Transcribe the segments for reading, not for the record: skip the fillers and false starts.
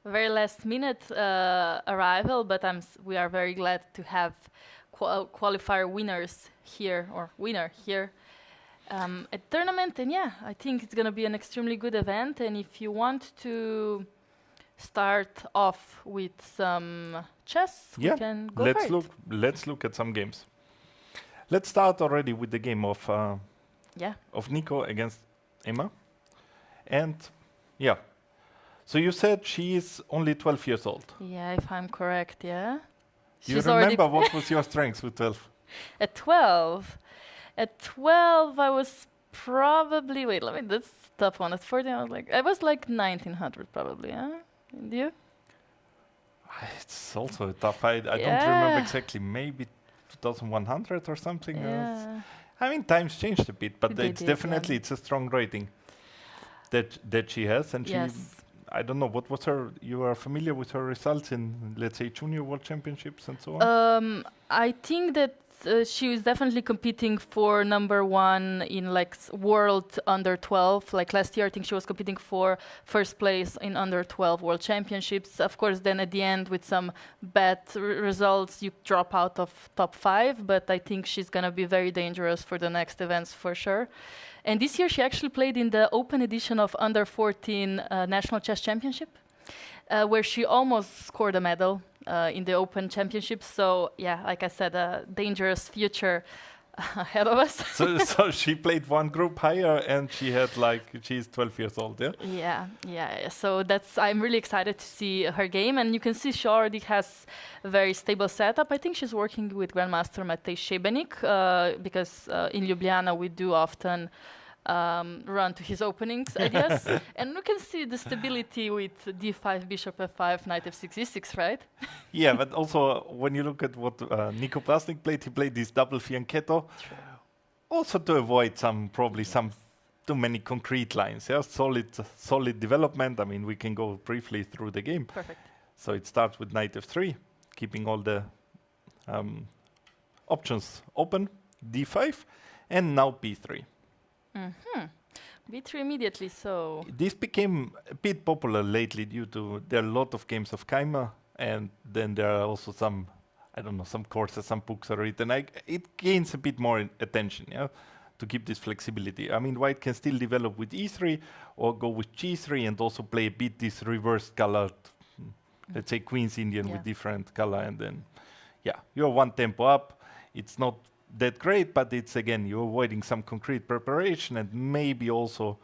very last minute arrival, but we are very glad to have qualifier winners here, or winner here at tournament. And yeah, I think it's going to be an extremely good event. And if you want to start off with some chess, we can go for it. Let's look at some games. Let's start already with the game of Nico against Emma. And yeah, so you said she is only 12 years old. Yeah, if I'm correct, yeah. You remember what was your strength with 12? At 12? At 12, I was probably, that's a tough one. At 14, I was like 1900 probably, yeah? And you? It's also tough. I don't remember exactly. Maybe 2100 or something. Yeah. I mean, times changed a bit, but it's definitely it's a strong rating that she has. And I don't know, what was her, you are familiar with her results in, let's say, junior world championships and so on? I think that she was definitely competing for number one in world under 12. Like last year, I think she was competing for first place in under 12 world championships. Of course, then at the end, with some bad results, you drop out of top 5. But I think she's going to be very dangerous for the next events for sure. And this year, she actually played in the open edition of under 14 National Chess Championship, where she almost scored a medal in the Open Championship. So, yeah, like I said, a dangerous future ahead of us. So she played one group higher, and she's 12 years old, yeah? Yeah. So I'm really excited to see her game, and you can see she already has a very stable setup. I think she's working with Grandmaster Matej Šebenik, because in Ljubljana we do often run to his openings, I guess. And we can see the stability with d5, bishop f5, knight f6, e6, right? Yeah, but also when you look at what Nico Prasnik played, he played this double fianchetto, also to avoid some too many concrete lines. Yeah, solid development. I mean, we can go briefly through the game. Perfect. So it starts with knight f3, keeping all the options open, d5, and now b3. B3 immediately, so... This became a bit popular lately due to there are a lot of games of Keimer, and then there are also some courses, some books are written. It gains a bit more attention, to keep this flexibility. I mean, white can still develop with e3 or go with g3 and also play a bit this reversed colored, let's say Queen's Indian with different color, and then, you're one tempo up. It's not that great, but it's again, you're avoiding some concrete preparation, and maybe also,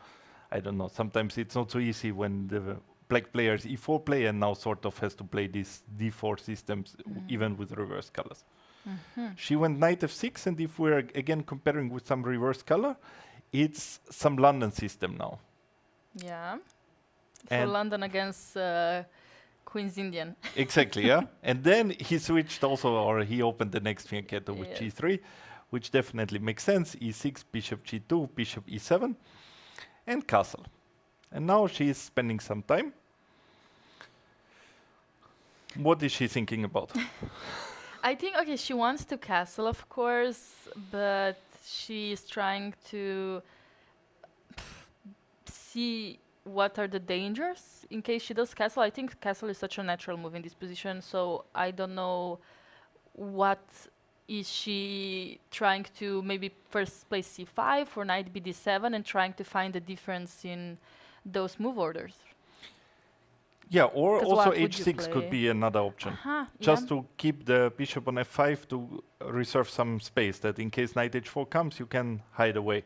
I don't know, sometimes it's not so easy when the black players e4 play and now sort of has to play these d4 systems even with reverse colors. She went knight f6, and if we're again comparing with some reverse color, it's some London system now. Yeah. So London against Queen's Indian. Exactly, yeah. And then he switched also, or he opened the next fianchetto with g3, which definitely makes sense. e6, bishop g2, bishop e7, and castle. And now she's spending some time. What is she thinking about? I think, she wants to castle, of course, but she's trying to see what are the dangers in case she does castle. I think castle is such a natural move in this position, so I don't know what is she trying to maybe first play c5 or knight bd7 and trying to find the difference in those move orders. Yeah, or also h6 could be another option. Just to keep the bishop on f5 to reserve some space, that in case knight h4 comes, you can hide away.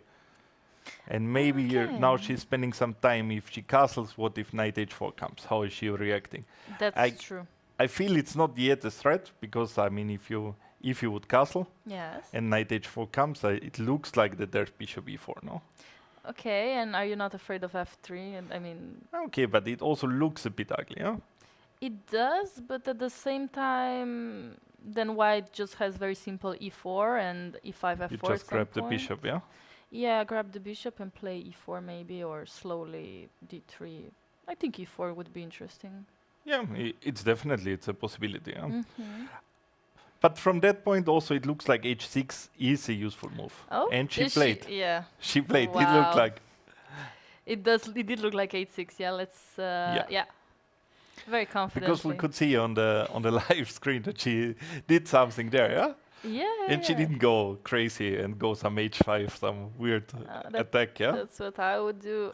And maybe now she's spending some time. If she castles, what if knight h4 comes? How is she reacting? That's true. I feel it's not yet a threat, because I mean, if you would castle and knight h4 comes, it looks like that there's bishop e4, no? Okay, and are you not afraid of f3? And I mean... Okay, but it also looks a bit ugly, yeah? It does, but at the same time, then white just has very simple e4 and e5, f4. You just grab the bishop, yeah? Yeah, grab the bishop and play e4 maybe, or slowly d3. I think e4 would be interesting. Yeah, it's a possibility, yeah? But from that point also, it looks like h6 is a useful move. Oh, and she played. She played. Wow. It looked like. It did look like h6. Yeah, let's. Yeah. Very confidently. Because we could see on the live screen that she did something there, yeah? Yeah. And she didn't go crazy and go some h5, some weird attack, yeah? That's what I would do.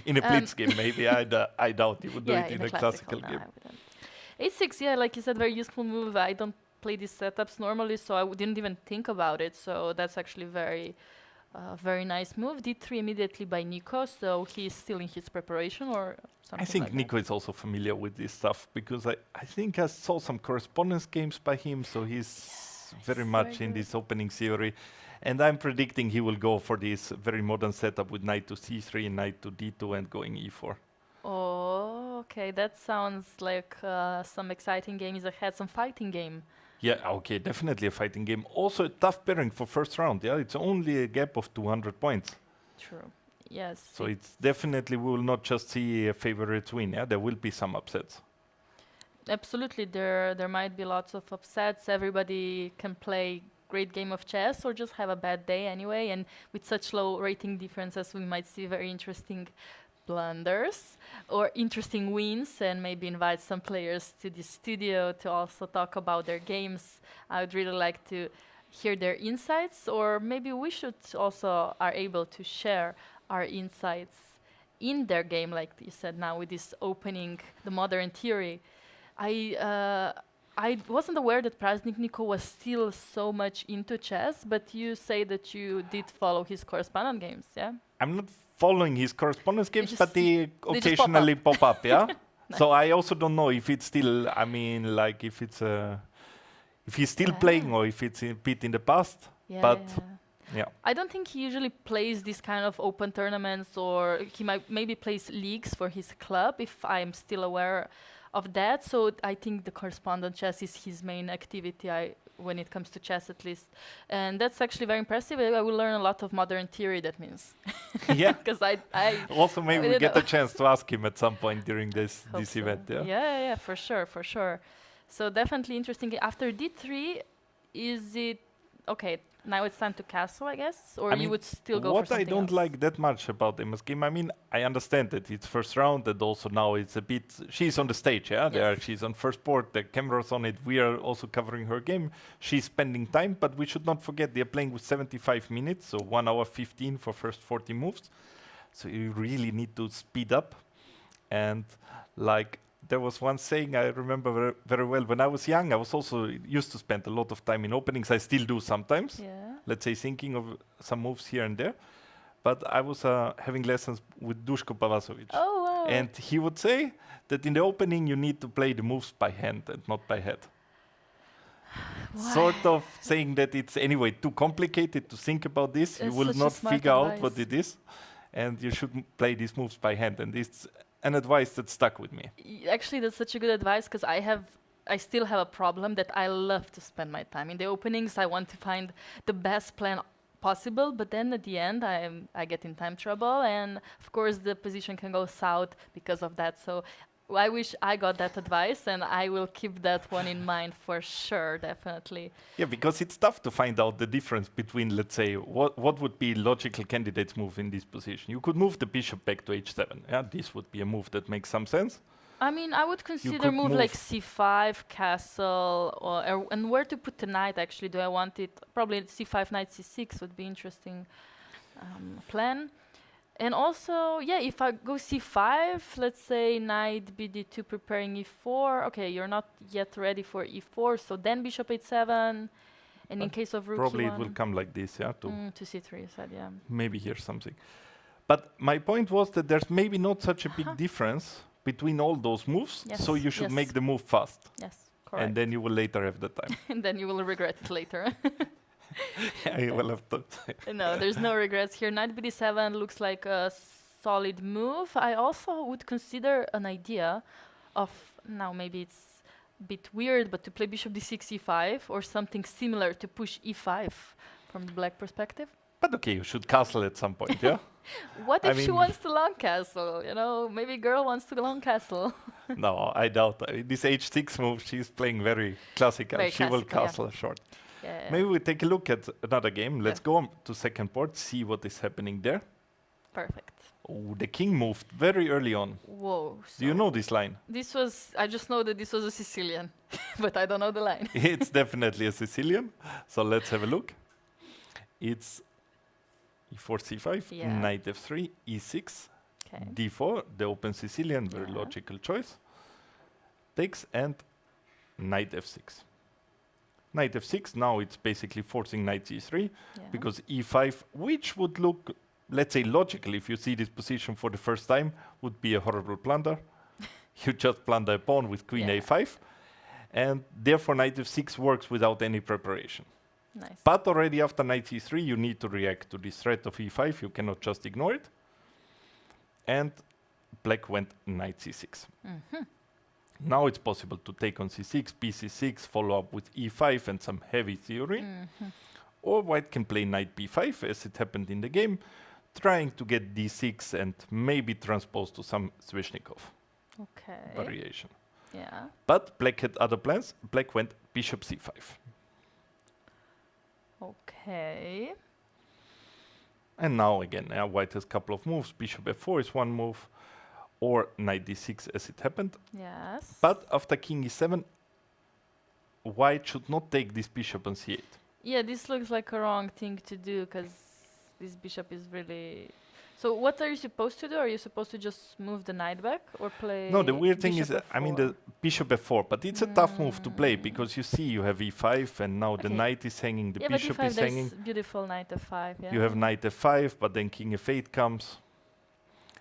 In a blitz game, maybe. I doubt you would do it in a classical no, game. I wouldn't. H6, yeah, like you said, very useful move. I don't play these setups normally, so I didn't even think about it. So that's actually very nice move. D3 immediately by Nico, so he's still in his preparation or something. I think like Nico is also familiar with this stuff because I think I saw some correspondence games by him, so he's very much in this opening theory. And I'm predicting he will go for this very modern setup with knight to c3, knight to d2, and going e4. Oh, okay, that sounds like some exciting games ahead, some fighting game. Yeah, okay, definitely a fighting game. Also a tough pairing for first round, yeah? It's only a gap of 200 points. True, yes. So it's definitely, we will not just see a favorites win, yeah? There will be some upsets. Absolutely, there might be lots of upsets. Everybody can play great game of chess or just have a bad day anyway, and with such low rating differences, we might see very interesting blunders or interesting wins, and maybe invite some players to the studio to also talk about their games. I would really like to hear their insights, or maybe we should also are able to share our insights in their game, like you said now with this opening, the modern theory. I wasn't aware that Praznik Niko was still so much into chess, but you say that you did follow his correspondent games, yeah? I'm not following his correspondence games, but they just occasionally pop up, yeah? Nice. So I also don't know if it's still, I mean, like if it's if he's still playing or if it's a bit in the past. But yeah. I don't think he usually plays these kind of open tournaments, or he might maybe plays leagues for his club, if I'm still aware of that. So I think the correspondent chess is his main activity when it comes to chess, at least. And that's actually very impressive. I will learn a lot of modern theory, that means. Yeah. Because I also maybe we get a chance to ask him at some point during this so. event, yeah? Yeah, for sure. So definitely interesting. After D3, is it okay? Now it's time to castle, I guess, or you would still go for something What I don't else? like that much about Emma's game, I mean, I understand that it's first round, and also now it's a bit. She's on the stage, yeah. Yes. She's on first board. The camera's on it. We are also covering her game. She's spending time, but we should not forget they are playing with 75 minutes, so 1 hour 15 for first 40 moves. So you really need to speed up, and like. There was one saying I remember very well. When I was young, I was also used to spend a lot of time in openings. I still do sometimes. Yeah. Let's say thinking of some moves here and there. But I was having lessons with Duško Pavasovic. Oh, wow. And he would say that in the opening you need to play the moves by hand and not by head. Sort of saying that it's anyway too complicated to think about this. You will not figure out what it is. And you should play these moves by hand. And it's an advice that stuck with me. Actually, that's such a good advice, because I still have a problem that I love to spend my time in the openings. I want to find the best plan possible, but then at the end I get in time trouble, and of course the position can go south because of that. So I wish I got that advice, and I will keep that one in mind for sure, definitely. Yeah, because it's tough to find out the difference between, let's say, what would be logical candidate's move in this position. You could move the bishop back to h7. Yeah, this would be a move that makes some sense. I mean, I would consider move like c5, castle, and where to put the knight, actually. Do I want it? Probably c5, knight c6 would be interesting plan. And also, yeah, if I go c5, let's say knight bd2 preparing e4. Okay, you're not yet ready for e4, so then bishop h7. And in case of rook probably e1, it will come like this, yeah, to c3, you said, yeah. Maybe here's something. But my point was that there's maybe not such a big difference between all those moves, so you should make the move fast. Yes, correct. And then you will later have the time. And then you will regret it later. I will have to. No, there's no regrets here. Knight bd7 looks like a solid move. I also would consider an idea of, now maybe it's a bit weird, but to play bishop d6, e5, or something similar to push e5 from the black perspective. But okay, you should castle at some point, yeah? What if she wants to long castle? You know, maybe girl wants to long castle. No, I doubt. This h6 move, she's playing very classical. She will castle short. Yeah. Maybe we take a look at another game. Let's go on to second board, see what is happening there. Perfect. Oh, the king moved very early on. Whoa. Do you so know this line? This was, I just know that this was a Sicilian, but I don't know the line. It's definitely a Sicilian. So let's have a look. It's e4, c5, Yeah. knight f3, e6, Okay. d4, the open Sicilian, very Yeah. logical choice. Takes and knight f6. Knight f6, now it's basically forcing knight c3 Yeah. because e5, which would look, let's say logically, if you see this position for the first time, would be a horrible blunder. You just blunder a pawn with queen Yeah. a5, and therefore knight f6 works without any preparation. Nice. But already after knight c3, you need to react to this threat of e5. You cannot just ignore it. And black went knight c6. Mhm. Now it's possible to take on c6, bc6, follow up with e5 and some heavy theory. Mhm. Or white can play knight b5, as it happened in the game, trying to get d6 and maybe transpose to some Sveshnikov Okay. variation. Yeah. But black had other plans. Black went bishop c5. Okay. And now again, white has a couple of moves. Bishop f4 is one move, or knight d6 as it happened. Yes. But after king e7, white should not take this bishop on c8. Yeah, this looks like a wrong thing to do because this bishop is really. So what are you supposed to do? Are you supposed to just move the knight back or play? No, the weird thing is, bishop I mean, F4? the bishop f4, but it's a tough move to play because you see you have e5 and now the Okay. knight is hanging, the Yeah, but bishop e5 is there's hanging. beautiful knight f5. Yeah. You have knight f5, but then king f8 comes.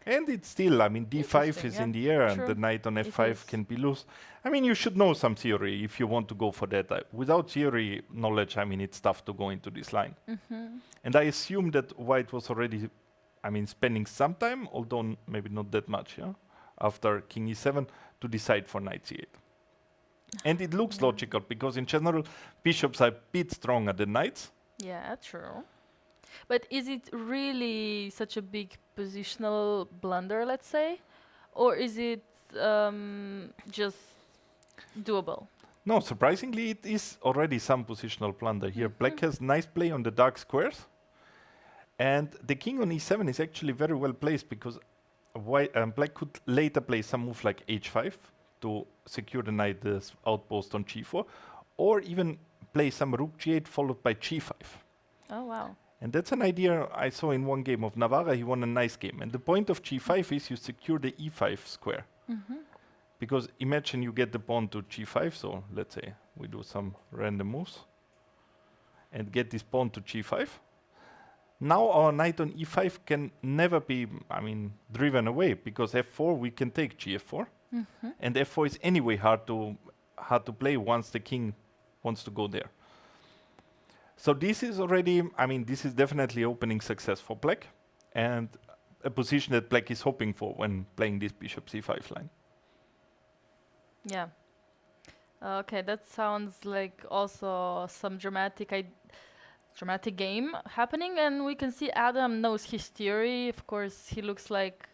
And it's still, I mean, d5 Interesting, is yeah. in the air and True. the knight on It f5 is. can be loose. I mean, you should know some theory if you want to go for that. Without theory knowledge, I mean, it's tough to go into this line. Mm-hmm. And I assume that white was already, I mean, spending some time, although maybe not that much, yeah, after king e7 to decide for knight c8. And it looks logical because in general, bishops are a bit stronger than knights. Yeah, true. But is it really such a big positional blunder, let's say? Or is it just doable? No, surprisingly, it is already some positional blunder here. Black has nice play on the dark squares. And the king on e7 is actually very well placed because black could later play some move like h5 to secure the knight outpost on g4, or even play some rook g8 followed by g5. Oh, wow. And that's an idea I saw in one game of Navarra. He won a nice game. And the point of g5 is you secure the e5 square. Mm-hmm. Because imagine you get the pawn to g5. So let's say we do some random moves and get this pawn to g5. Now our knight on e5 can never be, I mean, driven away because f4 we can take gf4. Mm-hmm. And f4 is anyway hard to play once the king wants to go there. So this is already, I mean, this is definitely opening success for black and a position that black is hoping for when playing this bishop c5 line. Yeah. Okay, that sounds like also some dramatic game happening, and we can see Adam knows his theory. Of course, he looks like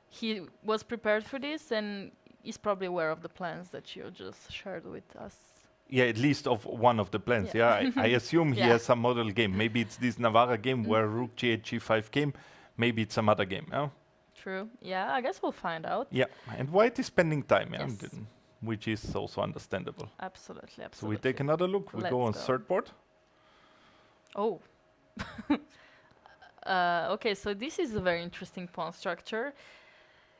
he was prepared for this and is probably aware of the plans that you just shared with us. Yeah, at least of one of the plans. Yeah. Yeah, I assume he Yeah. has some model game. Maybe it's this Navarra game where rook g8, g5 came. Maybe it's some other game. Yeah, True. Yeah, I guess we'll find out. yeah. And white is spending time, yeah, Yes. which is also understandable. Absolutely, absolutely. So we take another look. We go on Let's go. third board. Oh. Okay, so this is a very interesting pawn structure.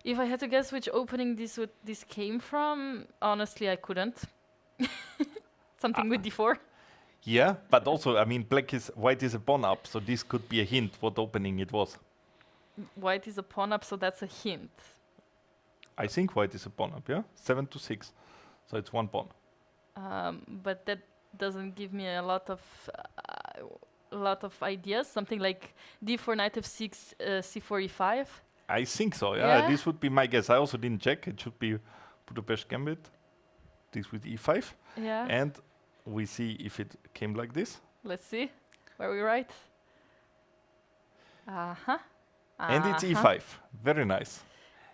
If I had to guess which opening this came from, honestly, I couldn't. Something with d4. Yeah, but also, I mean, white is a pawn up, so this could be a hint what opening it was. White is a pawn up, so that's a hint. I think white is a pawn up, yeah? 7 to 6. So it's one pawn. But that doesn't give me a lot of ideas. Something like d4, knight f6, c4, e5. I think so, yeah. Yeah? This would be my guess. I also didn't check. It should be Budapest Gambit. This with e5. Yeah. And we see if it came like this. Let's see. Were we right? Uh-huh. And it's Uh-huh. e5. Very nice.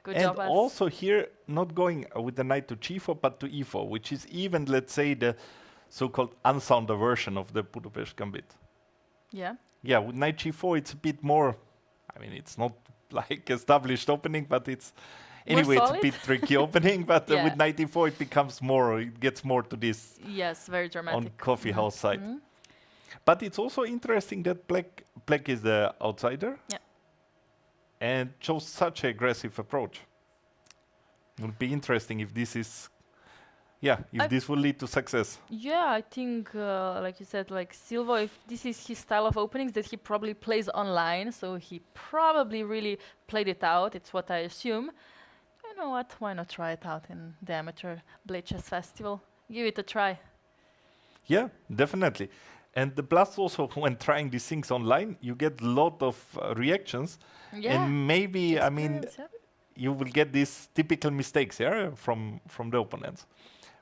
Good And job, us. also here, not going with the knight to g4, but to e4, which is even, let's say, the so-called unsounder version of the Budapest Gambit. Yeah. Yeah, with knight g4, it's a bit more, I mean, it's not like established opening, but it's More anyway, it's a solid? bit tricky opening. But Yeah. with knight e4, it becomes more. It gets more to this Yes, very dramatic. on coffee house side. Mhm. But it's also interesting that black is the outsider. Yeah. And chose such an aggressive approach. It would be interesting if this is, if this will lead to success. Yeah, I think, like you said, like Silva, if this is his style of openings that he probably plays online, so he probably really played it out. It's what I assume. You know what? Why not try it out in the amateur Bled Chess Festival? Give it a try. Yeah, definitely. And the plus also, when trying these things online, you get a lot of reactions. Yeah. And maybe, I mean, experience, yeah. you will get these typical mistakes from the opponents.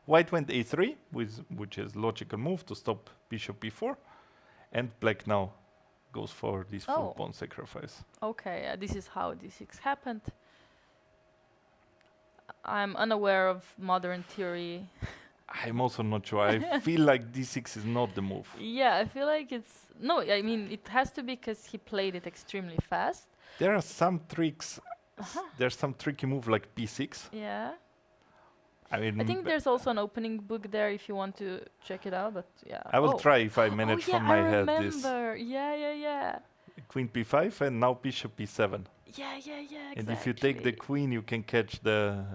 White went a3, which is logical move to stop bishop b4. And black now goes for this full pawn sacrifice. Okay, this is how d6 happened. I'm unaware of modern theory. I'm also not sure. I feel like d6 is not the move. Yeah, I feel like it's... No, I mean, it has to be because he played it extremely fast. There are some tricks. There's some tricky move like b6. Yeah. I mean, I think there's also an opening book there if you want to check it out, but yeah. I will try if I manage from my head this. Yeah. Queen b5 and now bishop b7. Yeah, exactly. And if you take the queen, you can catch the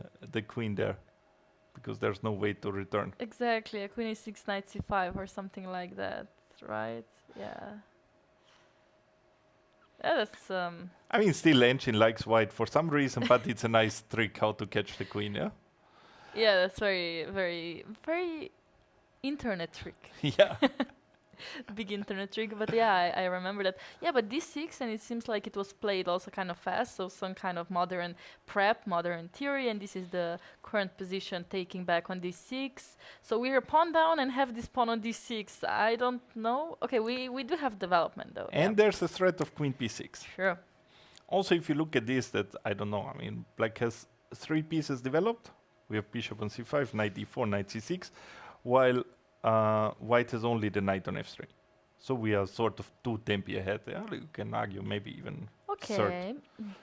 queen there, because there's no way to return. Exactly, a queen e6, knight c5 or something like that, right? Yeah. Yeah, that's... I mean, still Engine likes white for some reason, but it's a nice trick how to catch the queen, yeah? Yeah, that's very, very, very internet trick. Yeah. Big internet trick, but yeah, I remember that. Yeah, but d6, and it seems like it was played also kind of fast, so some kind of modern prep, modern theory, and this is the current position taking back on d6. So we're pawn down and have this pawn on d6. I don't know. Okay, we do have development though. And there's a threat of queen b6. Sure. Also, if you look at this, that I don't know, I mean, black has 3 pieces developed. We have bishop on c5, knight e4, knight c6, while white has only the knight on f3. So we are sort of 2 tempi ahead. Yeah? You can argue maybe even Okay,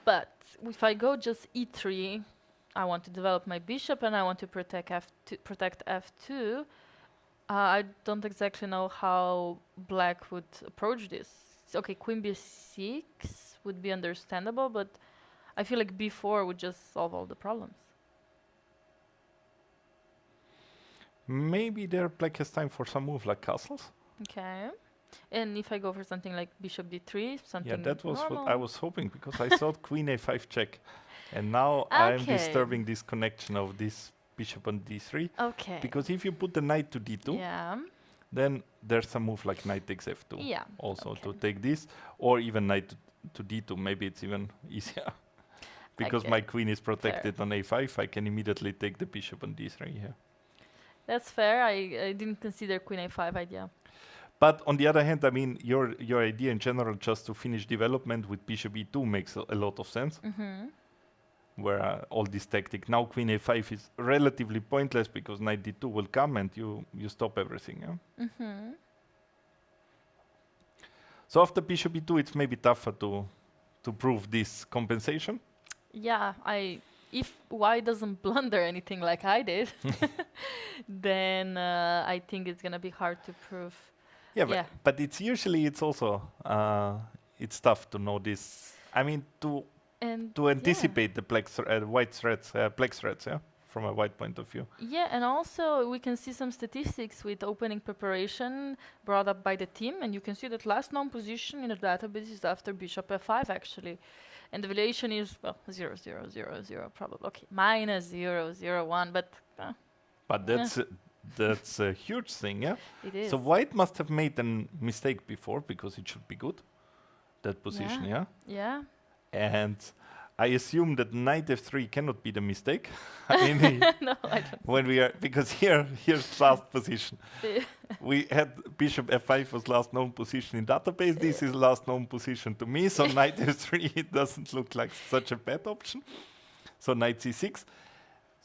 but if I go just e3, I want to develop my bishop and I want to protect f2. I don't exactly know how black would approach this. Okay, queen b6 would be understandable, but I feel like b4 would just solve all the problems. Maybe there black has time for some move like castles. Okay. And if I go for something like bishop d3, something Yeah, that was normal. what I was hoping, because I thought queen a5 check. And now I'm Okay. disturbing this connection of this bishop on d3. Okay. Because if you put the knight to d2, Yeah. then there's some move like knight takes f2. Yeah. Also okay. to take this, or even knight to d2. Maybe it's even easier. Because Okay. my queen is protected on a5, I can immediately take the bishop on d3 here. That's fair. I didn't consider queen a5 idea. But on the other hand, I mean, your idea in general, just to finish development with bishop e2 makes a lot of sense. Mm-hmm. Where all this tactic, now queen a5 is relatively pointless because knight d2 will come and you stop everything. Yeah? Mm-hmm. So after bishop e2, it's maybe tougher to prove this compensation. Yeah, if white doesn't blunder anything like I did, then I think it's gonna be hard to prove. Yeah, but it's usually it's also it's tough to know this. I mean to anticipate the white threats, black threats, yeah, from a white point of view. Yeah, and also we can see some statistics with opening preparation brought up by the team, and you can see that last known position in the database is after bishop f5 actually. And the valuation is, well, 0, 0, 0, 0, probably. Okay, minus 0, 0, 1, but... But that's a huge thing, yeah? It is. So white must have made a mistake before, because it should be good, that position, yeah? Yeah. And I assume that knight f3 cannot be the mistake. I mean, No, I don't. when we are, because here's last position. We had bishop f5 was last known position in database. This is last known position to me. So knight f3 it doesn't look like such a bad option. So knight c6.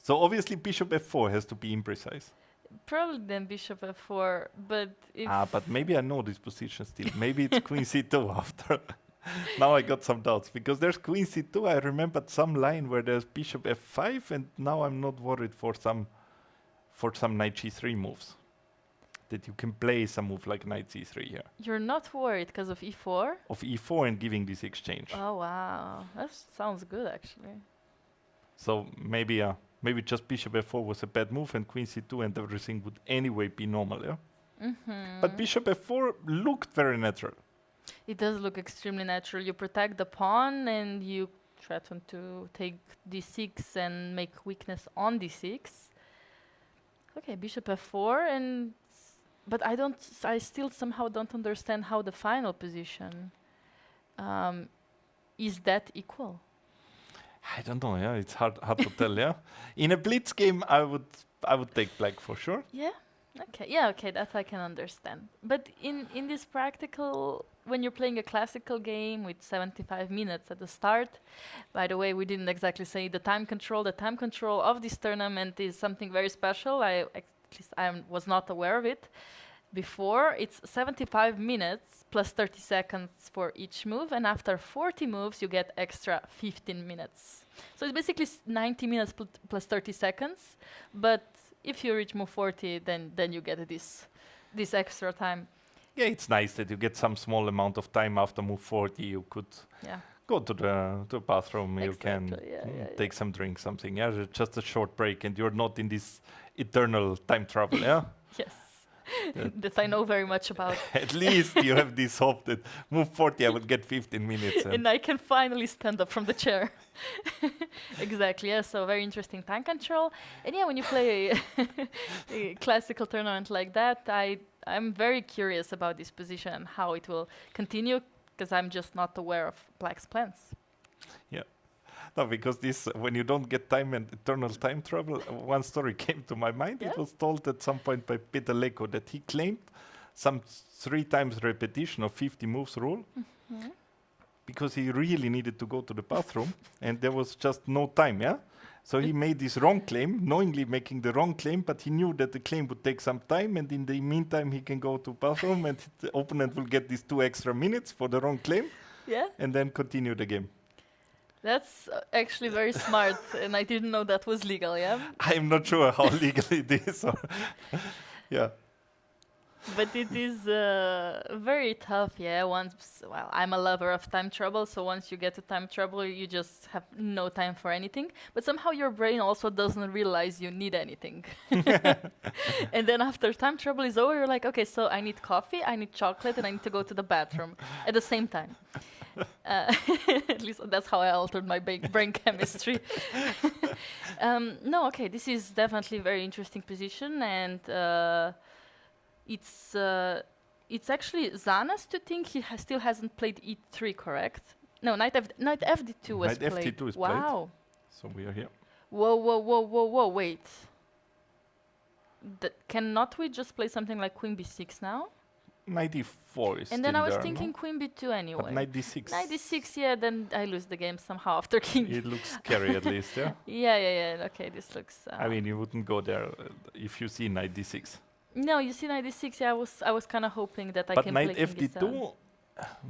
So obviously bishop f4 has to be imprecise. Probably then bishop f4, but if... But maybe I know this position still. Maybe it's queen c2 after. Now I got some doubts because there's queen c2. I remembered some line where there's bishop f5, and now I'm not worried for some knight g3 moves. That you can play some move like knight c3 here. You're not worried because of e4? Of e4 and giving this exchange. Oh wow, that sounds good actually. So maybe just bishop f4 was a bad move, and queen c2 and everything would anyway be normal, yeah? But bishop f4 looked very natural. It does look extremely natural. You protect the pawn and you threaten to take d6 and make weakness on d6. Okay, bishop f4, but I still somehow don't understand how the final position is that equal. I don't know, yeah, it's hard to tell, yeah. In a blitz game, I would take black for sure. Yeah. Okay, that I can understand. But in this practical, when you're playing a classical game with 75 minutes at the start, by the way, we didn't exactly say the time control. The time control of this tournament is something very special. At least I was not aware of it before. It's 75 minutes plus 30 seconds for each move, and after 40 moves, you get extra 15 minutes. So it's basically 90 minutes plus 30 seconds, but if you reach move 40, then you get this extra time. Yeah, it's nice that you get some small amount of time after move 40. You could go to the bathroom. Exactly. You can take some drink, something. Yeah, just a short break, and you're not in this eternal time travel. Yeah. Yes. That I know very much about. At least you have this hope that move 40, I would get 15 minutes. And I can finally stand up from the chair. Exactly, yeah, so very interesting time control. And yeah, when you play a classical tournament like that, I'm very curious about this position and how it will continue, because I'm just not aware of black's plans. Yeah. No, because when you don't get time and eternal time travel, one story came to my mind. Yeah? It was told at some point by Peter Leko that he claimed some 3 times repetition of 50 moves rule because he really needed to go to the bathroom and there was just no time, yeah? So he made this wrong claim, knowingly making the wrong claim, but he knew that the claim would take some time, and in the meantime he can go to bathroom and the opponent will get these 2 extra minutes for the wrong claim and then continue the game. That's actually very smart, and I didn't know that was legal, yeah? I'm not sure how legal it is. Yeah. But it is very tough, yeah. I'm a lover of time travel, so once you get to time travel, you just have no time for anything. But somehow your brain also doesn't realize you need anything. And then after time travel is over, you're like, okay, so I need coffee, I need chocolate, and I need to go to the bathroom at the same time. At least that's how I altered my brain chemistry. No, okay, this is definitely a very interesting position, and it's actually Zanas to think he still hasn't played e3, correct? No, knight fd2 was played. Knight fd2 is played. Wow. So we are here. Whoa, wait. Cannot we just play something like queen b6 now? Knight e4 is and then I was there, thinking no? queen b2 anyway. But knight d6. Knight d6, yeah, then I lose the game somehow after king. It looks scary at least, yeah? Yeah. Okay, this looks... I mean, you wouldn't go there if you see knight d6. No, you see knight d6, yeah, I was kind of hoping that I can play king But knight fd2,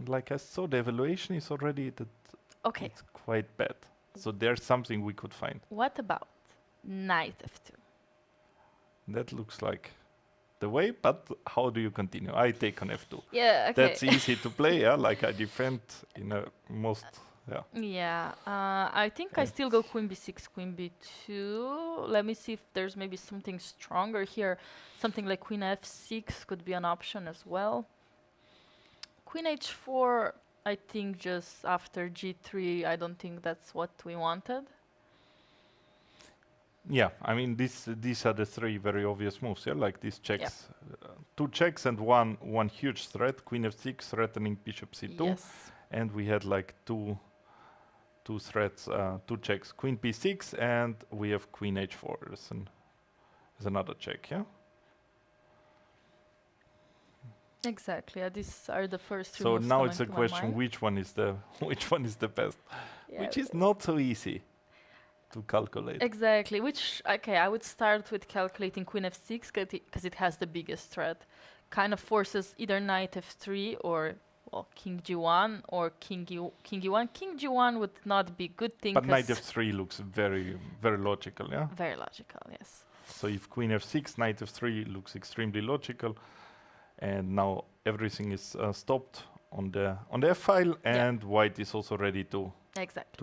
like I saw, the evaluation is already that it's quite bad. So there's something we could find. What about knight f2? That looks like the way, but how do you continue? I take on f2. Yeah, okay. That's easy to play, yeah, like I defend in a most... Yeah. Yeah, I think I still go queen b6, queen b2. Let me see if there's maybe something stronger here. Something like queen f6 could be an option as well. Queen h4, I think just after g3, I don't think that's what we wanted. Yeah, I mean, these are the 3 very obvious moves, yeah, like these checks. 2 checks and one huge threat, queen f6, threatening bishop c2. Yes. And we had like two threats, 2 checks, queen b6, and we have queen h4 as another check, yeah? Exactly, these are the first 3 so moves now it's a to my question, mind. which one is the best? Yeah, which is not so easy to calculate. Exactly, I would start with calculating queen f6 because it has the biggest threat. Kind of forces either knight f3 or well, king g1 or king e1. King g1 would not be good thing. But knight f3 looks very, very logical, yeah? Very logical, yes. So if queen f6, knight f3 looks extremely logical. And now everything is stopped on the f file, and white is also ready to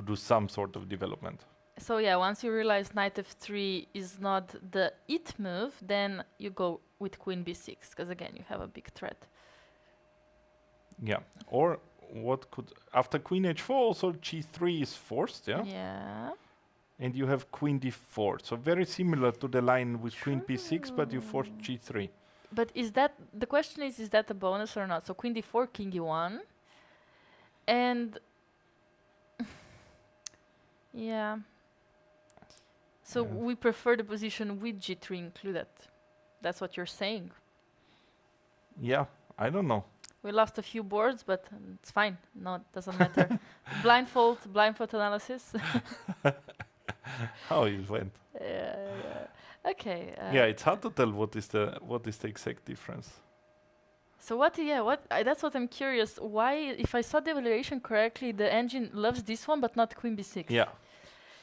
do some sort of development. So yeah, once you realize knight f3 is not the it move, then you go with queen b6, because again you have a big threat. Yeah, or what could, after queen h4 also g3 is forced, yeah? Yeah. And you have queen d4, so very similar to the line with queen b6, but you force g3. But is that, the question is that a bonus or not? So queen d4, king e1, and yeah. So we prefer the position with g3 included. That's what you're saying. Yeah, I don't know. We lost a few boards, but it's fine. No, it doesn't matter. blindfold analysis. How it went. Okay. Yeah, it's hard to tell what is the exact difference. So that's what I'm curious. Why, if I saw the evaluation correctly, the engine loves this one, but not queen b6. Yeah.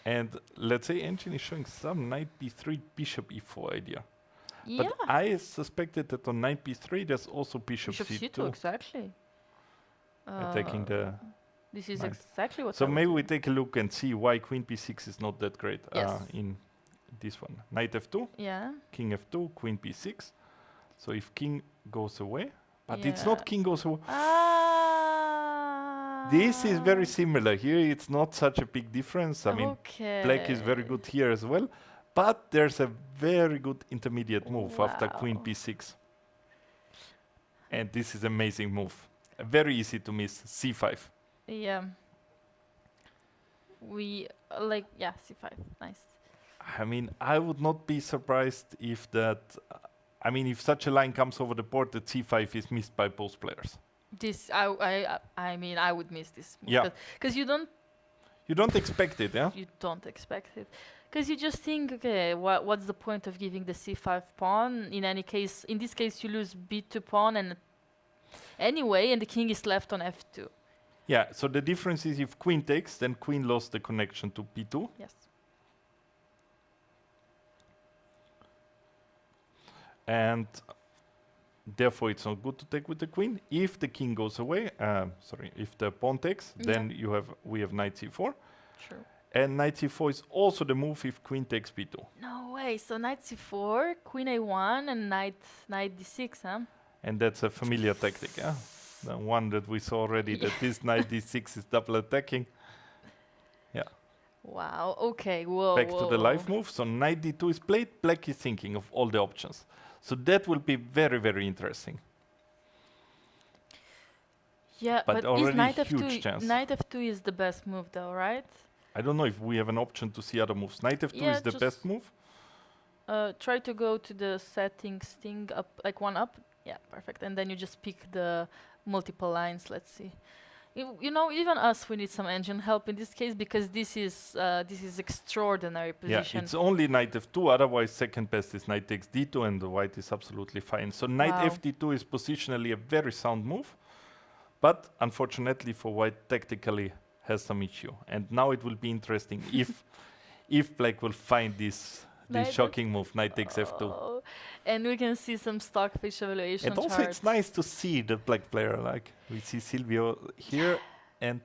And let's say engine is showing some knight b3, bishop e4 idea. Yeah. But I suspected that on knight b3 there's also bishop c2. Exactly. Attacking the. This is exactly what. So maybe we take a look and see why queen b6 is not that great in this one. Knight f2. Yeah. King f2, queen b6. So if king goes away, but it's not king goes away. This is very similar. Here it's not such a big difference. I mean, black is very good here as well. But there's a very good intermediate move after queen b6. And this is amazing move. Very easy to miss. c5. Yeah. c5. Nice. I mean, I would not be surprised if that... if such a line comes over the board, that c5 is missed by both players. I would miss this move. Yeah. Because you don't... You don't expect it, yeah? You don't expect it. Because you just think, okay, what's the point of giving the c5 pawn? In this case, you lose b2 pawn, and the king is left on f2. Yeah, so the difference is if queen takes, then queen lost the connection to b2. Yes. And therefore it's not good to take with the queen. If the king goes away, if the pawn takes, then we have knight c4. Sure. And knight c4 is also the move if queen takes b2. No way. So knight c4, queen a1, and knight d6, huh? And that's a familiar tactic, yeah? The one that we saw already, that this knight d6 is double attacking. Yeah. Wow, okay, whoa. Back to the live move. So knight d2 is played. Black is thinking of all the options. So that will be very, very interesting. Yeah, but already is knight huge chance. Knight f2 is the best move though, right? I don't know if we have an option to see other moves. Knight f2 is the best move. Try to go to the settings thing up, like one up. Yeah, perfect. And then you just pick the multiple lines. Let's see. Even us, we need some engine help in this case, because this is extraordinary position. Yeah, it's only knight f2. Otherwise, second best is knight takes d2, and the white is absolutely fine. So knight fd2 is positionally a very sound move, but unfortunately for white, tactically has some issue. And now it will be interesting if black will find this shocking move, knight takes f2. And we can see some stockfish evaluation And also it's nice to see the black player, like we see Silvio here, and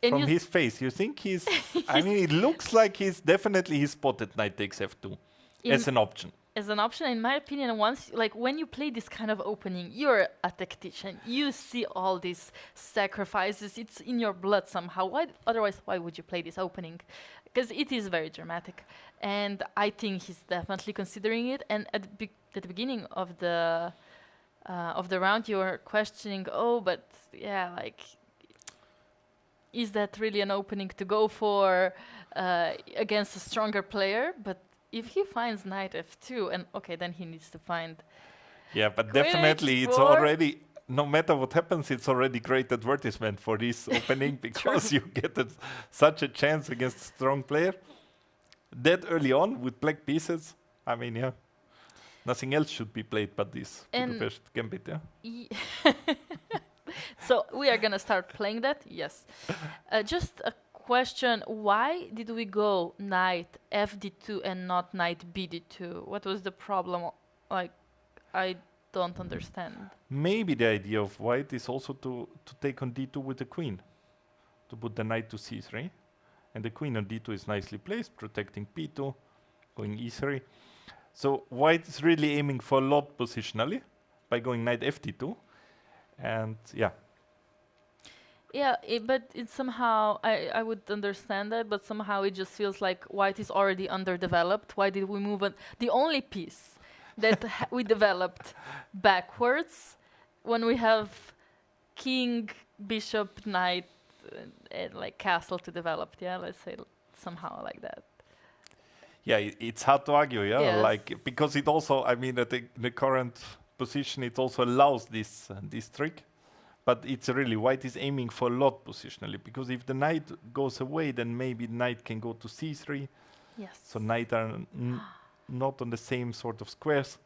from his face, you think he's, it looks like he spotted knight takes f2 as an option. As an option, in my opinion, when you play this kind of opening, you're a tactician. You see all these sacrifices. It's in your blood somehow. Otherwise, why would you play this opening? Because it is very dramatic. And I think he's definitely considering it. And at the beginning of the round, you were questioning, is that really an opening to go for against a stronger player? But if he finds knight f2, and then he needs to find... Yeah, but definitely it's already, no matter what happens, it's already great advertisement for this opening, because you get such a chance against a strong player. That early on with black pieces, nothing else should be played but this Budapest Gambit, yeah? So we are gonna start playing that. Yes. Just a question: why did we go knight fd2 and not knight bd2? What was the problem? Like, I don't understand. Maybe the idea of white is also to take on d2 with the queen, to put the knight to c3, and the queen on d2 is nicely placed, protecting p2, going e3. So white is really aiming for a lot positionally by going knight fd2, and yeah. Yeah, but it somehow I would understand that, but somehow it just feels like white is already underdeveloped. Why did we move on? The only piece that we developed backwards when we have king, bishop, knight, and like castle to develop. Yeah, let's say somehow like that. Yeah, it's hard to argue, yeah, Yes. like because it also, I mean, at the current position, it also allows this trick, but it's really white is aiming for a lot positionally, because if the knight goes away, then maybe knight can go to c3. Yes. So knight are not on the same sort of squares.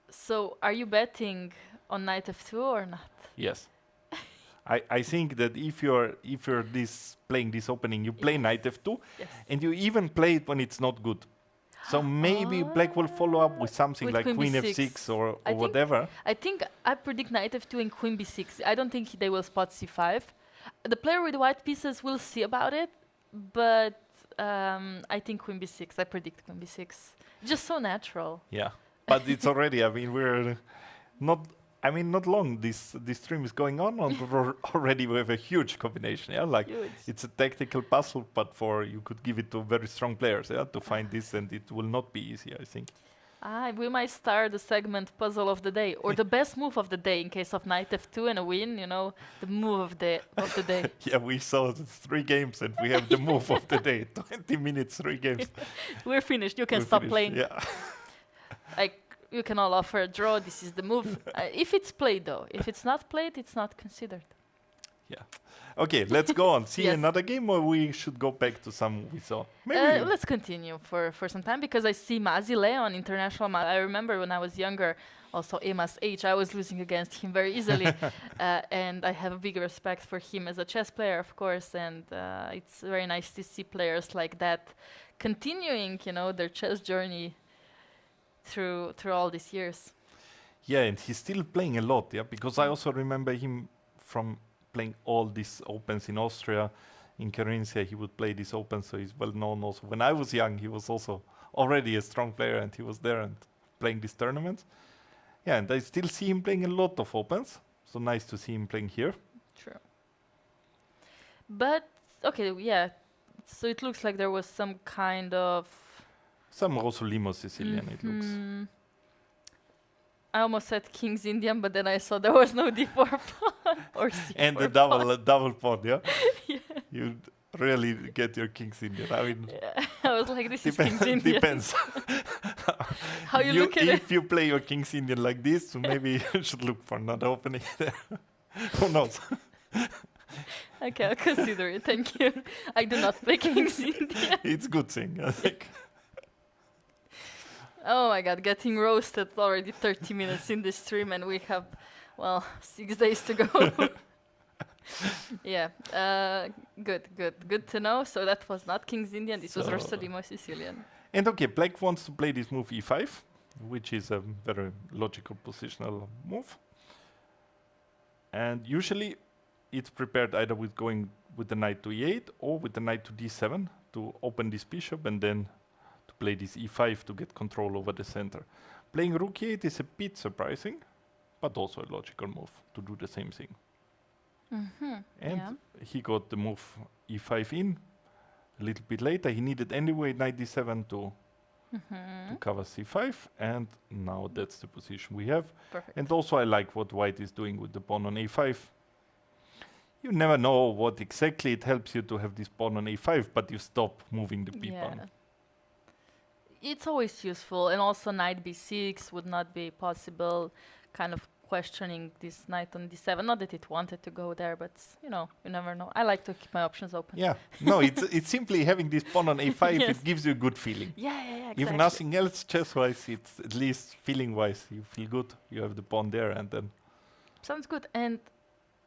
So are you betting on knight f2 or not? Yes. I think that if you're playing this opening, you play Yes. knight f2, Yes. and you even play it when it's not good. So maybe black will follow up with something With like queen queen b6. f6 or I think- whatever. I think I predict knight f2 and queen b6. I don't think they will spot c5. The player with white pieces will see about it, but I think queen b6. I predict queen b6. Just so natural. Yeah, but it's already. I mean, we're not. I mean, not long. This stream is going on, and already we have a huge combination. Yeah, like Huge. it's a tactical puzzle, but you could give it to very strong players. Yeah, to find this, and it will not be easy. I think. We might start the segment puzzle of the day, or the best move of the day in case of knight f2 and a win. You know, the move of the day. Yeah, we saw the 3 games, and we have the move of the day. 20 minutes, 3 games. We're finished. You can We're stop finished. playing. Yeah. Like, you can all offer a draw. This is the move. If it's played, though. If it's not played, it's not considered. Okay, let's go on. See Yes. another game, or we should go back to some we saw. Maybe. Let's continue for some time, because I see Mazi Leon, international. I remember when I was younger, also Emas H, I was losing against him very easily. And I have a big respect for him as a chess player, of course. And it's very nice to see players like that continuing, their chess journey through all these years. Yeah, and he's still playing a lot, yeah, because I also remember him from playing all these opens in Austria. In Carinthia, he would play these opens, so he's well known also. When I was young, he was also already a strong player, and he was there and playing these tournaments. Yeah, and I still see him playing a lot of opens, so nice to see him playing here. True. But, okay, yeah, so it looks like there was some kind of... Some also Limo Sicilian, it looks. I almost said King's Indian, but then I saw there was no d4 pawn or c4 And the pawn. double pawn, yeah? Yeah. You really get your King's Indian. I mean, Yeah. I was like, this is King's Indian. depends. How you look at it. If you play your King's Indian like this, so maybe you should look for another opening there. Who knows? Okay, I'll consider it. Thank you. I do not play King's Indian. It's a good thing, I think. Oh my god, getting roasted already 30 minutes in this stream, and we have, 6 days to go. Yeah, good to know. So that was not King's Indian, this was So- Rossolimo Sicilian. And okay, black wants to play this move e5, which is a very logical positional move. And usually it's prepared either with going with the knight to e8 or with the knight to d7 to open this bishop, and then to play this e5 to get control over the center. Playing rook e8 is a bit surprising, but also a logical move to do the same thing. And he got the move e5 in a little bit later. He needed anyway knight d7 to cover c5, and now that's the position we have. Perfect. And also I like what white is doing with the pawn on a5. You never know what exactly it helps you to have this pawn on a5, but you stop moving the b pawn. It's always useful, and also knight b6 would not be possible, kind of questioning this knight on d7. Not that it wanted to go there, but you never know. I like to keep my options open. Yeah, no, it's simply having this pawn on a5, Yes. it gives you a good feeling. Yeah, exactly. If nothing else, chess-wise, it's at least feeling-wise, you feel good. You have the pawn there, and then... Sounds good. And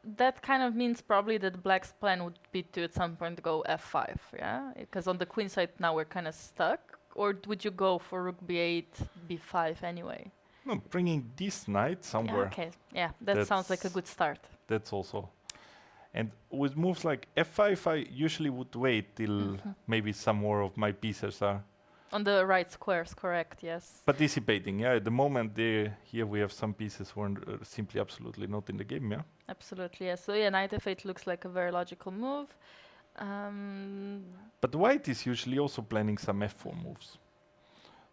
that kind of means probably that black's plan would be to at some point go f5, yeah? Because on the queen side now we're kind of stuck. Or would you go for rook b8, b5 anyway? No, bringing this knight somewhere. Yeah, okay, yeah, that sounds like a good start. That's also. And with moves like f5, I usually would wait till maybe some more of my pieces are On the right squares, correct, yes. participating. Yeah, at the moment, here we have some pieces who are simply absolutely not in the game. Yeah. Absolutely, yes. So yeah, knight f8 looks like a very logical move. But white is usually also planning some f4 moves.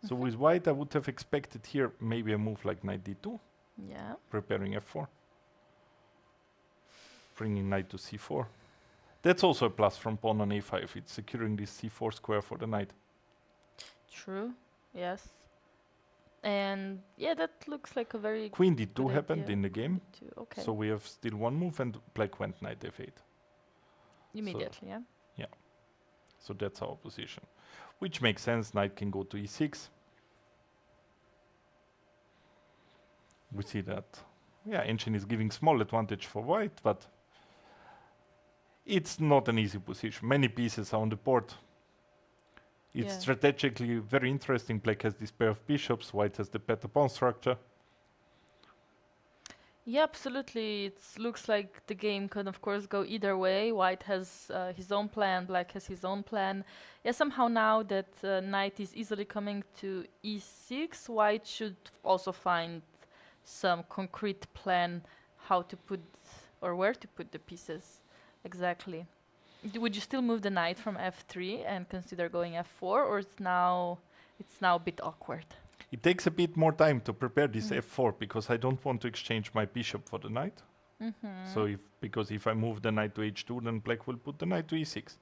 So with white, I would have expected here maybe a move like knight d2, Yeah. preparing f4, bringing knight to c4. That's also a plus from pawn on a5. It's securing this c4 square for the knight. True, yes. And yeah, that looks like a very Queen d2 good happened idea. in the game. Okay. So we have still one move, and black went knight f8. Immediately, yeah. So that's our position, which makes sense. Knight can go to e6. We see that, yeah, Engine is giving small advantage for white, but it's not an easy position. Many pieces are on the board. It's Yeah. strategically very interesting. Black has this pair of bishops, white has the better pawn structure. Yeah, absolutely. It looks like the game can, of course, go either way. White has his own plan, black has his own plan. Yeah, somehow now that knight is easily coming to e6, white should also find some concrete plan how to put or where to put the pieces exactly. Would you still move the knight from f3 and consider going f4, or it's now a bit awkward? It takes a bit more time to prepare this f4 because I don't want to exchange my bishop for the knight. So if I move the knight to h2, then black will put the knight to e6.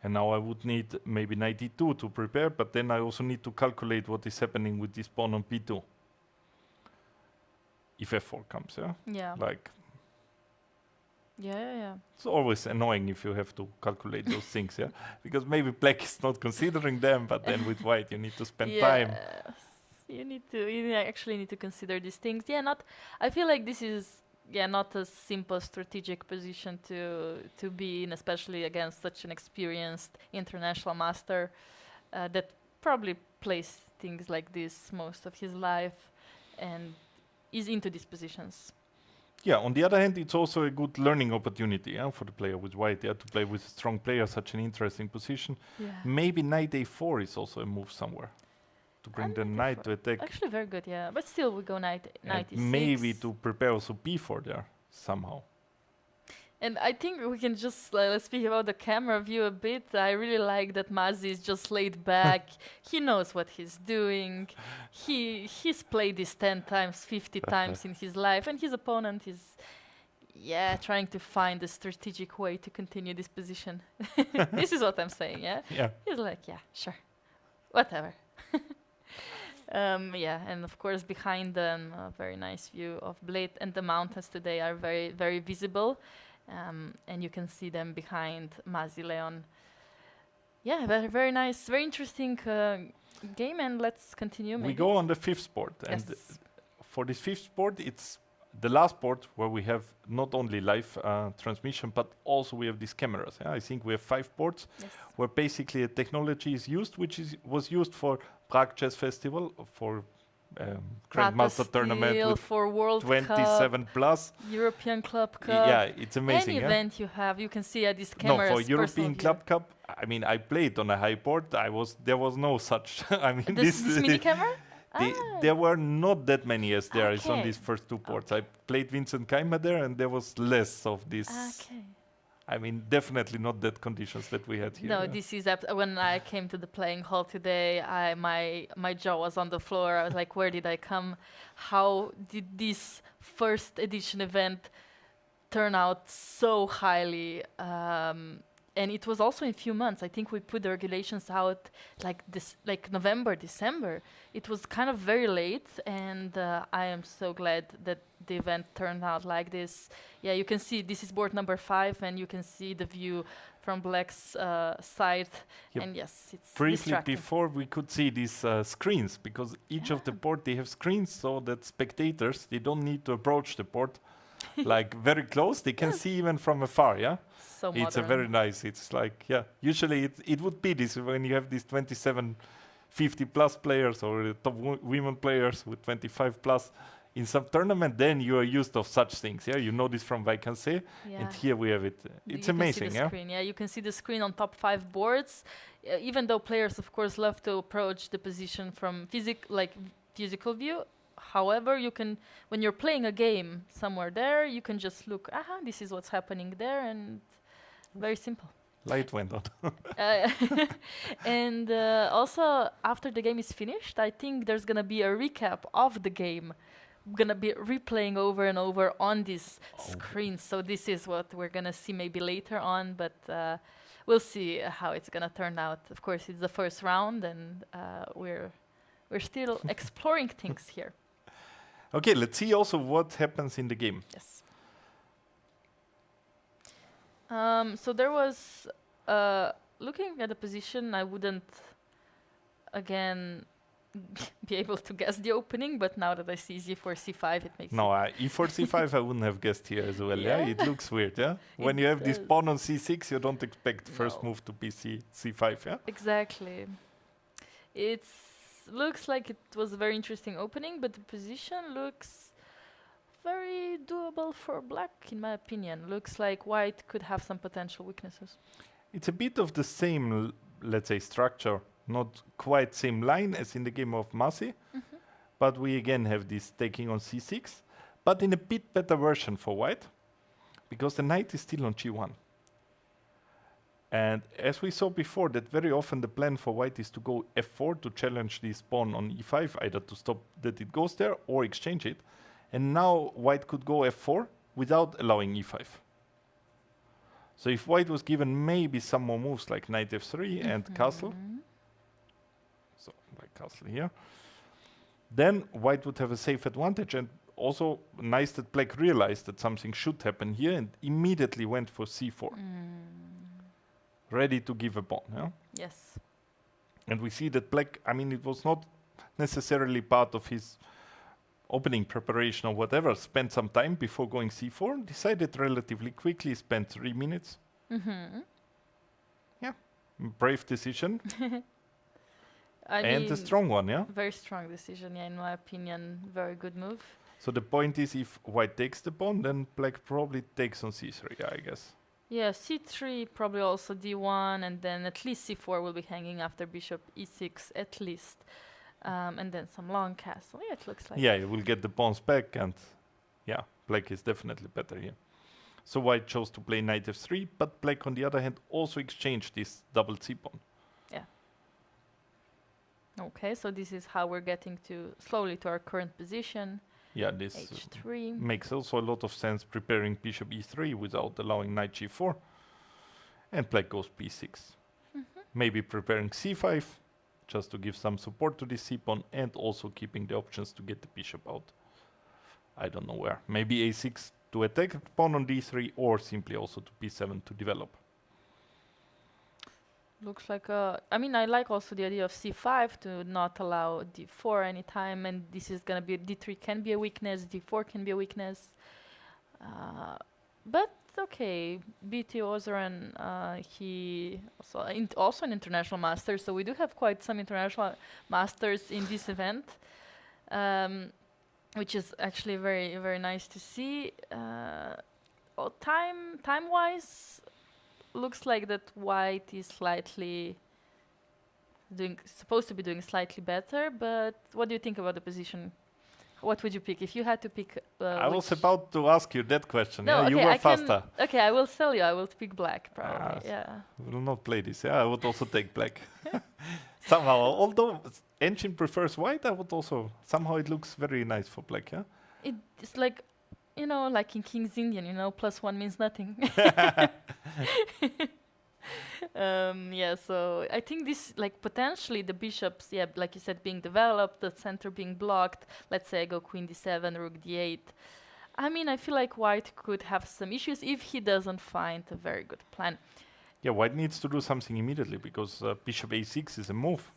And now I would need maybe knight e2 to prepare, but then I also need to calculate what is happening with this pawn on p2. If f4 comes, yeah? Yeah. Like, Yeah. it's always annoying if you have to calculate those things, yeah? Because maybe black is not considering them, but then with white you need to spend time. You actually need to consider these things. Yeah, I feel like this is not a simple strategic position to be in, especially against such an experienced international master that probably plays things like this most of his life and is into these positions. Yeah, on the other hand, it's also a good learning opportunity for the player with white, to play with a strong player, such an interesting position. Yeah. Maybe knight a4 is also a move somewhere to bring the knight to attack. Actually, very good, yeah. But still, we go knight e6. Maybe to prepare also b4 there somehow. And I think we can just let's speak about the camera view a bit. I really like that Mazi is just laid back. He knows what he's doing. He's played this 10 times, 50 times in his life, and his opponent is trying to find a strategic way to continue this position. This is what I'm saying, yeah? Yeah. He's like, yeah, sure. Whatever. And of course behind them a very nice view of Bled, and the mountains today are very, very visible. And you can see them behind Mazi Leon. Yeah, very, very nice, very interesting game, and let's continue. We go on the fifth board, and for this fifth board, it's the last board where we have not only live transmission, but also we have these cameras. I think we have 5 boards where basically a technology is used, which was used for Prague Chess Festival, for Grandmaster tournament with for World 27 Cup, plus European Club Cup. Yeah, it's amazing. Any event you can see these cameras. No, for European Club Cup, I mean, I played on a high board. There was no such. I mean, this mini camera. There were not that many as there is on these first 2 boards. I played Vincent Keimer there, and there was less of this. I mean, definitely not that conditions that we had here. No, this is when I came to the playing hall today. My jaw was on the floor. I was like, where did I come? How did this first edition event turn out so highly? And it was also in few months. I think we put the regulations out like November, December. It was kind of very late, and I am so glad that the event turned out like this. Yeah, you can see this is board number 5, and you can see the view from Black's side. Yep. And yes, it's briefly before we could see these screens, because each of the board they have screens, so that spectators they don't need to approach the board. like very close. They can see even from afar, yeah? So It's a modern. very nice, it's like, yeah, usually it would be this when you have these 27, 50 plus players or the top women players with 25 plus in some tournament, then you are used of such things, yeah? You know this from Vacancy, Yeah. and here we have it. It's You can see amazing, the yeah? screen. Yeah, you can see the screen on top 5 boards. Even though players, of course, love to approach the position from physical view. However, you can, when you're playing a game somewhere there, you can just look. This is what's happening there, and very simple. Light went on. Uh, and also, after the game is finished, I think there's gonna be a recap of the game. Gonna be replaying over and over on this screen. So this is what we're gonna see maybe later on, but we'll see how it's gonna turn out. Of course, it's the first round, and we're still exploring things here. Okay, let's see also what happens in the game. Yes. So there was, looking at the position, I wouldn't, again, be able to guess the opening, but now that I see Z4, C5, it makes No, E4, C5 I wouldn't have guessed here as well, yeah? Yeah. It looks weird, yeah? When It you have this does. pawn on C6, you don't expect first No. move to be C5, yeah? Exactly. It looks like it was a very interesting opening, but the position looks very doable for black, in my opinion. Looks like white could have some potential weaknesses. It's a bit of the same, let's say, structure, not quite same line as in the game of Masi, but we again have this taking on C6, but in a bit better version for white, because the knight is still on G1. And as we saw before, that very often the plan for white is to go F4 to challenge this pawn on E5, either to stop that it goes there or exchange it. And now white could go F4 without allowing E5. So if white was given maybe some more moves like knight F3 and castle, so like castle here, then white would have a safe advantage. And also nice that black realized that something should happen here and immediately went for C4. Ready to give a pawn, yeah? Yes. And we see that black, I mean, it was not necessarily part of his opening preparation or whatever, spent some time before going C4, decided relatively quickly, spent 3 minutes. Yeah, brave decision. And a strong one, yeah? Very strong decision, yeah, in my opinion. Very good move. So the point is, if white takes the pawn, then black probably takes on C3, yeah, I guess. Yeah, C3, probably also D1, and then at least C4 will be hanging after bishop E6, at least. And then some long castle. Yeah, it looks like. Yeah, you will get the pawns back, and yeah, black is definitely better here. So white chose to play knight F3, but black, on the other hand, also exchanged this double C pawn. Yeah. Okay, so this is how we're getting to slowly to our current position. Yeah, this H3. makes also a lot of sense, preparing bishop E3 without allowing knight G4. And black goes B6. Maybe preparing C5, just to give some support to this C pawn, and also keeping the options to get the bishop out. I don't know where. Maybe A6 to attack the pawn on D3, or simply also to B7 to develop. Looks like I mean, I like also the idea of C5 to not allow D4 anytime, and this is gonna be D3 can be a weakness, D4 can be a weakness. But okay, BT Ozeran, he also an international master, so we do have quite some international masters in this event, which is actually very, very nice to see. Time-wise, looks like that white is supposed to be doing slightly better, but what do you think about the position? What would you pick if you had to pick? I was about to ask you that question. No, yeah, okay, you were faster. Okay, I will tell you. I will pick black probably. Yeah. We will not play this. Yeah, I would also take black. Somehow, although engine prefers white, I would also somehow it looks very nice for black. Yeah. It's like, like in King's Indian, +1 means nothing. Yeah, so I think this, like, potentially the bishops, yeah, like you said, being developed, the center being blocked. Let's say I go queen d7, rook d8. I mean, I feel like white could have some issues if he doesn't find a very good plan. Yeah, white needs to do something immediately because bishop a6 is a move.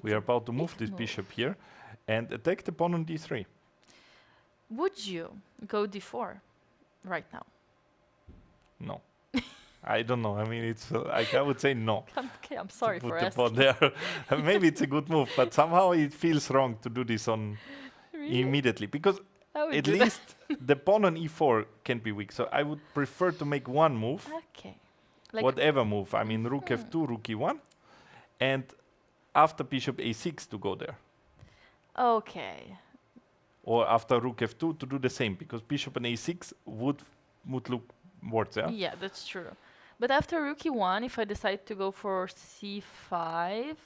We are about to move this bishop here and attack the pawn on d3. Would you go d4? right now? No. I don't know. I mean, it's I would say no. Okay, I'm sorry to for put the asking. pawn there. Maybe it's a good move, but somehow it feels wrong to do this on Really? immediately because I would at do least the pawn on e4 can be weak. So I would prefer to make one move, that. Okay. Like, whatever move. I mean, rook f2, rook e1, and after bishop a6 to go there. okay. Or after rook f2 to do the same, because bishop and a6 would look worse, yeah? Yeah, that's true. But after rook e1, if I decide to go for c5,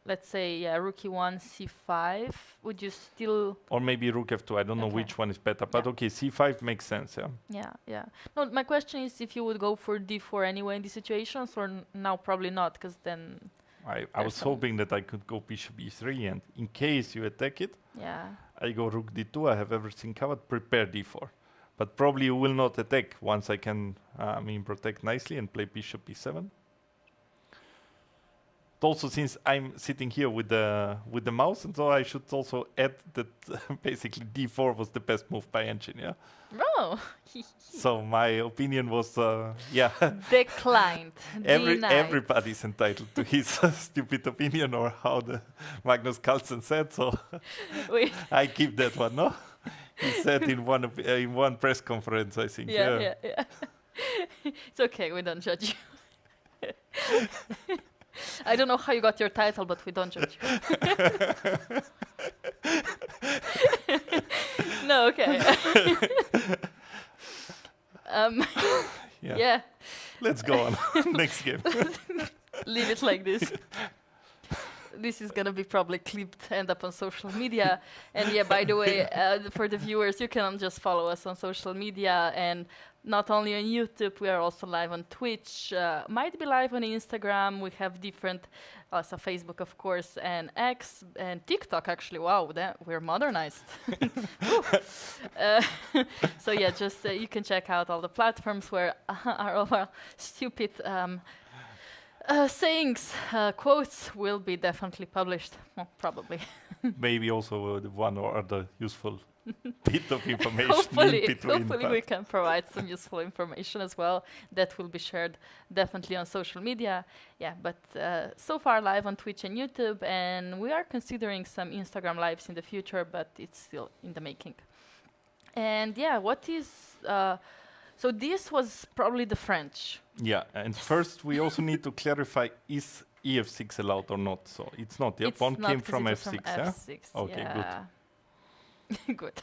let's say, yeah, rook e1, c5, would you still... Or maybe rook f2, I don't know Okay. which one is better, but Yeah. okay, c5 makes sense, yeah? Yeah, yeah. No, my question is if you would go for d4 anyway in these situations, or now probably not, because then, I There's was some- hoping that I could go bishop e3, and in case you attack it, yeah. I go rook d2, I have everything covered, prepare d4. But probably you will not attack once I can, protect nicely and play bishop e7. Also, since I'm sitting here with the mouse, and so I should also add that basically d4 was the best move by engine, yeah? Oh, So my opinion was, yeah, declined. Denied. everybody's entitled to his stupid opinion, or how the Magnus Carlsen said, so Wait, I keep that one, no? He said in one press conference, I think. yeah. It's okay, we don't judge you. I don't know how you got your title, but we don't judge you. No, okay. Yeah. Yeah, Let's go on. Next game. leave it like this. This is gonna be probably clipped, end up on social media. And yeah, by the way, for the viewers, you can just follow us on social media, and not only on YouTube, we are also live on Twitch, might be live on Instagram. We have different, also Facebook, of course, and X, and TikTok, actually. Wow, we're modernized. So yeah, just you can check out all the platforms where our stupid sayings, quotes will be definitely published. Well, probably. Maybe also the one or other useful bit of information hopefully, in between. hopefully we can provide some useful information as well that will be shared definitely on social media. Yeah, but so far live on Twitch and YouTube, and we are considering some Instagram lives in the future, but it's still in the making. And yeah, what is so this was probably the French. Yeah, and first we also need to clarify, is ef6 allowed or not? So it's not, yeah? It's Pawn not came 'cause from it was f6, yeah? F6, Okay, good. good. Good.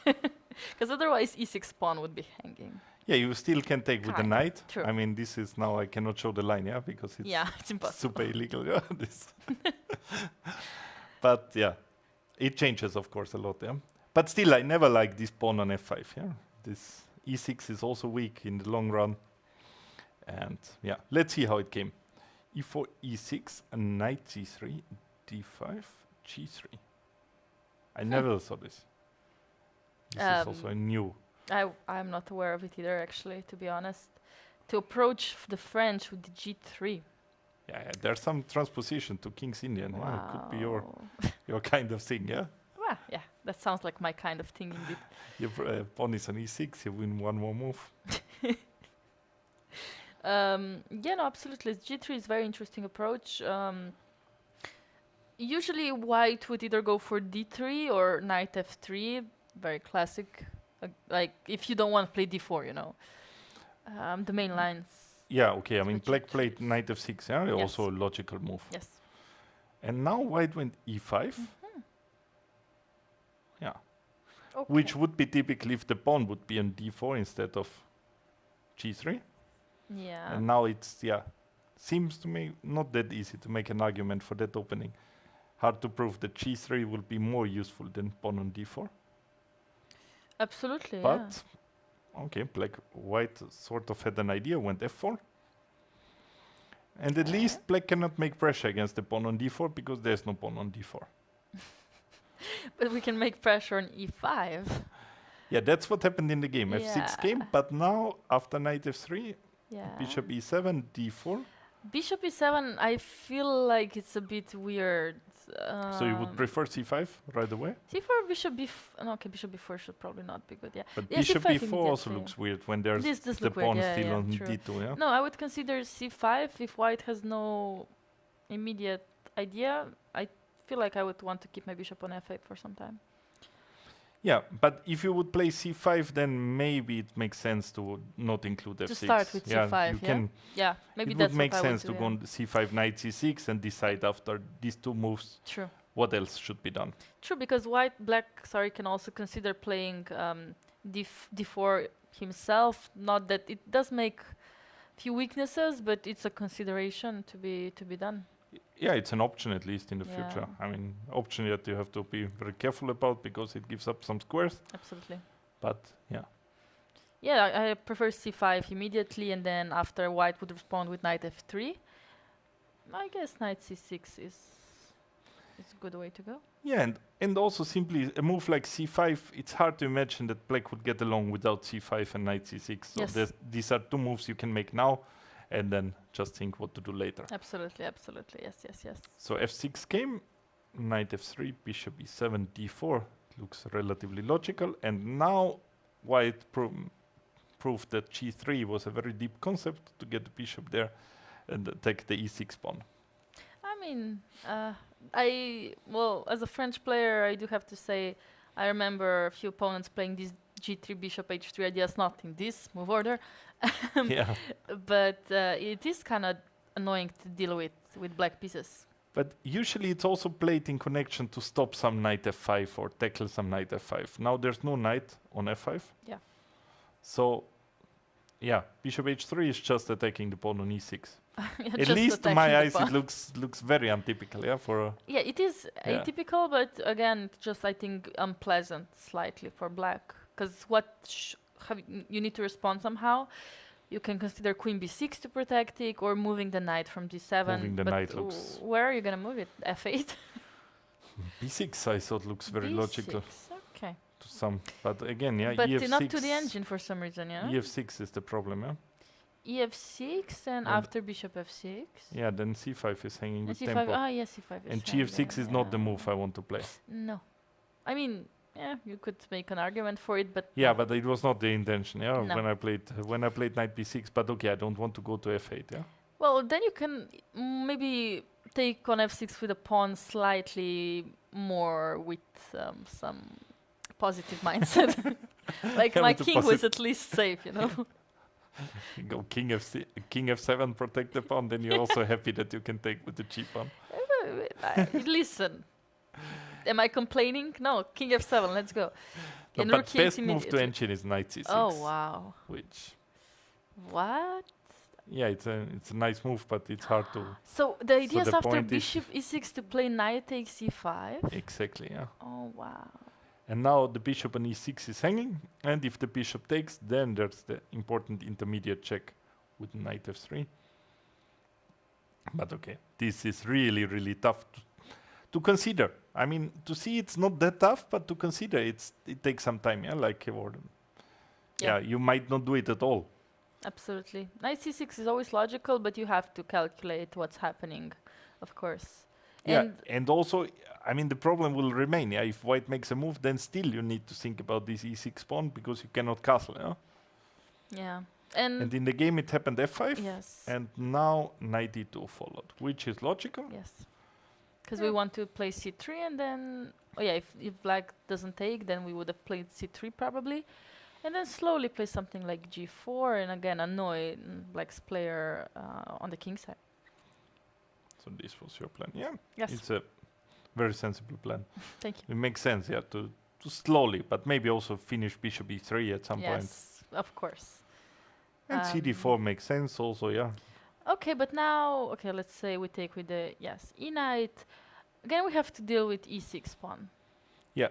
Because otherwise e6 pawn would be hanging. Yeah, you still can take with the Kinda, knight. true. I mean, this is now, I cannot show the line, yeah? Because it's Yeah, it's impossible. super illegal, yeah? This. But yeah, it changes, of course, a lot, yeah? But still, I never like this pawn on f5, yeah? This e6 is also weak in the long run. And yeah, let's see how it came. e4, e6, and knight c3, d5, g3. I never saw this. This is also a new. I'm not aware of it either, actually, to be honest. To approach the French with the g3. Yeah, there's some transposition to King's Indian. Wow. Yeah, it could be your kind of thing, yeah? Well, yeah, that sounds like my kind of thing indeed. Your pawn is on e6, you win one more move. Yeah, no, absolutely. G3 is a very interesting approach. Usually white would either go for d3 or knight f3. Very classic. Like, if you don't want to play d4, you know. The main lines. Yeah, okay, I mean, Switch black played knight f6, yeah? Yes. Also a logical move. Yes. And now white went e5. Yeah. Okay. Which would be typically if the pawn would be on d4 instead of g3. Yeah. And now it's, yeah, seems to me not that easy to make an argument for that opening. Hard to prove that g3 will be more useful than pawn on d4. Absolutely, But, okay, white sort of had an idea, went f4. And at least black cannot make pressure against the pawn on d4 because there's no pawn on d4. But we can make pressure on e5. Yeah, that's what happened in the game. f6 Yeah. came, but now after knight f3, Yeah. bishop e7, d4. Bishop e7, I feel like it's a bit weird. So you would prefer c5 right away? c4, bishop b4. No, okay, bishop b4 should probably not be good. Yeah. But Yeah, bishop c5 b4 also immediately. looks weird when there's This does the look weird. pawn Yeah, still yeah, on true. d2, yeah? No, I would consider c5 if white has no immediate idea. I feel like I would want to keep my bishop on f8 for some time. Yeah, but if you would play c5, then maybe it makes sense to not include f6. To start with c5, you yeah? can. Yeah, maybe It that's would make what I sense would to do, go on c5, knight c6, and decide after these two moves True. what else should be done. True, because black, can also consider playing d4 himself. Not that it does make few weaknesses, but it's a consideration to be done. Yeah, it's an option at least in the Yeah. future. I mean, option that you have to be very careful about because it gives up some squares. Absolutely. But yeah, Yeah, I prefer c5 immediately, and then after white would respond with knight f3. I guess knight c6 is a good way to go. yeah, and also simply a move like c5. It's hard to imagine that black would get along without c5 and knight c6. So Yes. these are two moves you can make now, and then just think what to do later. Absolutely, absolutely. Yes, yes, yes. So f6 came, knight f3, bishop e7, d4. Looks relatively logical. And now white proved that g3 was a very deep concept to get the bishop there and attack the e6 pawn. I mean, as a French player, I do have to say, I remember a few opponents playing these g3 bishop h3 ideas, not in this move order, Yeah. but it is kind of annoying to deal with black pieces. But usually it's also played in connection to stop some knight f5 or tackle some knight f5. Now there's no knight on f5. Yeah. So, yeah, bishop h3 is just attacking the pawn on e6. Yeah, At just least to attacking my the eyes, pawn. it looks very untypical. Yeah, for Yeah, it is Yeah. atypical, but again, just I think unpleasant slightly for black. Because you need to respond somehow. You can consider queen b6 to protect it, or moving the knight from d7. Moving the but knight looks- where are you gonna move it? f8. b6, I thought looks very B6. logical Okay, to some. But again, yeah, but EF6. not to the engine for some reason, yeah. EF6 is the problem, yeah. EF6 and And after bishop f6. Yeah, then c5 is hanging And with c5. tempo. Ah, yes, c5 is. And hanging, gf6 is not the yeah. move I want to play. No, I mean, yeah, you could make an argument for it, but Yeah, but it was not the intention. Yeah, No. when I played knight b6. But okay, I don't want to go to f8. Yeah. well, then you can maybe take on f6 with a pawn slightly more with some positive mindset. Like Yeah, my with the king was at least safe, you know. You go king f7, protect the pawn. Then you're also happy that you can take with the g pawn. Listen, am I complaining? No, king f7. Let's go. No, And but rook best e8 move to immediately. engine is knight c6. Oh wow! Which, What? yeah, it's a nice move, but it's hard to So the idea is the after point is- bishop e6 to play knight takes e5. exactly. Yeah. Oh wow! And now the bishop on e6 is hanging, and if the bishop takes, then there's the important intermediate check with knight f3. But okay, this is really, really tough to consider. I mean, to see it's not that tough, but to consider it takes some time. Yeah, like Yeah. you might not do it at all. Absolutely. Knight c6 is always logical, but you have to calculate what's happening, of course. Yeah, and also, I mean, the problem will remain. Yeah, if white makes a move, then still you need to think about this e6 pawn because you cannot castle. Yeah, Yeah. and in the game it happened f5, Yes. and now knight e2 followed, which is logical. Yes. Because we want to play c3 and then... Oh yeah, if black doesn't take, then we would have played c3 probably. And then slowly play something like g4 and again annoy black's player on the king side. So this was your plan. Yeah, Yes. it's a very sensible plan. Thank you. It makes sense, yeah, to slowly, but maybe also finish bishop e3 at some point. Yes, of course. And cd4 makes sense also, yeah. Okay, but now, okay, let's say we take with the, e knight. Again, we have to deal with e6 pawn. Yeah.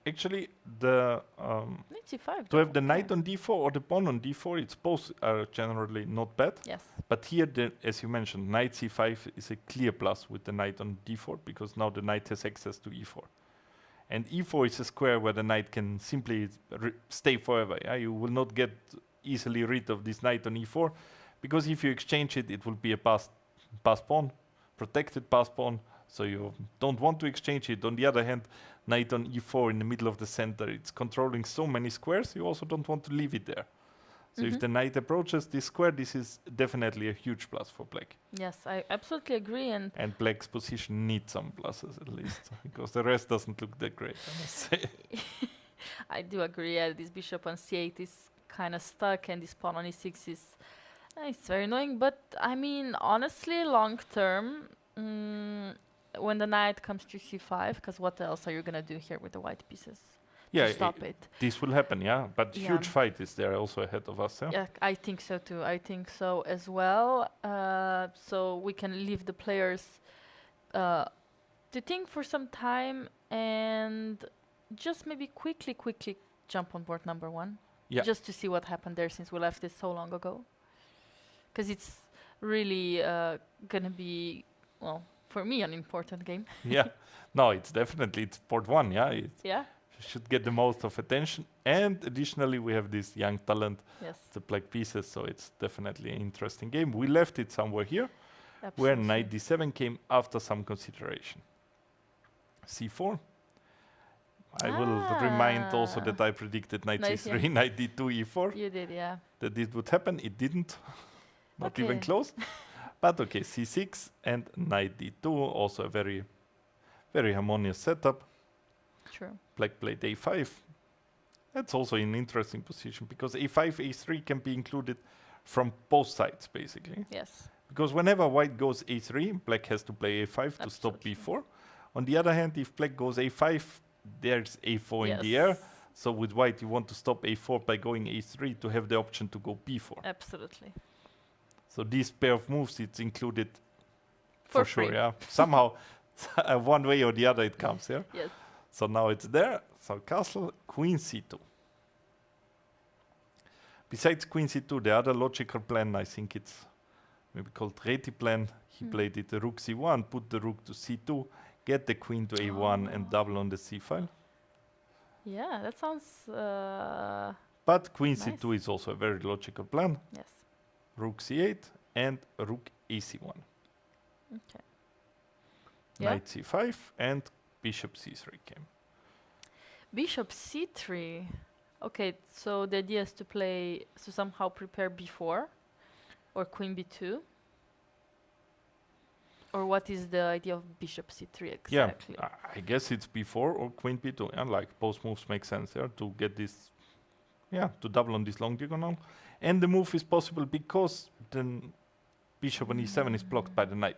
Actually, the Knight c5. to have the knight on d4 or the pawn on d4, it's both are generally not bad. Yes. But here, as you mentioned, knight c5 is a clear plus with the knight on d4 because now the knight has access to e4. And e4 is a square where the knight can simply stay forever. Yeah? You will not get easily rid of this knight on e4 Because if you exchange it, it will be a pass pawn, protected pass pawn. So you don't want to exchange it. On the other hand, knight on e4 in the middle of the center, it's controlling so many squares, you also don't want to leave it there. So if the knight approaches this square, this is definitely a huge plus for black. Yes, I absolutely agree. And black's position needs some pluses at least, because the rest doesn't look that great, I must say. I do agree. Yeah, this bishop on c8 is kind of stuck, and this pawn on e6 is it's very annoying. But I mean, honestly, long term, when the knight comes to c5, because what else are you gonna do here with the white pieces? Yeah, to stop it. This will happen, yeah. But huge fight is there also ahead of us, yeah? Yeah, I think so too. I think so as well. So we can leave the players to think for some time and just maybe quickly jump on board number 1. Yeah. Just to see what happened there since we left it so long ago. Because it's really going to be, well, for me, an important game. Yeah. No, it's port 1, yeah? Yeah. Should get the most of attention, and additionally we have this young talent, the black pieces, so it's definitely an interesting game. We left it somewhere here. Absolutely. Where knight d7 came after some consideration. c4. I will remind also that I predicted knight c3, knight d2, e4. You did, yeah. That it would happen. It didn't. Not even close. But okay, c6 and knight d2, also a very, very harmonious setup. True. Black played a5. That's also an interesting position because a5, a3 can be included from both sides, basically. Yes. Because whenever white goes a3, black has to play a5 to stop b4. On the other hand, if black goes a5, there's a4 in the air. So with white, you want to stop a4 by going a3 to have the option to go b4. Absolutely. So this pair of moves, it's included for sure, free. yeah. Somehow, one way or the other, it comes, yeah? Yes. So now it's there. So castle, queen c2. Besides queen c2, the other logical plan, I think it's maybe called Reti plan. He played it rook c1, put the rook to c2, get the queen to a1 and double on the c file. Yeah, that sounds but queen nice. c2 is also a very logical plan. Yes. Rook c8 and rook ac1. Okay. Knight c5 and bishop c3 came. Bishop c3. Okay, so the idea is to play, to somehow prepare b4 or queen b2. Or what is the idea of bishop c3 exactly? Yeah, I guess it's b4 or queen b2. And like both moves make sense here to get this, to double on this long diagonal. And the move is possible because the bishop on e7 is blocked by the knight.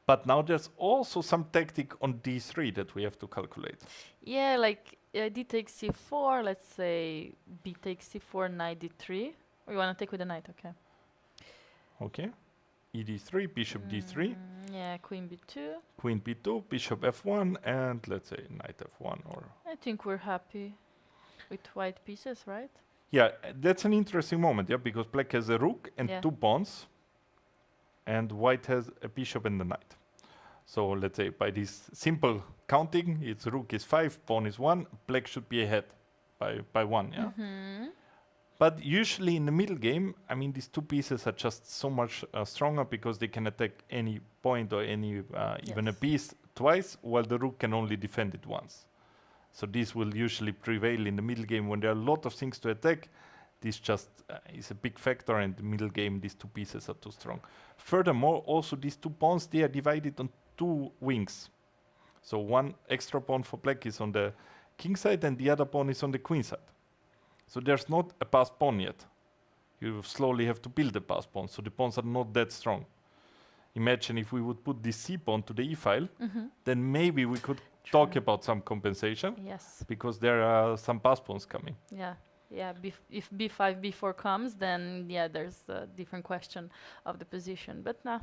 But now there's also some tactic on d3 that we have to calculate. Yeah, like d takes c4, let's say b takes c4, knight d3. Or you want to take with the knight, okay. Okay. E d3, bishop d3. Yeah, queen b2. Queen b2, bishop f1, and let's say knight f1. Or I think we're happy with white pieces, right? Yeah, that's an interesting moment, yeah, because black has a rook and 2 pawns, and white has a bishop and a knight. So let's say by this simple counting, its rook is 5, pawn is 1, black should be ahead by 1, yeah? But usually in the middle game, I mean, these 2 pieces are just so much stronger because they can attack any point or any even a piece twice, while the rook can only defend it once. So this will usually prevail in the middle game when there are a lot of things to attack. This just is a big factor, and the middle game, these 2 pieces are too strong. Furthermore, also these 2 pawns, they are divided on 2 wings. So one extra pawn for black is on the king side, and the other pawn is on the queen side. So there's not a passed pawn yet. You slowly have to build the passed pawn, so the pawns are not that strong. Imagine if we would put this c pawn to the e file, then maybe we could talk about some compensation. Yes. Because there are some passed pawns coming. Yeah. Yeah, if b5, b4 comes, then there's a different question of the position. But no,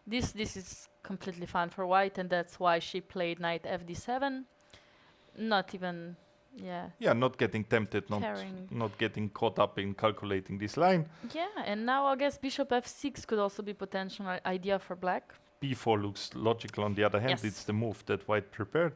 this is completely fine for white, and that's why she played knight fd7. Not even, not getting tempted, not getting caught up in calculating this line. Yeah, and now I guess bishop f6 could also be potential idea for black. b4 looks logical on the other hand. It's the move that white prepared.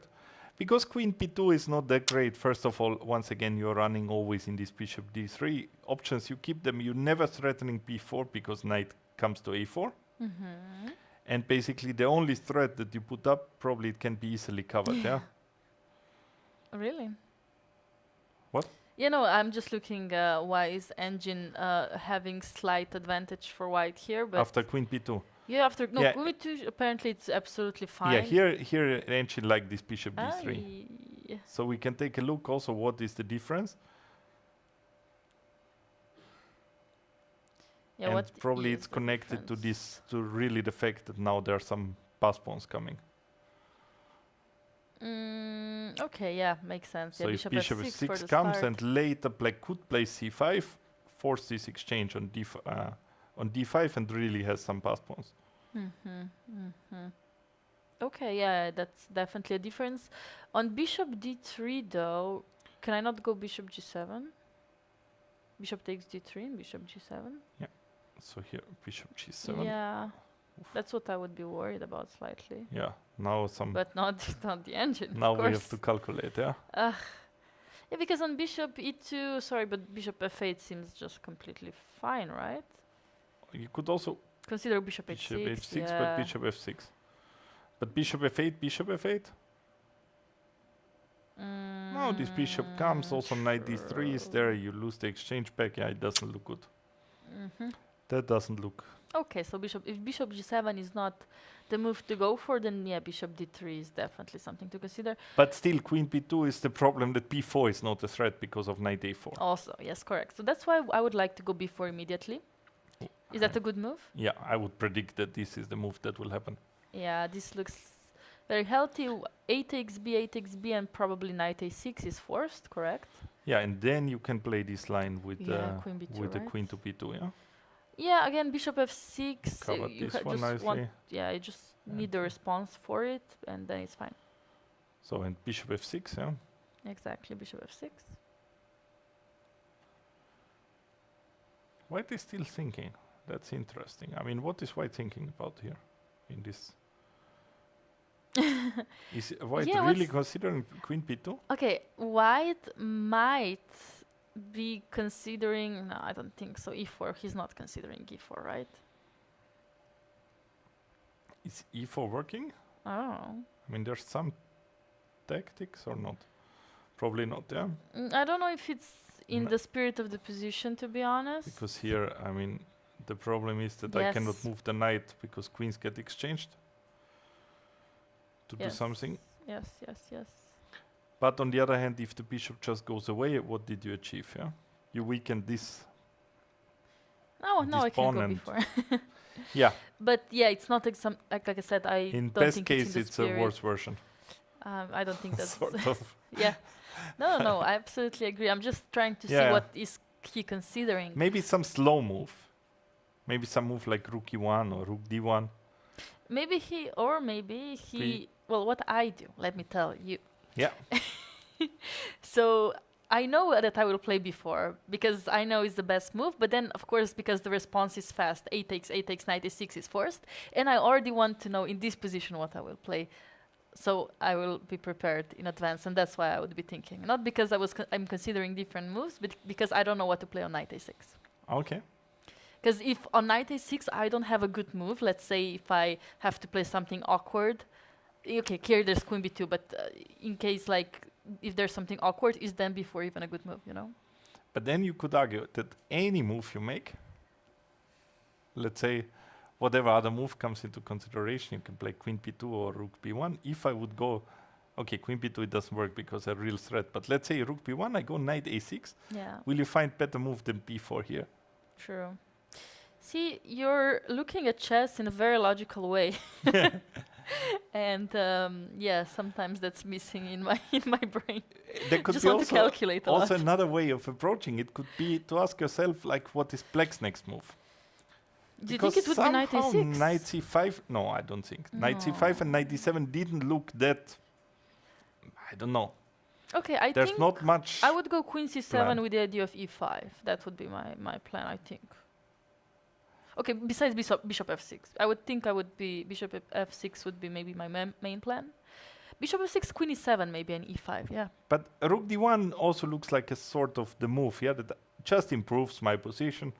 Because queen p2 is not that great, first of all, once again, you're running always in this bishop d3 options. You keep them, you're never threatening b4 because knight comes to a4. Mm-hmm. And basically the only threat that you put up, probably it can be easily covered, yeah? Really? What? You know, I'm just looking why is engine having slight advantage for white here, but After queen b2. yeah, after no Yeah. queen b2, apparently it's absolutely fine. Yeah, here engine like this bishop d3. Aye. So we can take a look also what is the difference. Yeah, And what probably is it's the connected to difference? this, to really the fact that now there are some pass pawns coming. Okay, yeah, makes sense. So Yeah, if bishop bishop f6 for f6 the comes start. and later black could play c5, force this exchange on d5 and really has some pass pawns. Okay, yeah, that's definitely a difference. On bishop d3 though, can I not go bishop g7? Bishop takes d3 and bishop g7? So here bishop g7. Yeah, that's what I would be worried about slightly. Yeah, now some. But not the engine, Now of we course. have to calculate, yeah. Yeah, because on bishop e2, sorry, but bishop f8 seems just completely fine, right? You could also Consider bishop bishop h6, h6, yeah. but bishop f6. But bishop f8, bishop f8. No, this bishop comes. Also knight d3 is there. You lose the exchange back. Yeah, it doesn't look good. That doesn't look. Okay, so if bishop g7 is not the move to go for, then yeah, bishop d3 is definitely something to consider. But still, queen b2 is the problem that b4 is not a threat because of knight a4. Also, yes, correct. So that's why I would like to go b4 immediately. Is that a good move? Yeah, I would predict that this is the move that will happen. Yeah, this looks very healthy. A takes b, a takes b, and probably knight a6 is forced, correct? Yeah, and then you can play this line with queen b2, with the right? queen to b2, yeah? Yeah, again, bishop f6. Covered You this one just nicely. want, yeah, you just need the response for it, and then it's fine. So, and bishop f6, yeah? Exactly, bishop f6. White is still thinking. That's interesting. I mean, what is White thinking about here in this? Is White Yeah, really what's- considering queen b2? Okay, white might be considering. No, I don't think so. e4. He's not considering e4, right? Is e4 working? I don't know. I mean, there's some tactics or not? Probably not, yeah? I don't know if it's in No. the spirit of the position, to be honest. Because here, I mean, the problem is that I cannot Yes. move the knight because queens get exchanged to do Yes. something. Yes, yes, yes. But on the other hand, if the bishop just goes away, what did you achieve, yeah? You weakened this. No, no, This I can pawn go and- before. Yeah, But yeah, it's not like I said. I in don't best think case, it's in the it's a spirit. worse version. I don't think that's Sort of. yeah. No, I absolutely agree. I'm just trying to see Yeah. what is he considering. Maybe some slow move. Maybe some move like rook e1 or rook d1. Maybe he Free. well, what I do, let me tell you. Yeah. So I know that I will play before because I know it's the best move, but then of course because the response is fast, a takes, knight a6 is forced, and I already want to know in this position what I will play. So I will be prepared in advance, and that's why I would be thinking. Not because I'm considering different moves, but because I don't know what to play on knight a6. Okay. Because if on knight a6 I don't have a good move, let's say if I have to play something awkward, okay, here there's queen b2, but in case like if there's something awkward, is then before even a good move, you know? But then you could argue that any move you make, let's say whatever other move comes into consideration, you can play queen b2 or rook b1. If I would go, okay, queen b2 it doesn't work because a real threat, but let's say rook b1, I go knight a6. Yeah, Will you find better move than b4 here? true. See, you're looking at chess in a very logical way. And yeah, sometimes that's missing in my brain. There could Just be want to calculate a also lot. another way of approaching it could be to ask yourself, like, what is black's next move? Do you think it would be knight somehow a6? knight c5, no, I don't think. Knight c5 and knight d7 didn't look that, I don't know. Okay, I There's think not much. I would go queen c7 plan. with the idea of e5. That would be my plan, I think. Okay, besides bishop f6. I would think I would be bishop f6 would be maybe my main plan. Bishop f6, queen e7 maybe, and e5, yeah. But rook d1 also looks like a sort of the move, yeah, that just improves my position.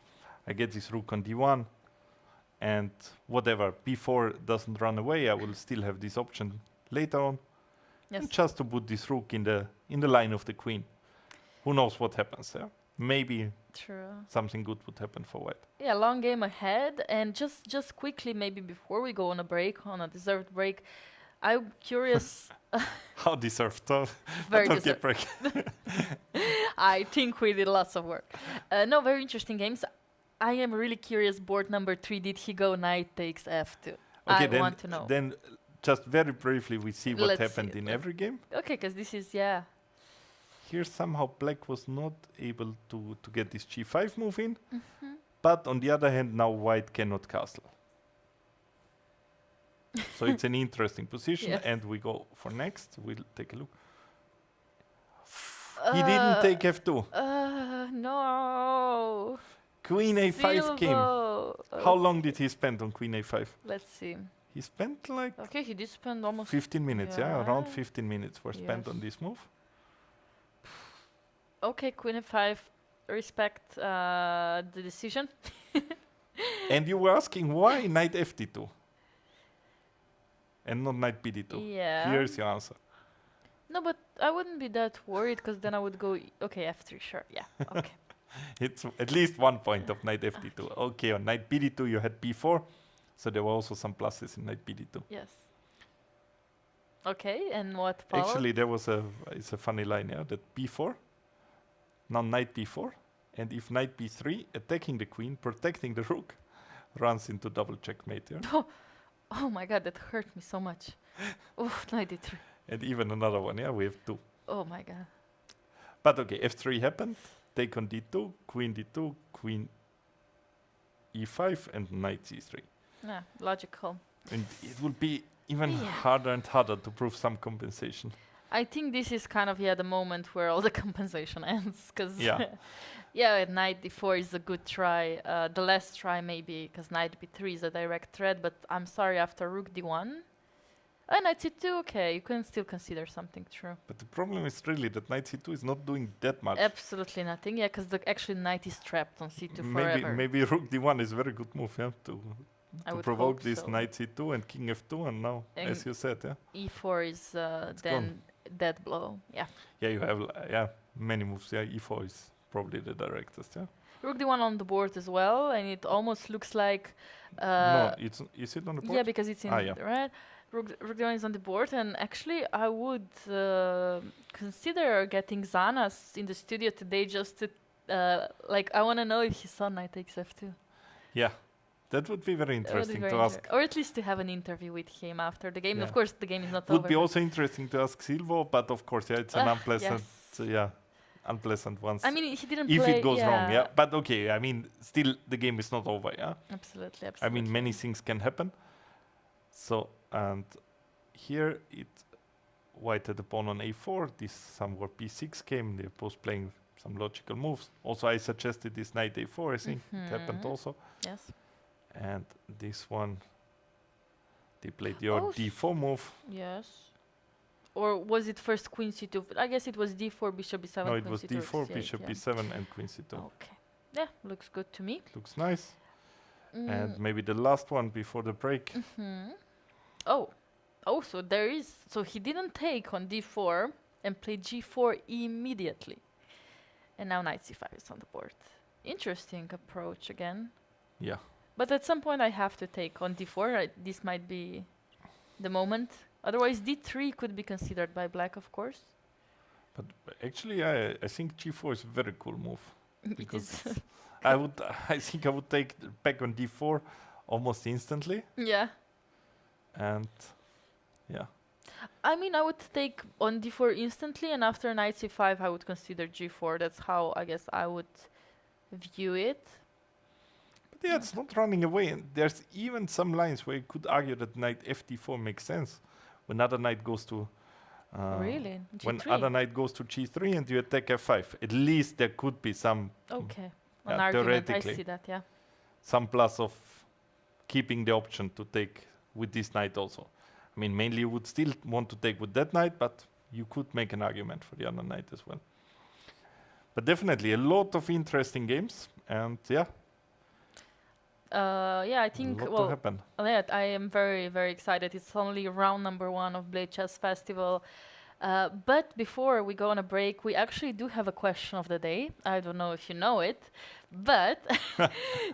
I get this rook on d1, and whatever, b4 doesn't run away, I will still have this option later on. Yes. And just to put this rook in the line of the queen. Who knows what happens there? Maybe True. something good would happen for white. Yeah, long game ahead, and just quickly, maybe before we go on a break, on a deserved break, I'm curious. How deserved, though. Very Don't get deserved. break. I think we did lots of work. No, very interesting games. I am really curious. Board number 3, did he go knight takes f2? I then, want to know. Then just very briefly, we see what Let's happened see, in let's- every game. Okay, because this is, yeah. Here somehow black was not able to get this g5 move in. Mm-hmm. But on the other hand, now white cannot castle. So it's an interesting position, Yes. and we go for next. We'll take a look. He didn't take f2. No. Queen a5 came. Silvo. How long did he spend on queen a5? Let's see. He spent like Okay, he did spend almost 15 minutes, yeah? Around Yeah. 15 minutes were spent Yes. on this move. Okay, queen f5. Respect the decision. And you were asking why knight fd2 and not knight bd2. Yeah. Here's your answer. No, but I wouldn't be that worried because then I would go. Okay, f3, sure. Yeah. Okay. It's at least 1 point of knight fd2. Okay, on knight bd2 you had b4, so there were also some pluses in knight bd2. Yes. Okay, and what followed? Actually, it's a funny line, yeah, that b4, now knight b4, and if knight b3, attacking the queen, protecting the rook, runs into double checkmate, yeah? Oh my god, that hurt me so much. Oof, knight d3. And even another one, yeah, we have 2. Oh my god. But okay, f3 happened, take on d2, queen e5, and knight c3. Yeah, logical. And it will be even Yeah. harder and harder to prove some compensation. I think this is kind of the moment where all the compensation ends, because Yeah. yeah, knight d4 is a good try. The last try maybe because knight b3 is a direct threat, but I'm sorry, after rook d1, knight c2, okay, you can still consider something true. But the problem is really that knight c2 is not doing that much. Absolutely nothing, yeah, because actually knight is trapped on c2 forever. Maybe rook d1 is a very good move, yeah, I to would provoke hope this so. knight c2 and king f2, and now, And as you said, yeah, e4 is then dead blow, yeah. yeah, you have many moves. Yeah, e4 is probably the directest. Yeah, Rook d1 on the board as well, and it almost looks like no, is it on the board? yeah, because it's in Ah, yeah. right. Rook d1 is on the board, and actually I would consider getting Zanas in the studio today just to like I want to know if he saw knight takes f2. Yeah, that would be very That would be interesting very to ask. or at least to have an interview with him after the game. Yeah. Of course, the game is not Would over. be but- also interesting to ask Silvo, but of course, yeah, it's an unpleasant, yes. unpleasant one. I mean, he didn't if play. it goes wrong, yeah. But okay, I mean, still the game is not over, yeah. Absolutely, I absolutely. mean, many things can happen. So, and here white had a pawn on a4. This somewhere b6 came. They're both playing some logical moves. Also, I suggested this knight a4. I think it happened Mhm. also. Yes. And this one, they played your Oh, d4 move. Yes. Or was it first queen c2? I guess it was d4, bishop b7. No, it queen was c2 or d4, c8, bishop yeah. b7, and queen c2. Okay. Yeah, looks good to me. Looks nice. And Mm, maybe the last one before the break. mhm. Oh, so there is. So he didn't take on d4 and played g4 immediately. And now knight c5 is on the board. Interesting approach again. Yeah. But at some point I have to take on d4. This might be the moment. Otherwise d3 could be considered by black, of course. But actually, I think g4 is a very cool move. It Because is. I think I would take back on d4 almost instantly. Yeah. And yeah. I mean, I would take on d4 instantly, and after knight c5, I would consider g4. That's how I guess I would view it. But yeah, it's not running away. And there's even some lines where you could argue that knight fd4 makes sense. When other knight goes to... Really? When G3? other knight goes to g3 and you attack f5, at least there could be some Okay. Yeah, An argument. I theoretically. see that, yeah. some plus of keeping the option to take with this knight also. I mean, mainly you would still want to take with that knight, but you could make an argument for the other knight as well. But definitely a lot of interesting games, and yeah, Yeah, I think, lot to well, happen. yeah, I am very, very excited. It's only round number 1 of Bled Chess Festival. But before we go on a break, we actually do have a question of the day. I don't know if you know it, but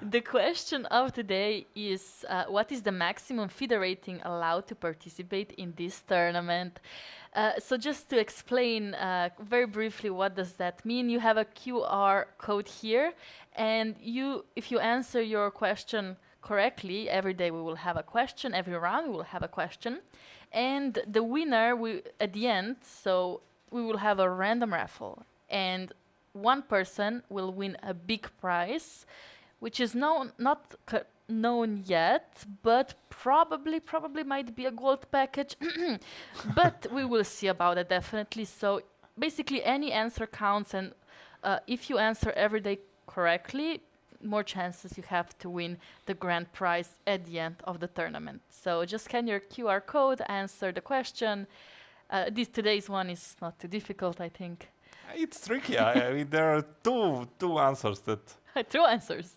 the question of the day is what is the maximum FIDE rating allowed to participate in this tournament? So just to explain very briefly what does that mean, you have a QR code here, and if you answer your question correctly, every day we will have a question, every round we will have a question, and the winner at the end, so we will have a random raffle, and one person will win a big prize, which is not known yet, but probably might be a gold package, but we will see about it definitely. So basically any answer counts, and if you answer every day correctly, more chances you have to win the grand prize at the end of the tournament. So just scan your QR code, answer the question. Today's one is not too difficult, I think. It's tricky. I mean, there are two answers that Two answers.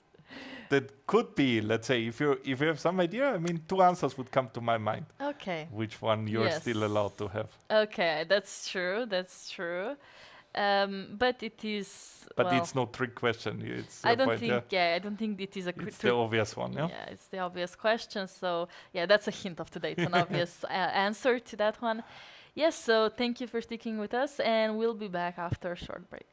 that could be. Let's say if you have some idea, I mean, two answers would come to my mind. Okay. Which one you're Yes. still allowed to have? Okay, that's true. That's true. But it is. But well, it's no trick question. It's I don't point, think. Yeah, I don't think it is a. it's the obvious one. Yeah. Yeah, it's the obvious question. So yeah, that's a hint of today. It's an obvious answer to that one. Yes. So thank you for sticking with us, and we'll be back after a short break.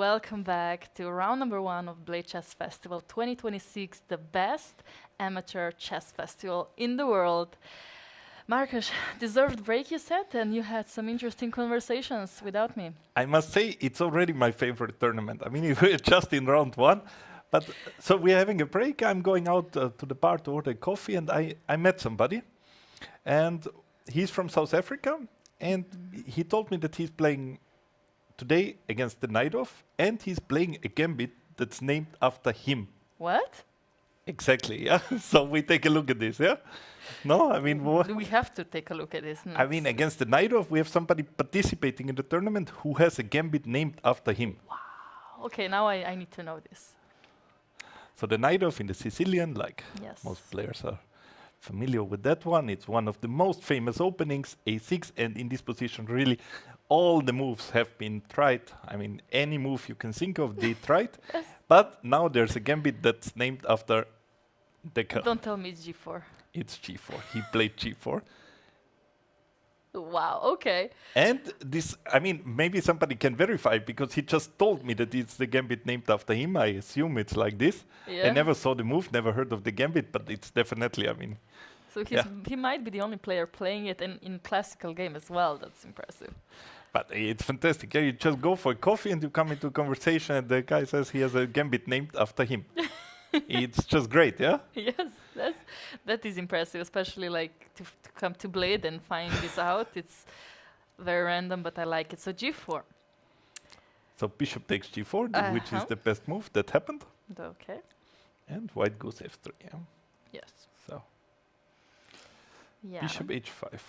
welcome back to round number 1 of Bled Chess Festival 2026, the best amateur chess festival in the world. Marcus, deserved break you said, and you had some interesting conversations without me. I must say, it's already my favorite tournament. I mean, we're just in round 1, but so we're having a break. I'm going out to the bar to order coffee, and I met somebody, and he's from South Africa, and he told me that he's playing today against the Naidov, and he's playing a gambit that's named after him. What? Exactly, yeah. So we take a look at this, yeah? No, I mean, we have to take a look at this. I mean, against the Naidov, we have somebody participating in the tournament who has a gambit named after him. Wow. Okay, now I need to know this. So the Naidov in the Sicilian, like Yes. most players are familiar with that one. It's one of the most famous openings, a6, and in this position, really, all the moves have been tried. I mean, any move you can think of, they tried. Yes. But now there's a gambit that's named after Decker. Don't tell me it's G4. It's G4. He played G4. Wow, okay. And this, I mean, maybe somebody can verify because he just told me that it's the gambit named after him. I assume it's like this. Yeah. I never saw the move, never heard of the gambit, but it's definitely, I mean, So yeah. he might be the only player playing it in classical game as well. That's impressive. But it's fantastic. Yeah, you just go for a coffee and you come into a conversation and the guy says he has a gambit named after him. It's just great, yeah? Yes, that is impressive, especially like to come to Bled and find this out. It's very random, but I like it. So G4. So bishop takes G4, which is the best move that happened. Okay. And white goes F3, yeah? Yes. So Yeah. bishop H5.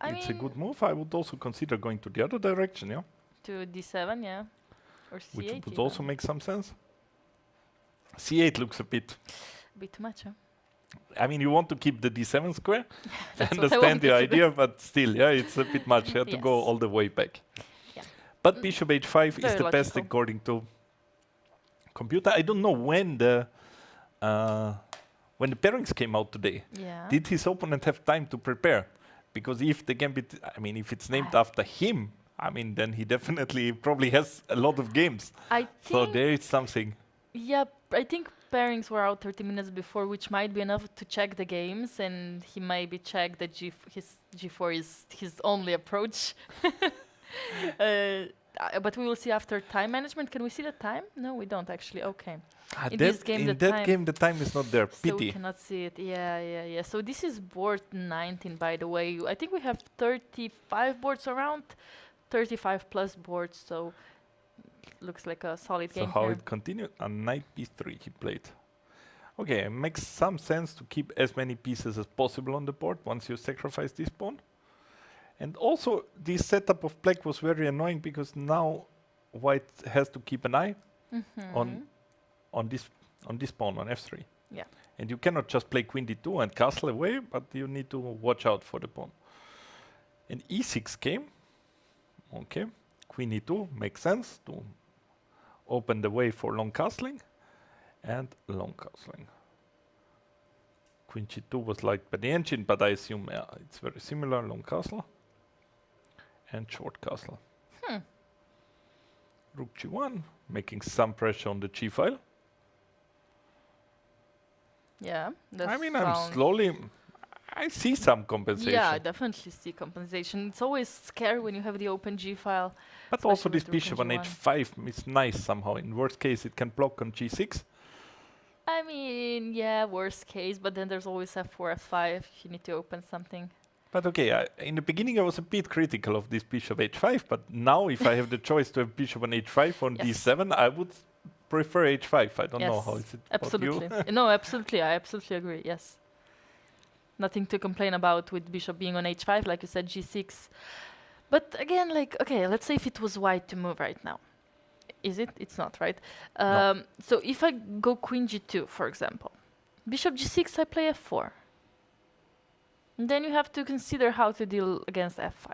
I It's a mean- good move. I would also consider going to the other direction, yeah? To D7, yeah. Or C8. Which would even. also make some sense. C8 looks a bit... A bit too much, huh? I mean, you want to keep the D7 square. I That's what I understand wanted the to do. idea, but still, yeah, it's a bit much. You have to go Yes. all the way back. Yeah. But bishop H5 is Very the best logical. according to computer. I don't know when the pairings came out today. Yeah. Did his opponent have time to prepare? Because if the gambit, I mean, if it's named after him, I mean, then he definitely probably has a lot of games. I So think, there is something. yeah, I think pairings were out 30 minutes before, which might be enough to check the games, and he maybe checked that his G4 is his only approach. But we will see after time management. Can we see the time? No, we don't actually. Okay. In this game, the time- the time is not there. So we Pity. cannot see it. Yeah. So this is board 19, by the way. I think we have 35 boards around, 35 plus boards. So looks like a solid So game how here. it continued? On knight b3 he played. Okay, it makes some sense to keep as many pieces as possible on the board once you sacrifice this pawn. And also, this setup of black was very annoying because now white has to keep an eye on this pawn on f3. Yeah. And you cannot just play queen d2 and castle away, but you need to watch out for the pawn. And e6 came. Okay, queen e2 makes sense to open the way for long castling and long castling. Queen g2 was liked by the engine, but I assume it's very similar, long castle and short castle. Rook g1, making some pressure on the g file. Yeah. I mean, I see some compensation. Yeah, I definitely see compensation. It's always scary when you have the open G file. But especially also with this rook bishop on and h5 is nice somehow. In worst case, it can block on g6. I mean, yeah, worst case, but then there's always f4, f5 if you need to open something. But okay, in the beginning I was a bit critical of this bishop h5, but now if I have the choice to have bishop on h5 on Yes. d7, I would prefer h5. I don't know Yes, how is it Absolutely. about you. No, absolutely. I absolutely agree. Yes. Nothing to complain about with bishop being on h5, like you said, g6. But again, like, okay, let's say if it was white to move right now. Is it? It's not, right? No. So if I go queen g2, for example, bishop g6, I play f4. And then you have to consider how to deal against f5.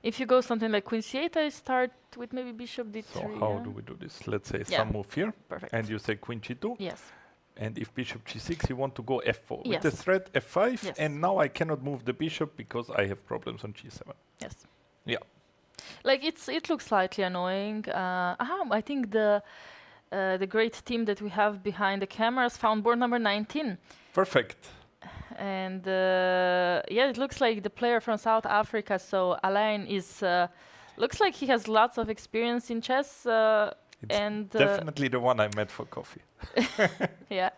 If you go something like queen c8, I start with maybe bishop d3. So how yeah? do we do this? Let's say Yeah. some move here, Perfect. and you say queen g2, Yes. and if bishop g6, you want to go f4 with Yes. the threat f5, Yes. and now I cannot move the bishop because I have problems on g7. Yes. Yeah. Like it looks slightly annoying. I think the great team that we have behind the cameras found board number 19. Perfect. And yeah, it looks like the player from South Africa. So Alain is looks like he has lots of experience in chess. It's And definitely the one I met for coffee. yeah,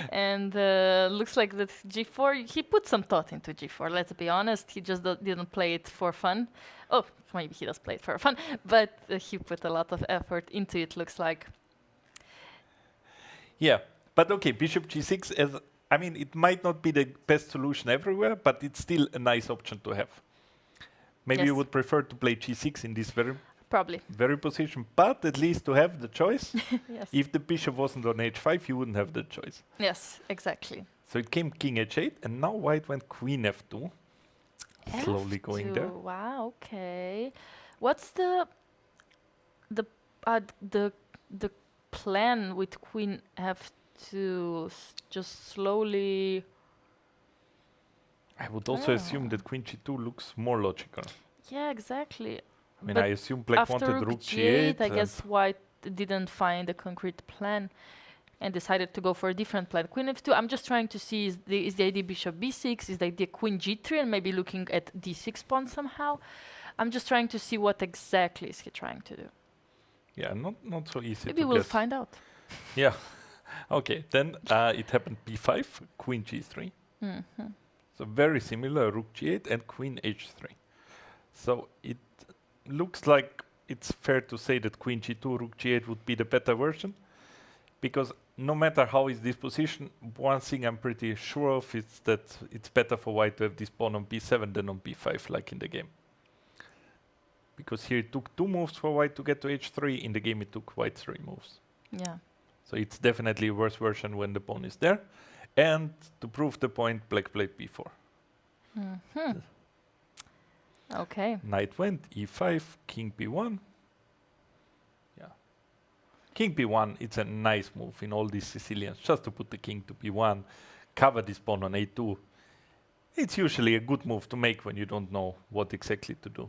and looks like that G4. He put some thought into G4. Let's be honest. He just didn't play it for fun. Oh, maybe he does play it for fun, but he put a lot of effort into it. Looks like. Yeah, but okay, bishop g6 as I mean, it might not be the best solution everywhere, but it's still a nice option to have. Maybe you Yes. would prefer to play g6 in this Probably. very position, but at least to have the choice. Yes. If the bishop wasn't on h5, you wouldn't have the choice. Yes, exactly. So it came king h8, and now white went queen f2. Slowly going there. Wow. Okay. What's the the plan with queen f2? Just slowly. I would also assume that queen g2 looks more logical. Yeah, exactly. I mean, But I assume black after wanted rook rook g8, g8. I guess white didn't find a concrete plan and decided to go for a different plan. Queen f2. I'm just trying to see is the idea bishop b6, is the idea queen g3, and maybe looking at d6 pawn somehow. I'm just trying to see what exactly is he trying to do. Yeah, not so easy Maybe to we'll guess. find out. Yeah. Okay, then it happened b5, queen g3. Mhm. So very similar, rook g8 and queen h3. So it looks like it's fair to say that queen g2, rook g8 would be the better version, because no matter how is this position, one thing I'm pretty sure of is that it's better for white to have this pawn on b7 than on b5, like in the game. Because here it took 2 moves for white to get to h3, in the game it took white 3 moves. Yeah. So it's definitely a worse version when the pawn is there. And to prove the point, black played b4. Mhm. Okay. Knight went, e5, king b1. Yeah. King b1, it's a nice move in all these Sicilians, just to put the king to b1, cover this pawn on a2. It's usually a good move to make when you don't know what exactly to do.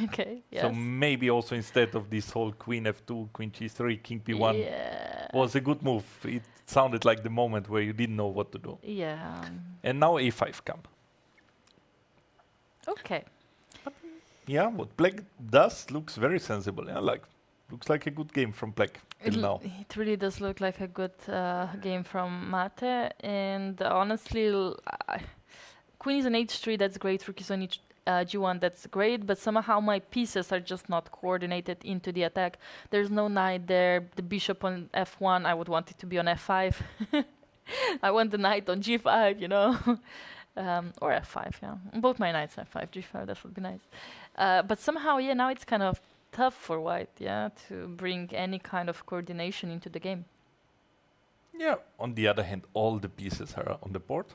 Okay. Yes. So maybe also instead of this whole queen f2, queen g3, king b1 Yeah. was a good move. It sounded like the moment where you didn't know what to do. Yeah. And now a5 come. Okay. Yeah, what black does looks very sensible. Yeah, like looks like a good game from black till now. It really does look like a good game from Mate, and honestly, queen is on h3, that's great. Rook is on g1, that's great. But somehow my pieces are just not coordinated into the attack. There's no knight there. The bishop on f1, I would want it to be on f5. I want the knight on g5, you know, or f5. Yeah, both my knights f5, g5. That would be nice. But somehow, yeah, now it's kind of tough for white, yeah, to bring any kind of coordination into the game. Yeah. On the other hand, all the pieces are on the board,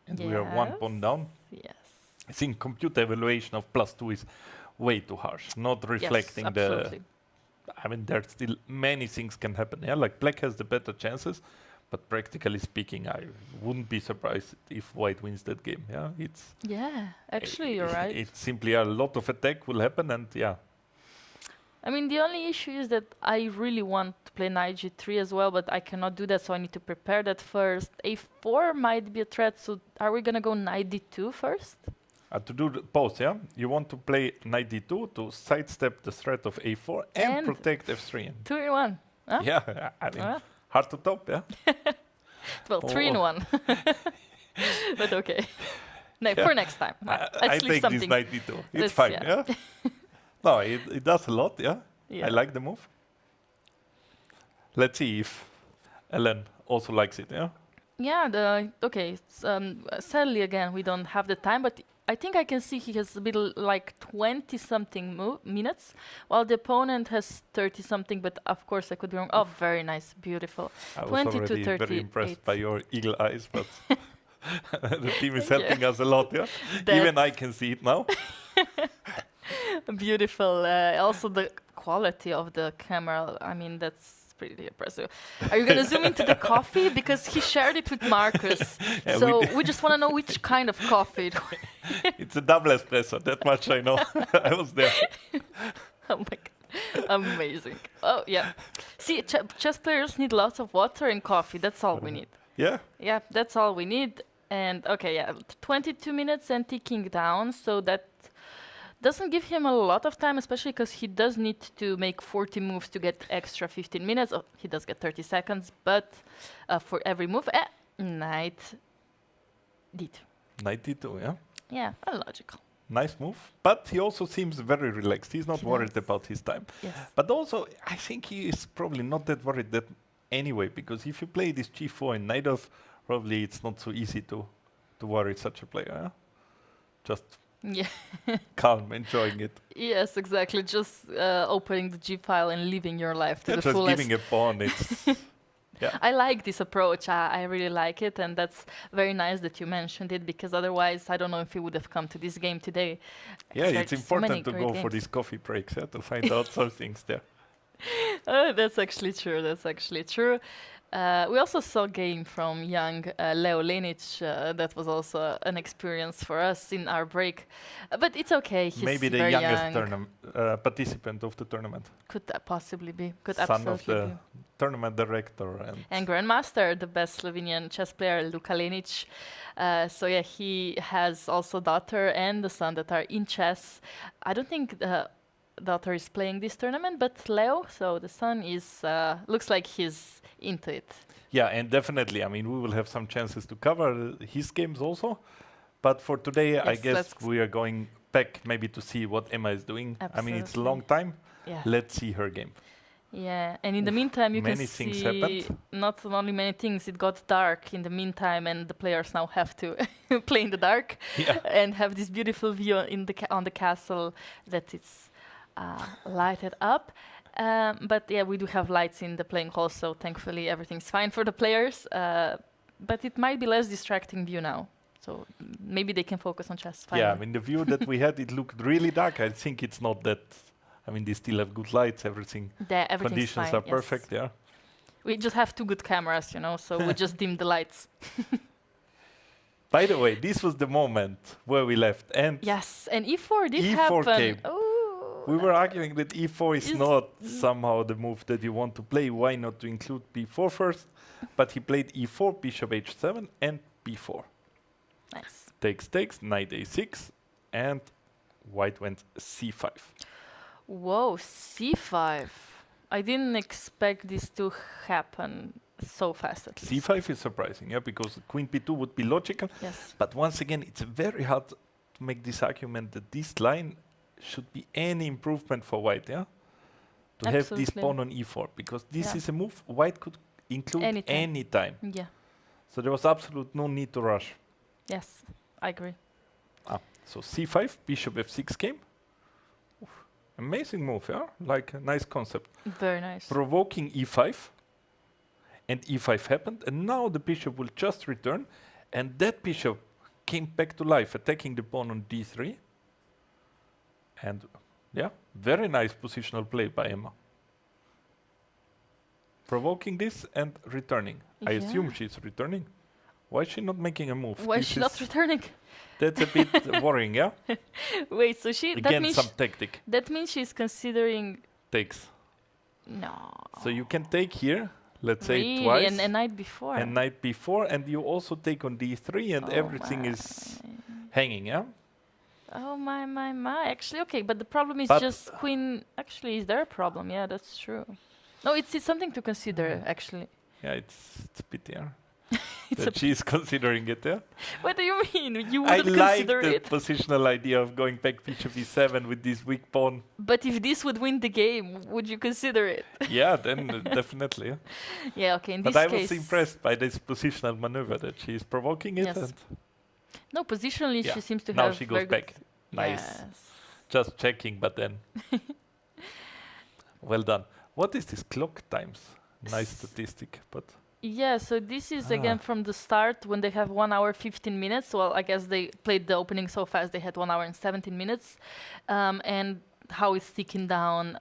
and we are one pawn down. Yes. I think computer evaluation of +2 is way too harsh, not reflecting yes, the. absolutely. I mean, there's still many things can happen. Yeah, like black has the better chances, but practically speaking, I wouldn't be surprised if white wins that game. Yeah, it's. Yeah, actually, you're right. It's simply a lot of attack will happen, and yeah. I mean, the only issue is that I really want to play knight g3 as well, but I cannot do that, so I need to prepare that first. a4 might be a threat, so are we gonna go knight d2 first? To do the pause, yeah? You want to play knight d2 to sidestep the threat of a4 and protect f3. 2 in 1. Huh? Yeah, I mean, hard to top, yeah? Well, 3 in 1. But okay. For next time. I take this knight d2. It's fine, yeah? No, it does a lot, yeah? I like the move. Let's see if Ellen also likes it, yeah? Yeah, okay. Sadly, again, we don't have the time, but I think I can see he has a bit like 20-something minutes, while the opponent has 30-something, but of course I could be wrong. Oh, very nice, beautiful. I was already very impressed by your eagle eyes, but the team is helping us a lot, yeah? Even I can see it now. Beautiful. Also the quality of the camera, I mean, that's pretty impressive. Are you gonna zoom into the coffee because he shared it with Marcus? Yeah, So we just want to know which kind of coffee. It's a double espresso. That much I know. I was there. Oh my god, amazing! Oh yeah, see, chess players need lots of water and coffee. That's all we need. Yeah. Yeah, that's all we need. And okay, yeah, 22 minutes and ticking down. So that doesn't give him a lot of time, especially because he does need to make 40 moves to get extra 15 minutes. Oh, he does get 30 seconds, but for every move, knight d2. Knight d2, yeah. Yeah, logical. Nice move. But he also seems very relaxed. He's not worried about his time. Yes. But also, I think he is probably not that worried that anyway, because if you play this g4 and knight off, probably it's not so easy to worry such a player. Yeah? Just Yeah. calm, enjoying it. Yes, exactly. Just opening the G file and living your life to the Just fullest. giving a pawn. It's yeah. I like this approach. I really like it, and that's very nice that you mentioned it, because otherwise, I don't know if we would have come to this game today. Yeah, There's it's so many important to great go for games. these coffee breaks, yeah, to find out some things there. That's actually true. That's actually true. We also saw a game from young Leo Lenic. That was also an experience for us in our break. But it's okay. He's Maybe the very youngest young. participant of the tournament. Could possibly be. Could Son of absolutely the be. tournament director. And Grandmaster, the best Slovenian chess player, Luka Lenic. So yeah, he has also a daughter and a son that are in chess. I don't think the daughter is playing this tournament, but Leo, so the son is, looks like he's into it. Yeah, and definitely, I mean, we will have some chances to cover his games also. But for today, I Yes, guess let's- we are going back maybe to see what Emma is doing. I mean, it's a long time. Yeah. Let's see her game. Yeah, and in the meantime, you can Many things see happened. not only many things, it got dark in the meantime, and the players now have to play in the dark Yeah. and have this beautiful view in the on the castle that it's lighted up. But yeah, we do have lights in the playing hall, so thankfully everything's fine for the players. But it might be less distracting view now, so maybe they can focus on chess. Yeah, I finally. mean, the view that we had, it looked really dark. I think it's not that. I mean, they still have good lights, everything. Everything's Conditions fine, are yes. perfect, yeah. We just have two good cameras, so we just dim the lights. By the way, this was the moment where we left, and Yes, and e4 did E4 happen. came. Ooh. we were arguing that e4 is Is- not somehow the move that you want to play. Why not to include b4 first? But he played e4, bishop h7, and b4. Nice. Takes, knight a6, and white went c5. Whoa, c5. I didn't expect this to happen so fast at least. c5 is surprising, yeah, because queen b2 would be logical. Yes. But once again, it's very hard to make this argument that this line should be any improvement for white, yeah? To have this Absolutely. pawn on e4, because this Yeah. is a move white could include Anytime. any time. Yeah. So there was absolute no need to rush. Yes, I agree. So c5, bishop f6 came. Oof, amazing move, yeah? Like a nice concept. Very nice. Provoking e5, and e5 happened, and now the bishop will just return, and that bishop came back to life, attacking the pawn on d3. And yeah, very nice positional play by Emma. Provoking this and returning. I assume Yeah. she's returning. Why is she not making a move? Why is This she not returning? That's a bit worrying, yeah? Wait, so that Again, means some tactic. that means she's considering Takes. no. So you can take here, let's say Really? twice, And night before. and knight b4, and you also take on d3, and Oh everything is hanging, yeah? Oh my. Actually, okay, but the problem is But- just queen. Actually, is there a problem? Yeah, that's true. No, it's something to consider. Actually, Yeah, it's a pity, yeah? It's that she's considering it, yeah? what do you mean? You I wouldn't like consider the it. positional idea of going back bishop e7 with this weak pawn. But if this would win the game, would you consider it? Yeah, then definitely. Yeah. Yeah, okay. In But this I case, was impressed by this positional maneuver that she's provoking it. Yes. And no, positionally, Yeah, she seems to now have she very goes good- back. Nice. Yes. Just checking, but then. Well done. What is this clock times? Nice statistic, but Yeah, so this is again from the start when they have 1 hour 15 minutes. Well, I guess they played the opening so fast they had 1 hour and 17 minutes. And how it's ticking down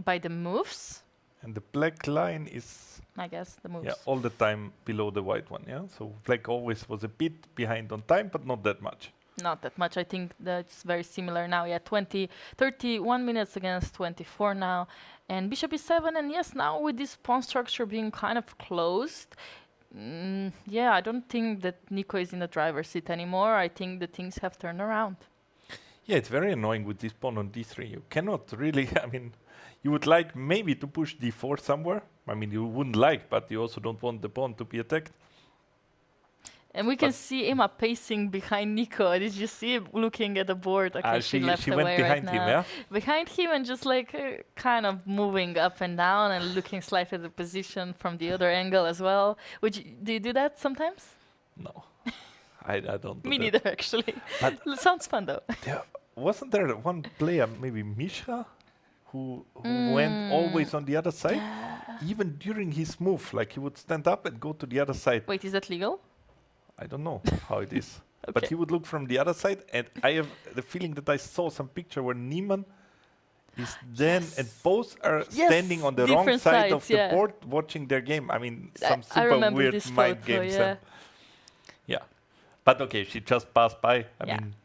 by the moves. And the black line is I guess, the moves. all the time below the white one. Yeah, so black always was a bit behind on time, but not that much. Not that much. I think that's very similar now. Yeah, 31 minutes against 24 now. And bishop e7, and yes, now with this pawn structure being kind of closed, yeah, I don't think that Nico is in the driver's seat anymore. I think the things have turned around. Yeah, it's very annoying with this pawn on d3. You cannot really, I mean, you would like maybe to push d4 somewhere. I mean, you wouldn't like, but you also don't want the pawn to be attacked. And we can see Emma pacing behind Nico. Did you see him looking at the board? Okay, she left she away went behind right him, now. yeah? Behind him and just like kind of moving up and down and looking slightly at the position from the other angle as well. Do you do that sometimes? No, I don't do Me that. neither, actually. But Sounds fun though. Wasn't there one player, maybe Mishra, who went always on the other side? Even during his move, like he would stand up and go to the other side. Wait, is that legal? I don't know how it is. Okay. But he would look from the other side, and I have the feeling that I saw some picture where Niemann is then, and both are standing on the wrong different side of sides, the yeah. board watching their game. I mean, some I super remember weird this mind photo, games. yeah. And yeah. But okay, she just passed by. I Yeah. mean,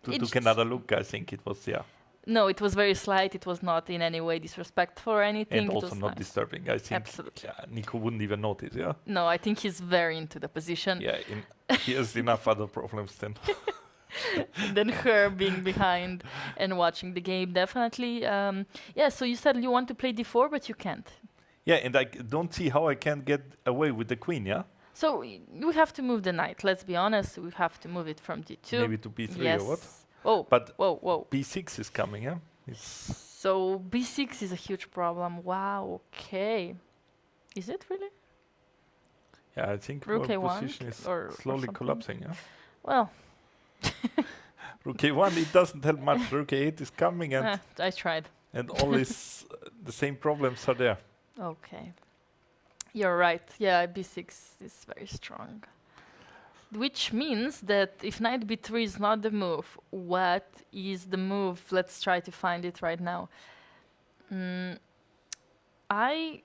It took another look, I think it was, yeah. No, it was very slight. It was not in any way disrespectful or anything. And It also was not nice. disturbing. I think Absolutely. Nico wouldn't even notice, yeah? No, I think he's very into the position. Yeah, he has enough other problems then. Than her being behind and watching the game, definitely. Yeah, so you said you want to play d4, but you can't. Yeah, and I don't see how I can get away with the queen, yeah? So we have to move the knight. Let's be honest. We have to move it from d2. Maybe to b3 yes. or what? Oh, But whoa. b6 is coming, yeah? It's So b6 is a huge problem. Wow, okay. Is it really? yeah, I think Rook our A1 position is or slowly something? collapsing, yeah? Well, Rook A1, it doesn't help much. Rook A8 is coming, and I tried. and all is the same problems are there. Okay. You're right. Yeah, b6 is very strong. Which means that if knight b3 is not the move, what is the move? Let's try to find it right now. I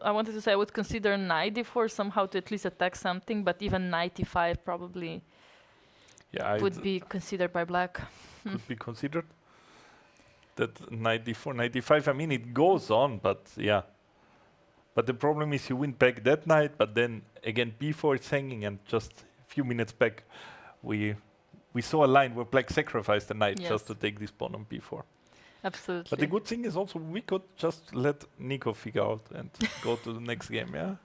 wanted to say I would consider knight d4 somehow to at least attack something, but even knight e5 probably Yeah, would be considered by black. could be considered. That knight d4, knight d5, I mean, it goes on, but yeah. But the problem is you win back that knight, but then again b4 is hanging, and just a few minutes back we saw a line where black sacrificed the knight Yes. just to take this pawn on b4. Absolutely. But the good thing is also we could just let Nico figure out and go to the next game, yeah?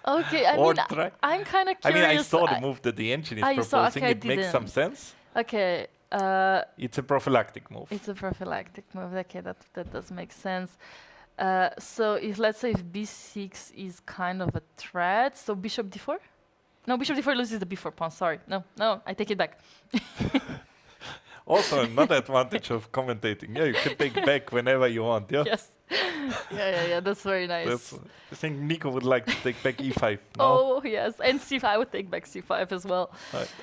Okay, I Or mean, try. I'm kind of I curious. mean, I saw the move that the engine is I saw, proposing. okay, I It makes some didn't. sense. Okay, It's a prophylactic move. it's a prophylactic move. Okay, that does make sense. So let's say if b6 is kind of a threat, so bishop d4? No, bishop d4 loses the b4 pawn. Sorry, no, I take it back. Also, another advantage of commentating. Yeah, you can take back whenever you want. Yeah. Yes. yeah. That's very nice. That's, I think Nico would like to take back e5. No? Oh yes, and c5. I would take back c5 as well.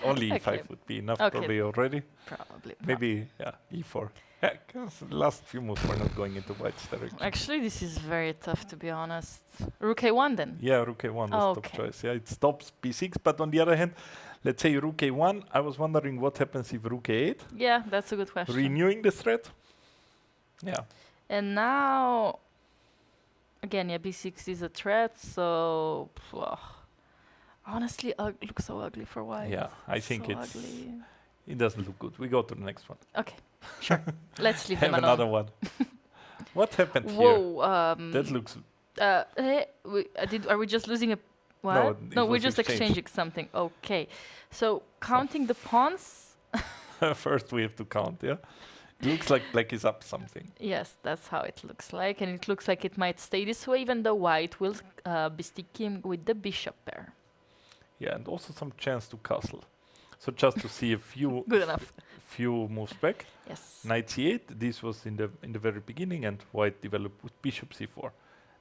Only e5 Okay. would be enough, Okay. probably already. Probably. Maybe e4. Yeah, 'cause the last few moves were not going into white's direction. Actually, this is very tough, to be honest. Rook a1 then. Yeah, Rook a1 was top Okay. choice. Yeah, it stops b6, but on the other hand, let's say Rook a1. I was wondering what happens if Rook a8, Yeah, that's a good question. renewing the threat. Yeah. And now, again, yeah, b6 is a threat, so honestly, looks so ugly for white. Yeah, I think so it's ugly. it doesn't look good. We go to the next one. Okay, sure. Let's leave Have them another alone. one. What happened here? Whoa. That looks Are we just losing a? No, What? it No, we're was just exchanged. exchanging something. Okay, so counting the pawns. first we have to count. Yeah, it looks like black is up something. Yes, that's how it looks like, and it looks like it might stay this way, even though white will be sticking with the bishop pair. Yeah, and also some chance to castle. So just to see a few Good enough. few moves back. Yes. Knight c8. This was in the very beginning, and white developed with bishop c4.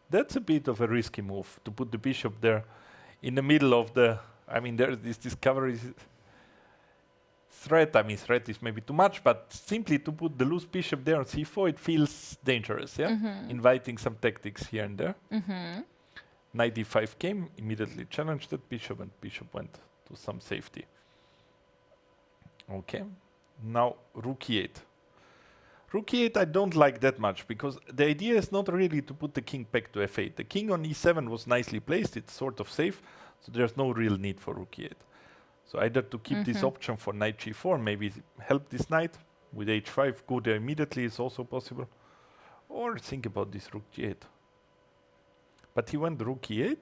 That's a bit of a risky move to put the bishop there in the middle of the. I mean, there this discovery threat. I mean, threat is maybe too much, but simply to put the loose bishop there on c4, it feels dangerous, yeah? Inviting some tactics here and there. Knight e5 came, immediately challenged that bishop, and bishop went to some safety. Okay, now rook e8. Rook e8 I don't like that much, because the idea is not really to put the king back to f8. The king on e7 was nicely placed, it's sort of safe, so there's no real need for rook e8. So either to keep this option for knight g4, maybe help this knight with h5, go there immediately is also possible, or think about this rook g8. But he went rook e8,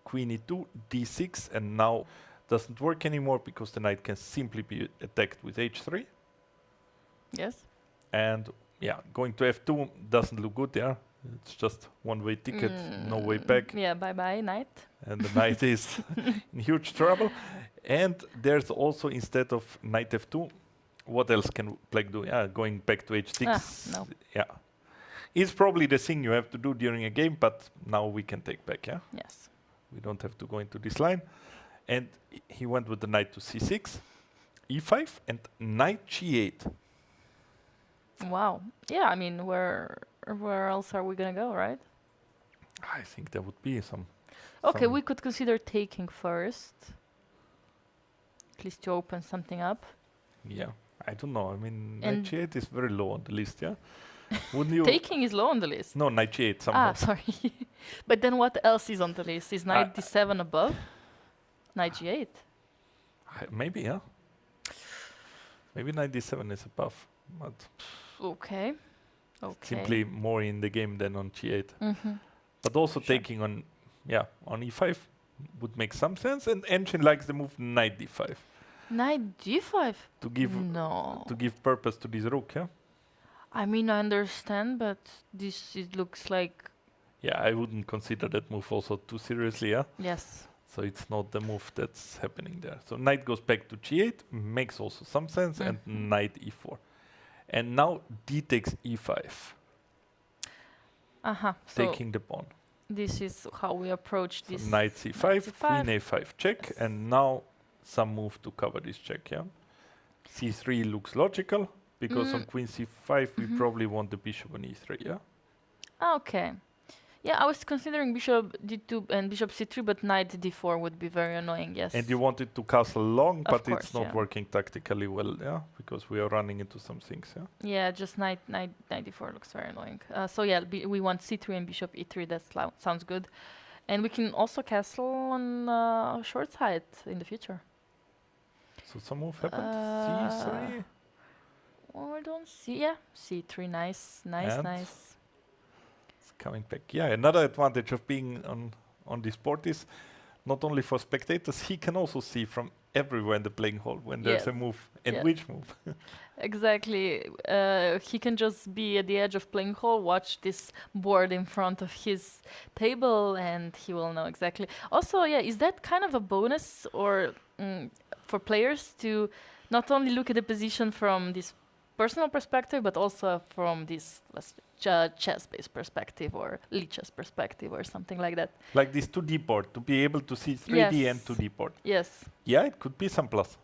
queen e2, d6, and now doesn't work anymore because the knight can simply be attacked with h3. Yes. And yeah, going to f2 doesn't look good there. It's just one-way ticket, no way back. Yeah, bye-bye, knight. And the knight is in huge trouble. And there's also, instead of knight f2, what else can black do? Yeah, going back to h6. No. Yeah. It's probably the thing you have to do during a game, but now we can take back, yeah? Yes. We don't have to go into this line. And he went with the knight to c6, e5, and knight g8. Wow. Yeah, I mean, where else are we gonna go, right? I think there would be some. Okay, we could consider taking first. At least to open something up. Yeah, I don't know. I mean, And knight g8 is very low on the list, yeah? Wouldn't you? taking is low on the list. No, knight g8 somehow. Ah, sorry. But then what else is on the list? Is knight d7 above? Knight g8? Maybe, yeah. Maybe knight d7 is above, but Okay. simply more in the game than on g8. But also taking on, on e5 would make some sense. And Engine likes the move knight d5 Knight d5? to give to give purpose to this rook, yeah. I mean, I understand, but it looks like... Yeah, I wouldn't consider that move also too seriously, yeah. Yes. So it's not the move that's happening there. So knight goes back to g8, makes also some sense, and knight e4. And now d takes e5, taking the pawn. This is how we approach So this. knight c5, queen a5 check, and now some move to cover this check, yeah? c3 looks logical, because on queen c5 we probably want the bishop on e3, yeah? Okay. Yeah, I was considering bishop d2 and bishop c3, but knight d4 would be very annoying, yes. And you wanted to castle long, but course, it's not working tactically well, yeah? Because we are running into some things, yeah? Yeah, just knight d4 looks very annoying. So yeah, we want c3 and bishop e3, that sounds good. And we can also castle on short side in the future. So some move happened, c3? Oh, I don't see, yeah, c3, nice. Coming back. Yeah, another advantage of being on this board is not only for spectators, he can also see from everywhere in the playing hall when there's a move and which move. Exactly. He can just be at the edge of playing hall, watch this board in front of his table, and he will know exactly. Also, yeah, is that kind of a bonus or for players to not only look at the position from this personal perspective, but also from this chess-based perspective or Lichess perspective or something like that. Like this 2D board, to be able to see 3D and 2D board. Yes. Yeah, it could be some plus.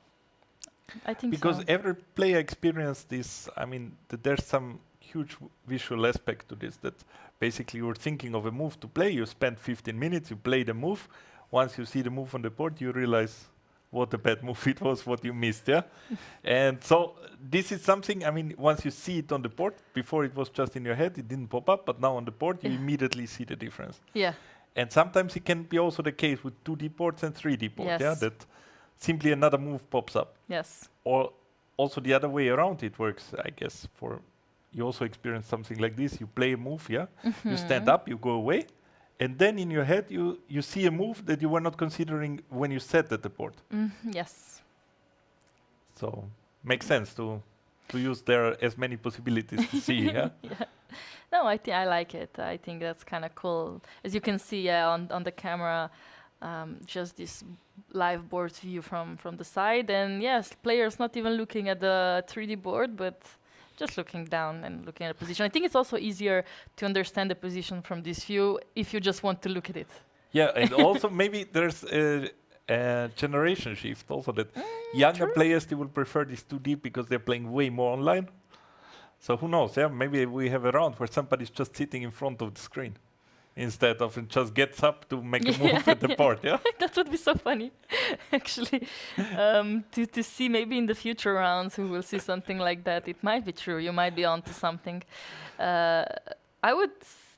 I think because so. every player experienced this. I mean, there's some huge visual aspect to this, that basically you're thinking of a move to play, you spend 15 minutes, you play the move. Once you see the move on the board, you realize what a bad move it was, what you missed, yeah? And so this is something, I mean, once you see it on the board, before it was just in your head, it didn't pop up, but now on the board, you immediately see the difference. Yeah. And sometimes it can be also the case with 2D boards and 3D boards, yeah? That simply another move pops up. Yes. Or also the other way around it works, I guess, for you also experience something like this. You play a move, yeah? You stand up, you go away, and then in your head you see a move that you were not considering when you sat at the board. Yes. So makes sense to use there as many possibilities to see, yeah? Yeah. No, I like it. I think that's kind of cool. As you can see on the camera, just this live board view from the side, and yes, players not even looking at the 3D board, but just looking down and looking at the position. I think it's also easier to understand the position from this view if you just want to look at it. Yeah, and also maybe there's generation shift also that younger true. players, they will prefer this 2D because they're playing way more online. So who knows? Yeah, maybe we have a round where somebody's just sitting in front of the screen instead of it just gets up to make a move at the board. Yeah, That would be so funny, actually, to see maybe in the future rounds we will see something like that. It might be true. You might be onto something. I would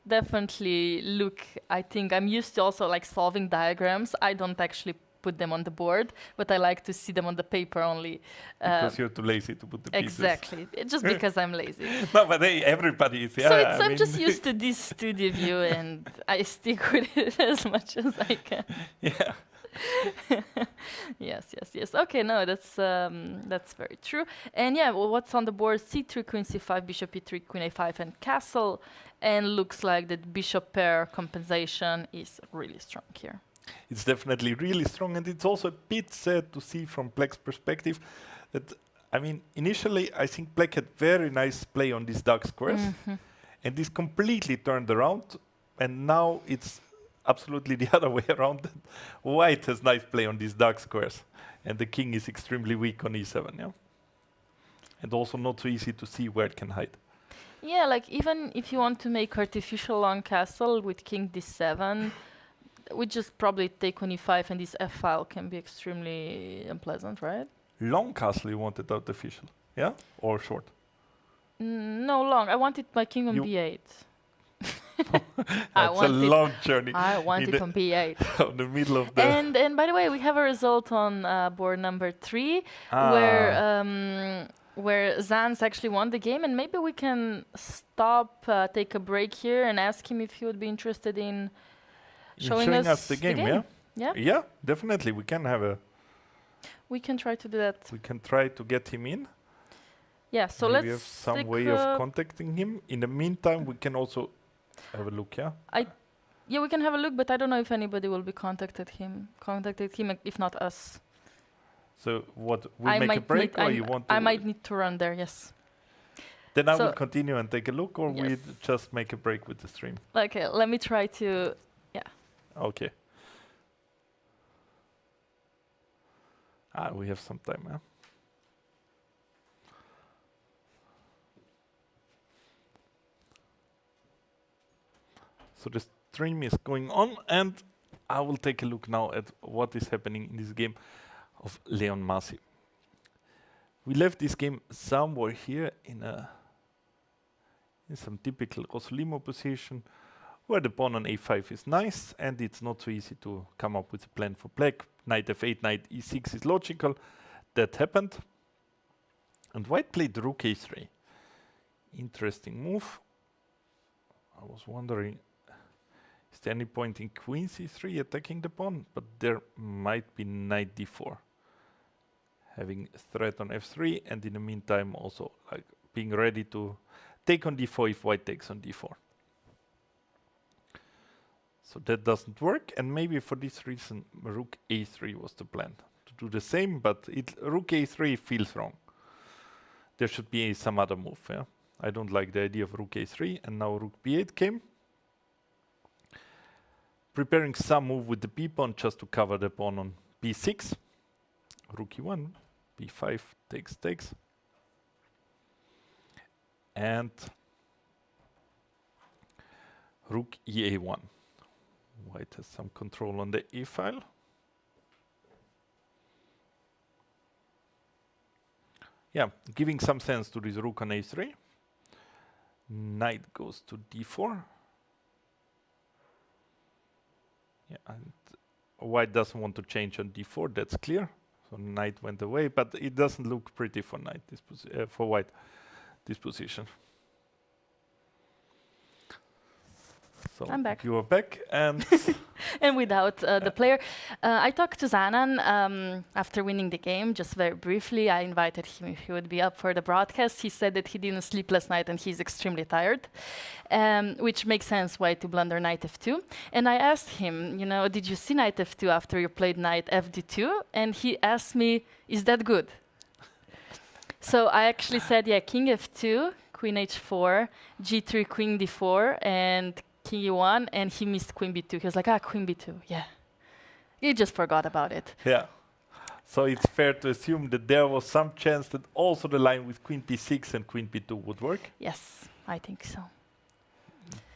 definitely look. I think I'm used to also like solving diagrams. I don't actually put them on the board, but I like to see them on the paper only. because you're too lazy to put the pieces. Exactly, just because I'm lazy. No, but hey, everybody is. Yeah, So I I'm just mean, used to this studio view, and I stick with it as much as I can. yeah. Yes. Okay, no, that's very true. And yeah, well, what's on the board? C3, Queen C5, Bishop E3, Queen A5, and Castle. And looks like the bishop pair compensation is really strong here. It's definitely really strong, and it's also a bit sad to see from Black's perspective that, I mean, initially I think Black had very nice play on these dark squares, and this completely turned around, and now it's absolutely the other way around. That White has nice play on these dark squares, and the king is extremely weak on e7, yeah? And also not so easy to see where it can hide. Yeah, like even if you want to make artificial long castle with king d7, we just probably take on e5, and this f file can be extremely unpleasant, right? Long castle you wanted artificial, yeah? Or short? No, long. I wanted my king on You- b8. That's a long journey. I want in it on b8. on the middle of the... And by the way, we have a result on board number 3 where Zans actually won the game, and maybe we can stop, take a break here, and ask him if he would be interested in showing us the game, yeah? Yeah, Yeah, definitely. We can have a... we can try to do that. We can try to get him in. Yeah, so Maybe we let's have some stick, way of contacting him. In the meantime, we can also have a look, yeah? yeah, we can have a look, but I don't know if anybody will be contacted him, if not us. So what, we I make a might break, need- or you want to... I might need to run there, yes. Then I So- will continue and take a look, or we Yes. just make a break with the stream. Okay, let me try to... Okay. We have some time, yeah? So the stream is going on, and I will take a look now at what is happening in this game of Leon Masi. We left this game somewhere here in some typical Rosolimo position, where the pawn on a5 is nice, and it's not so easy to come up with a plan for black. Knight f8, knight e6 is logical. That happened. And white played rook a3. Interesting move. I was wondering, is there any point in queen c3 attacking the pawn? But there might be knight d4. Having threat on f3, and in the meantime also like being ready to take on d4 if white takes on d4. So that doesn't work, and maybe for this reason rook a3 was the plan. To do the same, but rook a3 feels wrong. There should be some other move, yeah? I don't like the idea of rook a3, and now rook b8 came. Preparing some move with the b-pawn just to cover the pawn on b6. Rook e1, b5 takes. And rook ea1. White has some control on the e file. Yeah, giving some sense to this rook on a3. Knight goes to d4. Yeah, and white doesn't want to change on d4, that's clear. So knight went away, but it doesn't look pretty for knight for white this position. So I'm back. You are back, and And without the player. I talked to Zanan after winning the game, just very briefly. I invited him if he would be up for the broadcast. He said that he didn't sleep last night and he's extremely tired, which makes sense why to blunder knight f2. And I asked him, did you see knight f2 after you played knight fd2? And he asked me, is that good? So I actually said, yeah, king f2, queen h4, g3, queen d4, and king e1, and he missed queen b2. He was like, queen b2, yeah. He just forgot about it. Yeah. So it's fair to assume that there was some chance that also the line with queen b6 and queen b2 would work. Yes, I think so.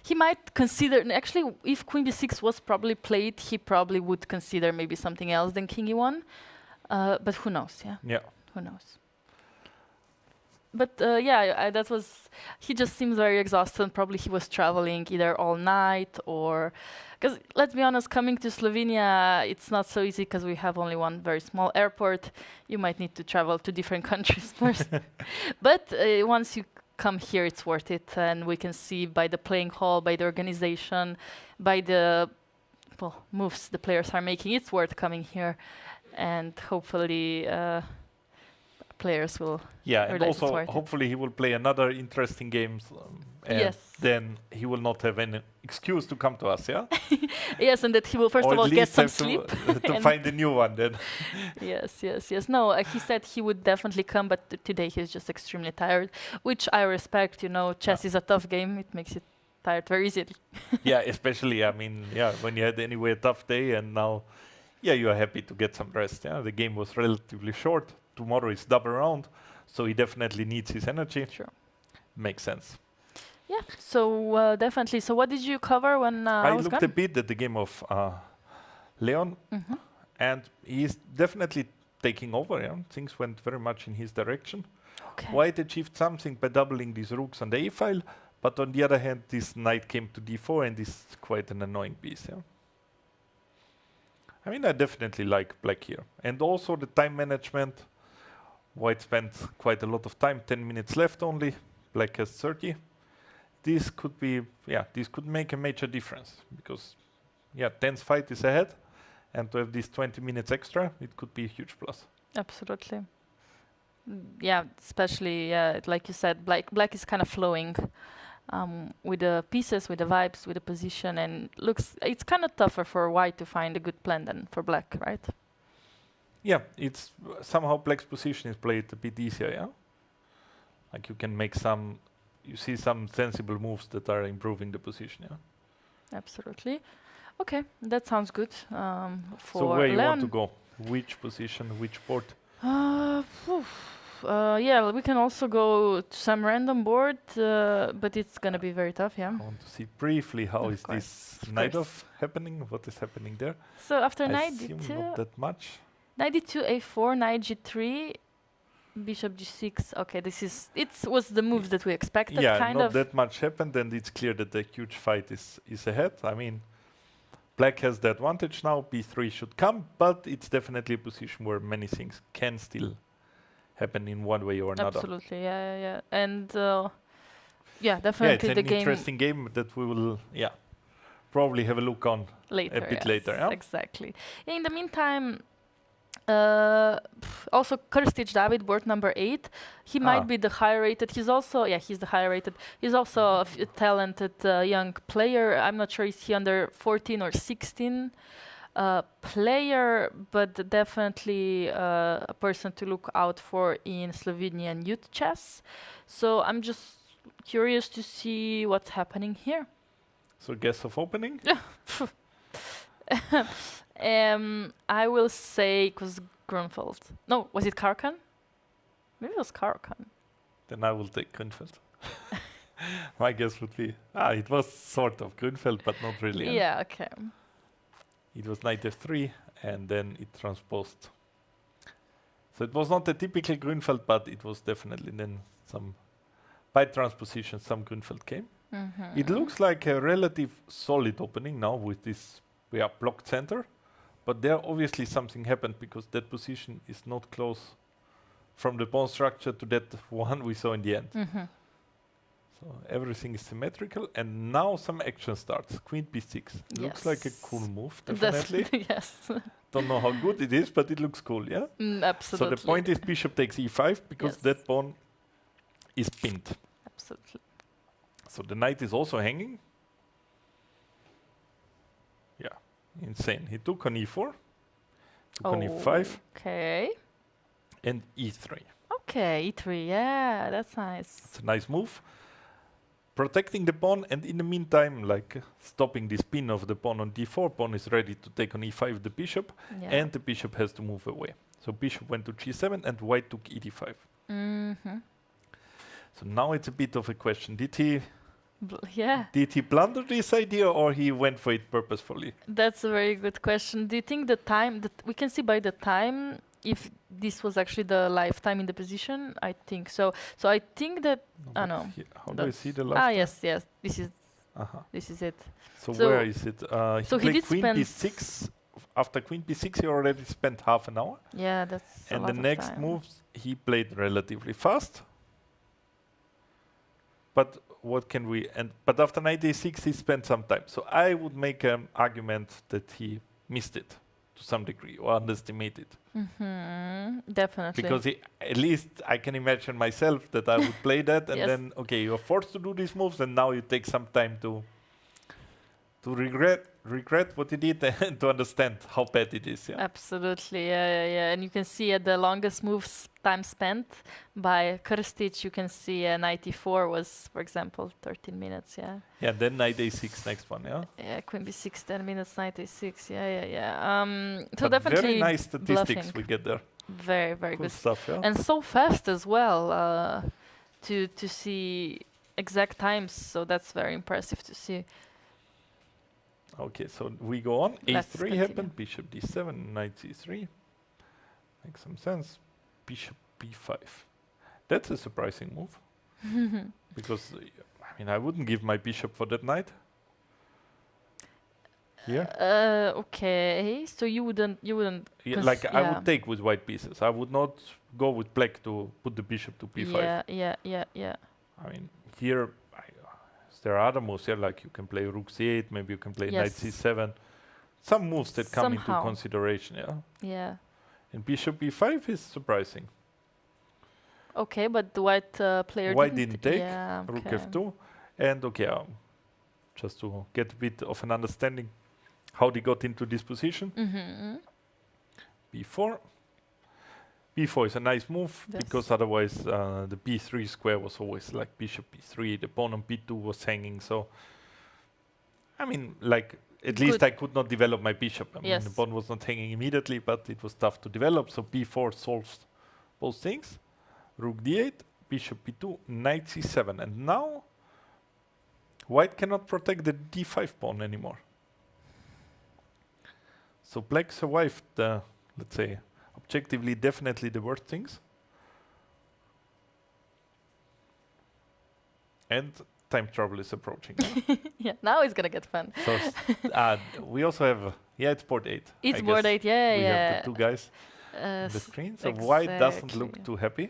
He might consider, actually, if queen b6 was probably played, he probably would consider maybe something else than king e1. But who knows, yeah? Yeah. Who knows? But that was, he just seems very exhausted. Probably he was traveling either all night or, because let's be honest, coming to Slovenia, it's not so easy because we have only one very small airport. You might need to travel to different countries first. But once you come here, it's worth it. And we can see by the playing hall, by the organization, by the moves the players are making, it's worth coming here. And hopefully players will and also hopefully he will play another interesting games, and then he will not have any excuse to come to us, yeah? Yes, and that he will first of all get some sleep. To find a new one then. Yes. No, he said he would definitely come, but today he's just extremely tired, which I respect. You know, chess is a tough game. It makes you tired very easily. Yeah, especially, I mean, when you had anyway a tough day and now, you are happy to get some rest. Yeah, the game was relatively short. Tomorrow is double round, so he definitely needs his energy. Sure. Makes sense. Yeah, so definitely. So what did you cover when I was looked gone? a bit at the game of Leon, and he's definitely taking over. Yeah? Things went very much in his direction. Okay. White achieved something by doubling these rooks on the a file, but on the other hand, this knight came to d4, and this is quite an annoying piece. Yeah? I mean, I definitely like black here. And also the time management. White spent quite a lot of time, 10 minutes left only. Black has 30. This could be, this could make a major difference because, tense fight is ahead. And to have these 20 minutes extra, it could be a huge plus. Absolutely. Yeah, especially, like you said, black is kind of flowing with the pieces, with the vibes, with the position. And it's kind of tougher for white to find a good plan than for black, right? Yeah, it's somehow black's position is played a bit easier, yeah? Like you can make you see some sensible moves that are improving the position, yeah? Absolutely. Okay, that sounds good. So where you want to go? Which position, which board? We can also go to some random board, but it's going to be very tough, yeah? I want to see briefly how is this knight off happening, what is happening there? So after I knight assume d2, not that much. knight d2, a4, knight g3, bishop g6. Okay, it was the move that we expected, kind not of. that much happened, and it's clear that the huge fight is ahead. I mean, black has the advantage now, b3 should come, but it's definitely a position where many things can still happen in one way or another. Absolutely, yeah. And definitely it's the an game. interesting game that we will, probably have a look on Later, a bit later. Yeah? Exactly. In the meantime, also Krstic David, board number 8. He might be the higher rated. He's also, he's the higher rated. He's also a talented young player. I'm not sure is he under 14 or 16 player, but definitely a person to look out for in Slovenian youth chess. So I'm just curious to see what's happening here. So guess of opening? I will say it was Grunfeld. No, was it Karkan? Maybe it was Karkan. Then I will take Grunfeld. My guess would be, it was sort of Grunfeld, but not really. Yeah, okay. It was knight f3, and then it transposed. So it was not a typical Grunfeld, but it was definitely then by transposition, some Grunfeld came. It looks like a relative solid opening now with this blocked center, but there obviously something happened because that position is not close from the pawn structure to that one we saw in the end. So everything is symmetrical, and now some action starts. Queen b6. Looks like a cool move, definitely. Yes. Don't know how good it is, but it looks cool, yeah? Absolutely. So the point is bishop takes e5 because that pawn is pinned. Absolutely. So the knight is also hanging. Yeah, insane. He took on e4, took on e5. Okay. And e3. Okay, e3, yeah, that's nice. It's a nice move. protecting the pawn, and in the meantime, like stopping the spin of the pawn on d4. Pawn is ready to take on e5 the bishop, Yeah. and the bishop has to move away. So bishop went to g7, and white took e5. So now it's a bit of a question. Did he blunder this idea, or he went for it purposefully? That's a very good question. Do you think the time that we can see by the time if this was actually the lifetime in the position? I think so. So I think that no. How do I see the lifetime? Yes. This is it. So where is it? So he played did queen spend b6. After queen b6, he already spent half an hour. Yeah, that's. And a the lot of next time. moves he played relatively fast. But what can we? But after knight a6, he spent some time. So I would make an argument that he missed it to some degree or underestimated. Definitely. Because at least I can imagine myself that I would play that, and Yes. then okay, you're forced to do these moves, and now you take some time to regret what you did and to understand how bad it is. Yeah. Absolutely, yeah. And you can see the longest moves time spent by Krstic. You can see knight e4 was, for example, 13 minutes. Yeah. Yeah. Then knight a6, next one. Yeah. Yeah, queen b6, 10 minutes, knight a6. Yeah. So But definitely very nice statistics bluffing. we get there. Very Cool good stuff. Yeah. and so fast as well to see exact times. So that's very impressive to see. Okay, so we go on. Let's A3 continue. happened. Bishop d7, knight c3. Makes some sense. Bishop b5. That's a surprising move. Because I mean, I wouldn't give my bishop for that knight. Here. Okay, so you wouldn't. Yeah, 'cause- like I yeah. would take with white pieces. I would not go with black to put the bishop to b5. Yeah. I mean, here there are other moves here, like you can play rook c8, maybe you can play knight Yes. c7. Some moves that come into Somehow. consideration, yeah. Yeah. And bishop b5 is surprising. Okay, but the white player White didn't take. Yeah, Rook okay. f2. And okay, just to get a bit of an understanding how they got into this position. b4. b4 is a nice move, Yes. because otherwise the b3 square was always like bishop b3, the pawn on b2 was hanging, so I mean, like, at least I could not develop my bishop. I mean, the Yes. pawn was not hanging immediately, but it was tough to develop, so b4 solves both things. Rook d8, bishop b2, knight c7, and now white cannot protect the d5 pawn anymore. So black survived the, let's say, objectively definitely the worst things. And time travel is approaching. Yeah? Yeah, now it's gonna get fun. So we also have, it's board 8. It's I board guess. 8, yeah. We have the two guys on the screen. So white doesn't look exactly. too happy.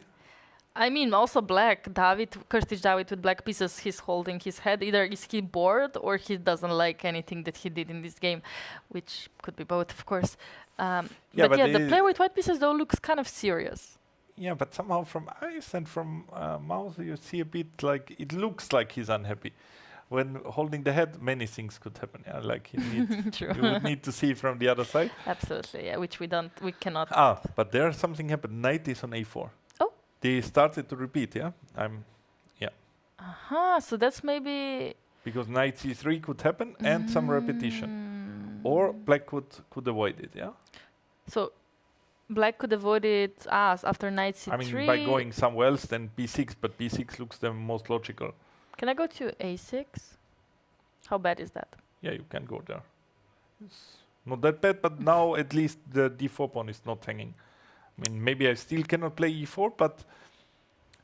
I mean, also black, Krstic David with black pieces, he's holding his head. Either is he bored or he doesn't like anything that he did in this game, which could be both, of course. but the player with white pieces, though, looks kind of serious. Yeah, but somehow from eyes and from mouth, you see a bit like, it looks like he's unhappy. When holding the head, many things could happen. Yeah, like True. you would need to see from the other side. Absolutely, yeah, which we cannot. But there something happened. Knight is on a4. Oh. They started to repeat, yeah? So that's maybe... Because knight c3 could happen and some repetition. Or black could avoid it, yeah? So black could avoid it after knight c3. I mean, by going somewhere else than b6, but b6 looks the most logical. Can I go to a6? How bad is that? Yeah, you can go there. It's not that bad, but now at least the d4 pawn is not hanging. I mean, maybe I still cannot play e4, but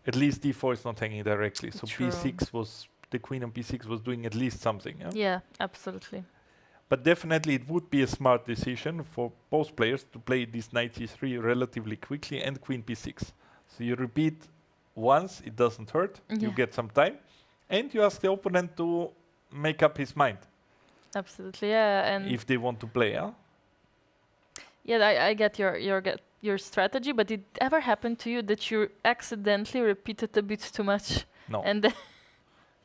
at least d4 is not hanging directly. So True. b6 was, the queen on b6 was doing at least something. Yeah? Yeah, absolutely. But definitely it would be a smart decision for both players to play this knight c3 relatively quickly and queen b6. So you repeat once, it doesn't hurt, you Yeah. get some time, and you ask the opponent to make up his mind Absolutely, yeah. And if they want to play. Yeah? yeah, I get your strategy, but did it ever happen to you that you accidentally repeated a bit too much? No. And then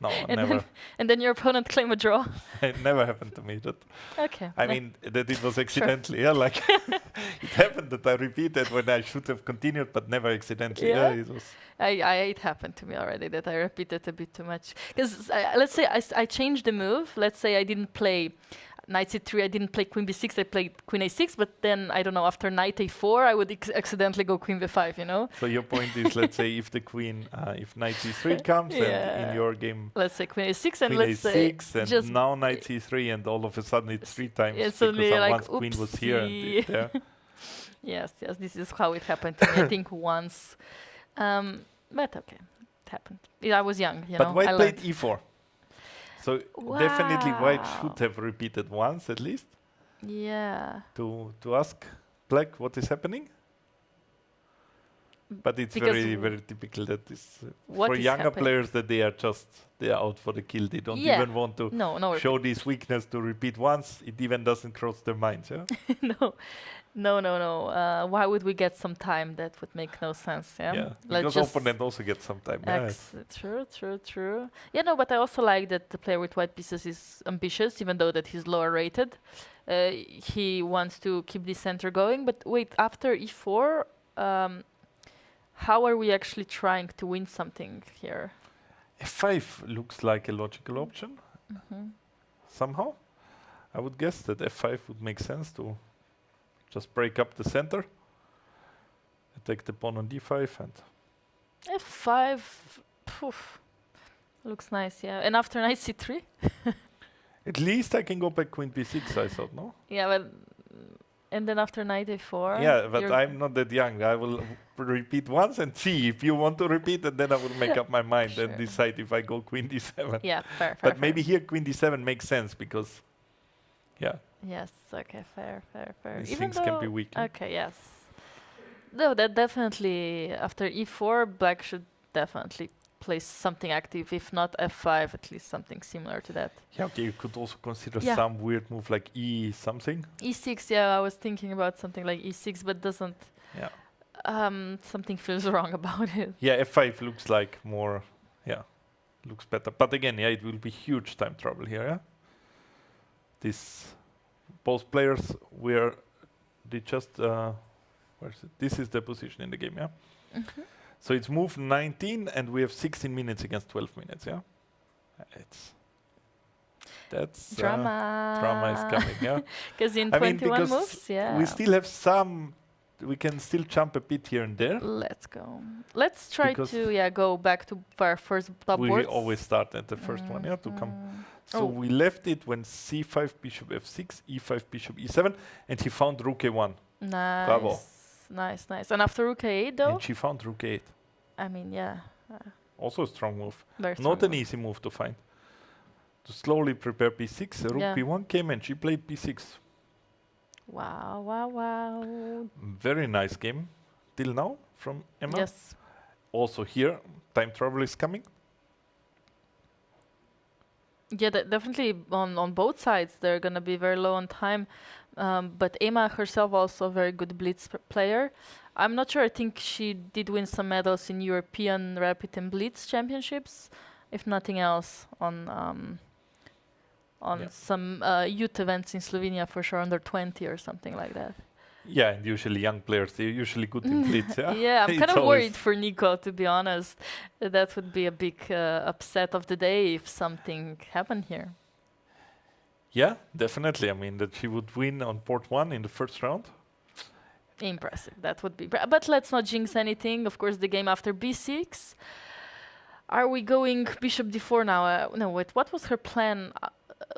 No, and never. and then your opponent claim a draw. It never happened to me. That Okay. I mean, that it was accidentally. Yeah, like it happened that I repeated when I should have continued, but never accidentally. Yeah. It was. It happened to me already that I repeated a bit too much. Because let's say I changed the move. Let's say I didn't play knight c3, I didn't play queen b6, I played queen a6, but then, I don't know, after knight a4, I would accidentally go queen b5, you know? So your point is, let's say, if the queen, if knight c3 comes, and in your game, let's say queen a6, and queen let's say a6, and just now knight c3, and all of a sudden it's 3 times it's because suddenly like, once queen was here and it there. Yes, this is how it happened to me, I think once. But okay, it happened. Yeah, I was young, you know. But white I played learned. e4. So definitely white should have repeated once at least. Yeah. To ask black what is happening. But it's Because very, very typical that this what for is younger happening? players that they are out for the kill. They don't even want to show this weakness to repeat once. It even doesn't cross their minds. Yeah. No. Why would we get some time? That would make no sense. Yeah. Yeah. Let's Because opponent also gets some time. Yeah. True. Yeah, no, but I also like that the player with white pieces is ambitious, even though that he's lower rated. He wants to keep the center going. But wait, after e4, how are we actually trying to win something here? f5 looks like a logical option. Somehow, I would guess that f5 would make sense to just break up the center, attack the pawn on d5, and f5 looks nice, yeah. And after knight c3? at least I can go back queen b6, I thought, no? Yeah, well, and then after knight a4? Yeah, but I'm not that young. I will repeat once and see if you want to repeat, and then I will make up my mind and decide if I go queen d7. Yeah, fair. But maybe here queen d7 makes sense because, yeah. Yes, okay, fair. These things can be weak. Okay, yes. No, that definitely, after e4, black should definitely play something active, if not f5, at least something similar to that. Yeah, okay, you could also consider some weird move like e something. e6, yeah, I was thinking about something like e6, but doesn't... Yeah. Something feels wrong about it. Yeah, f5 looks like more, looks better. But again, yeah, it will be huge time trouble here, yeah? Both players they just, where's it? This is the position in the game, yeah? So it's move 19 and we have 16 minutes against 12 minutes, yeah? That's drama is coming, yeah? Because in 21 moves, yeah. We still have some, we can still jump a bit here and there. Let's go. Let's try to go back to our first top boards. We always start at the first one, yeah, to come. So we left it when c5, bishop f6, e5, bishop e7, and he found rook a1. Nice. Bravo. Nice. And after rook a8, though? And she found rook a8. I mean, yeah. Also a strong move. Very strong Not an easy move to find. To slowly prepare b6, rook b1 came and she played b6. Wow. Very nice game till now from Emma. Yes. Also here, time travel is coming. Yeah, definitely on both sides they're going to be very low on time. But Emma herself also a very good blitz player. I'm not sure, I think she did win some medals in European Rapid and Blitz championships, if nothing else, on some youth events in Slovenia for sure, under 20 or something like that. Yeah, and usually young players, they're usually good in blitz, yeah? Yeah, I'm kind of worried for Nico, to be honest. That would be a big upset of the day if something happened here. Yeah, definitely. I mean, that she would win on port 1 in the first round. Impressive. That would be... But let's not jinx anything. Of course, the game after b6. Are we going bishop d4 now? No, wait, what was her plan?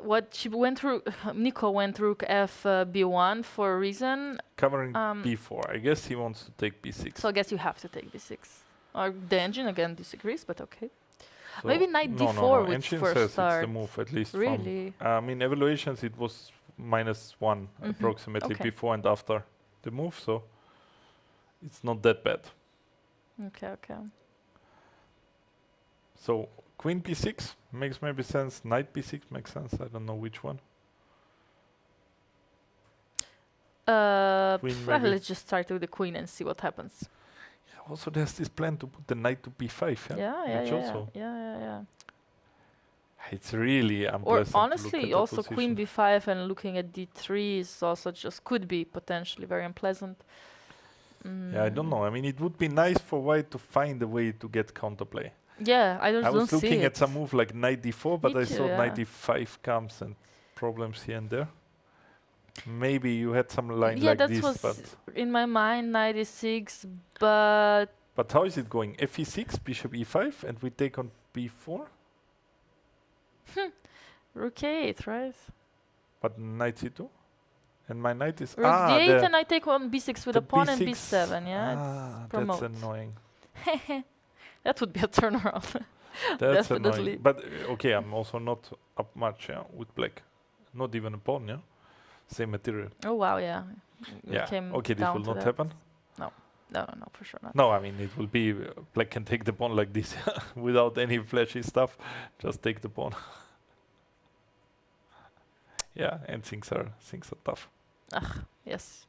What she went through, Nico went rook f b1 for a reason. Covering b4. I guess he wants to take b6. So I guess you have to take b6. Or the engine again disagrees, but okay. So maybe knight d4 with first start. It's the move, at least. Really? From, in evaluations, it was -1 approximately before and after the move, so it's not that bad. Okay. So queen b6 makes maybe sense. Knight b6 makes sense. I don't know which one. Let's just start with the queen and see what happens. Also, there's this plan to put the knight to b5. Yeah. It's really Or unpleasant to look honestly, at the also queen position. b5 and looking at d3 is also just could be potentially very unpleasant. Yeah, I don't know. I mean, it would be nice for white to find a way to get counterplay. Yeah, I I just was don't see looking at it. some move like knight d4, but Me I too, saw yeah. knight d5 comes and problems here and there. Maybe you had some line Yeah, like that this, was but in my mind, knight e6, but how is it going? Fe6, bishop e5, and we take on b4. rook a8, right? But knight c2, and my knight is Rook d8 the, and I take on b6 with the a pawn and b6. b7, yeah? That's promote. annoying. That would be a turnaround. That's Definitely. annoying. But okay, I'm also not up much with black. Not even a pawn, yeah? Same material. Oh, wow, yeah. We Yeah. came Okay, this down will to not that. happen. No, for sure not. No, I mean, it will be black can take the pawn like this without any flashy stuff. Just take the pawn. Yeah, and things are tough. Yes.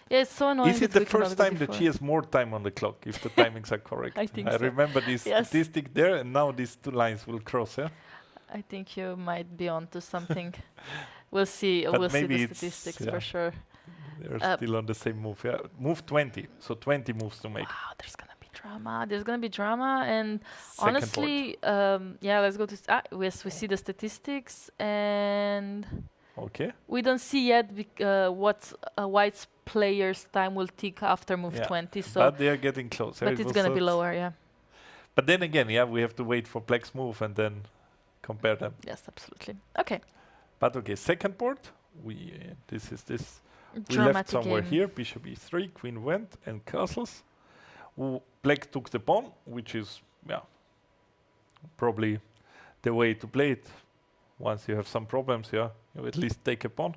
Yeah, it's so annoying. Is it that the we cannot first go time that before. she has more time on the clock, if the timings are correct? I think I so. remember this Yes. statistic there, and now these two lines will cross, yeah? I think you might be onto something. We'll see. But We'll see maybe the it's- statistics yeah. for sure. They're still on the same move, yeah? Move 20, so 20 moves to make. Wow, there's gonna be drama. There's gonna be drama, and Second honestly, yeah. Let's go to. Yes, we see the statistics, and board. Okay. we don't see yet what White's player's time will tick after move Yeah, 20. So, but they are getting close. but it's gonna be lower. Yeah. But then again, yeah, we have to wait for black's move and then compare them. Yes, absolutely. Okay. But okay, second board, this is this. We Dramatic left somewhere game. here, bishop e3, queen went, and castles. Black took the pawn, which is, yeah, probably the way to play it. Once you have some problems, yeah, you at least take a pawn.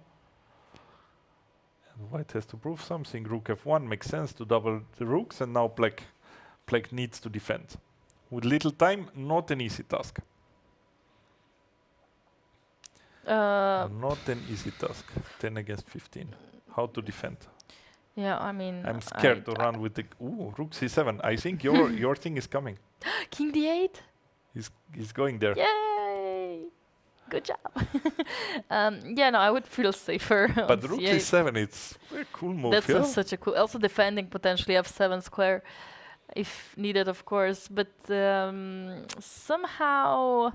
And white has to prove something. Rook f1 makes sense to double the rooks, and now black needs to defend. With little time, not an easy task. Not an easy task. 10 against 15. How to defend? Yeah, I mean, I'm scared to run with the rook c7. I think your thing is coming. King d8. He's going there. Yay! Good job. Yeah, no, I would feel safer. But on rook c8. c7, it's a cool move. That's yeah? such a cool. Also defending potentially f7 square, if needed, of course. But somehow.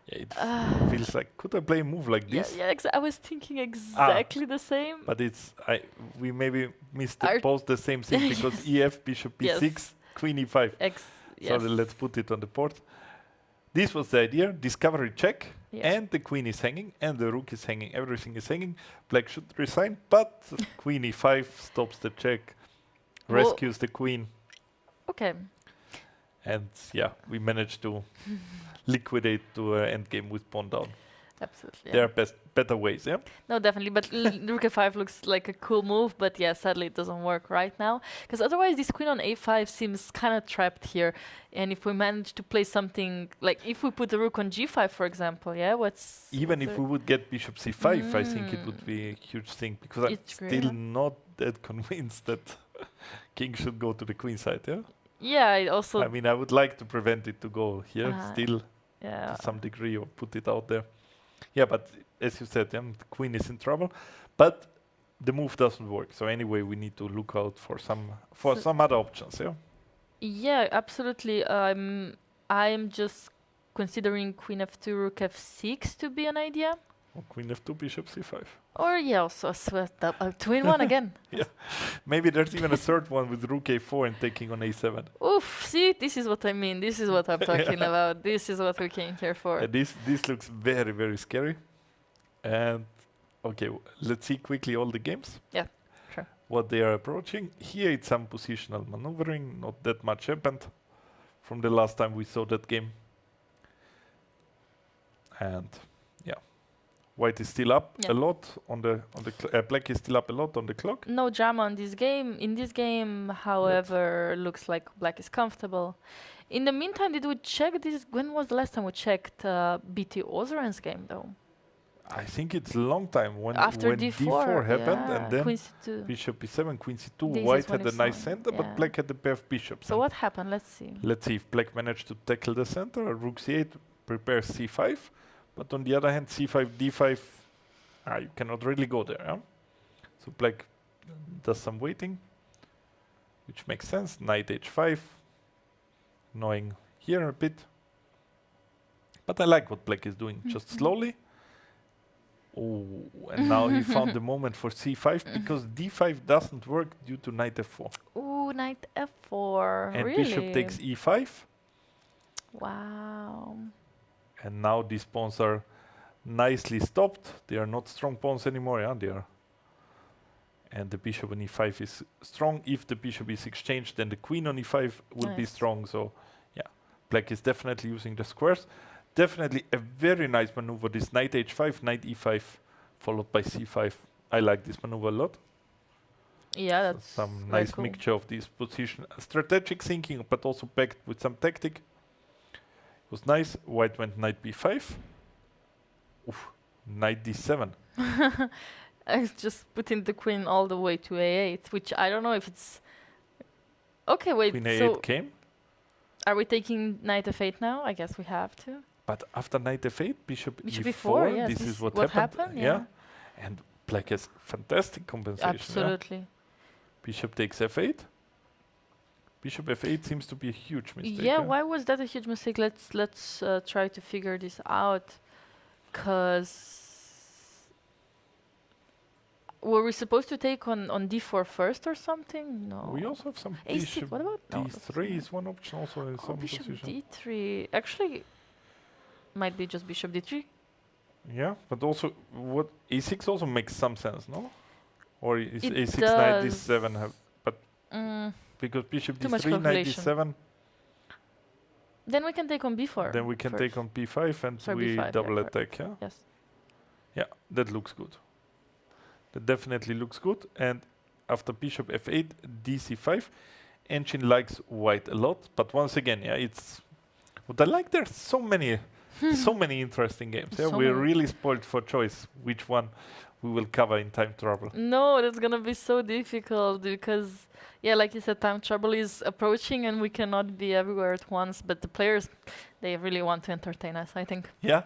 Yeah, it feels like, could I play a move like this? Yeah, I was thinking exactly the same. But we maybe missed Our- both the same thing because ef, bishop b6, Yes. queen e5. Yes. So let's put it on the board. This was the idea, discovery check, Yeah. and the queen is hanging, and the rook is hanging, everything is hanging. Black should resign, but queen e5 stops the check, Well- rescues the queen, Okay. and yeah, we managed to liquidate to endgame with pawn down. Absolutely. There Yeah. are better ways, yeah? No, definitely. But rook f5 looks like a cool move. But yeah, sadly it doesn't work right now. Because otherwise this queen on a5 seems kind of trapped here. And if we manage to play something, like if we put the rook on g5, for example, yeah, Even if we would get bishop c5, I think it would be a huge thing, because I'm It's great, still yeah. not that convinced that king should go to the queen side, yeah? Yeah, I also... I mean, I would like to prevent it to go here still yeah. to some degree, or put it out there. Yeah, but as you said, the queen is in trouble, but the move doesn't work. So anyway, we need to look out for some other options, yeah? Yeah, absolutely. I'm just considering queen f2, rook f6 to be an idea. Or queen f2, bishop c5. Or yeah, also a sweat up, a twin one again. Maybe there's even a third one with rook a4 and taking on a7. Oof, see, this is what I mean. This is what I'm talking about. This is what we came here for. This looks very, very scary. And okay, let's see quickly all the games. Yeah, sure. What they are approaching. Here it's some positional maneuvering. Not that much happened from the last time we saw that game. And yeah, white is still up a lot on the black is still up a lot on the clock. No drama on this game. In this game, however, looks like black is comfortable. In the meantime, did we check this? When was the last time we checked BT Ozeran's game, though? I think it's a long time when After d4 happened, yeah, and then queen c2. bishop e7, queen c2. This is White when had a it's nice on, center, yeah. but black had the pair of bishops. So and what happened? Let's see. let's see if black managed to tackle the center. Rook c8. prepares c5, but on the other hand, c5, d5, you cannot really go there. Yeah? So black does some waiting, which makes sense. Knight h5, annoying here a bit. But I like what black is doing, just slowly. Oh, and now he found the moment for c5 because d5 doesn't work due to knight f4. Ooh, knight f4. And really? bishop takes e5. Wow. And now these pawns are nicely stopped. They are not strong pawns anymore. Yeah, they are. And the bishop on e5 is strong. If the bishop is exchanged, then the queen on e5 will be strong. So, yeah, black is definitely using the squares. Definitely a very nice maneuver. This knight h5, knight e5, followed by c5. I like this maneuver a lot. Yeah, that's some nice cool. mixture of these position, strategic thinking, but also backed with some tactic. It was nice. White went knight b5. Oof, knight d7. I was just putting the queen all the way to a8, which I don't know if it's... Okay, wait, Queen a8 so came. Are we taking knight f8 now? I guess we have to. But after knight f8, bishop Bishop e4, e4, yes, this is what happened. Yeah. And black has fantastic compensation. Absolutely. Yeah? Bishop takes f8. Bishop f8 seems to be a huge mistake. Yeah, why was that a huge mistake? Let's try to figure this out. Because were we supposed to take on d4 first or something? No. We also have some a6. bishop What about d3 is one option also in some bishop position. d3 actually might be just bishop d3. Yeah, but also what a6 also makes some sense, no? Or is It a6 does. knight d7 have? But because bishop Too much d3 knight calculation. d7, Then we can take on b4. then we can first. take on p5 and Sorry, we b5, double yeah, attack. Yeah. Yes. Yeah, that looks good. That definitely looks good. And after bishop f8, dc5, Engine likes white a lot. But once again, yeah, it's what I like. There's so many, so many interesting games. Yeah, So we're many. really spoiled for choice. Which one we will cover in time trouble? No, that's gonna be so difficult because, yeah, like you said, time trouble is approaching and we cannot be everywhere at once. But the players, they really want to entertain us, I think. Yeah.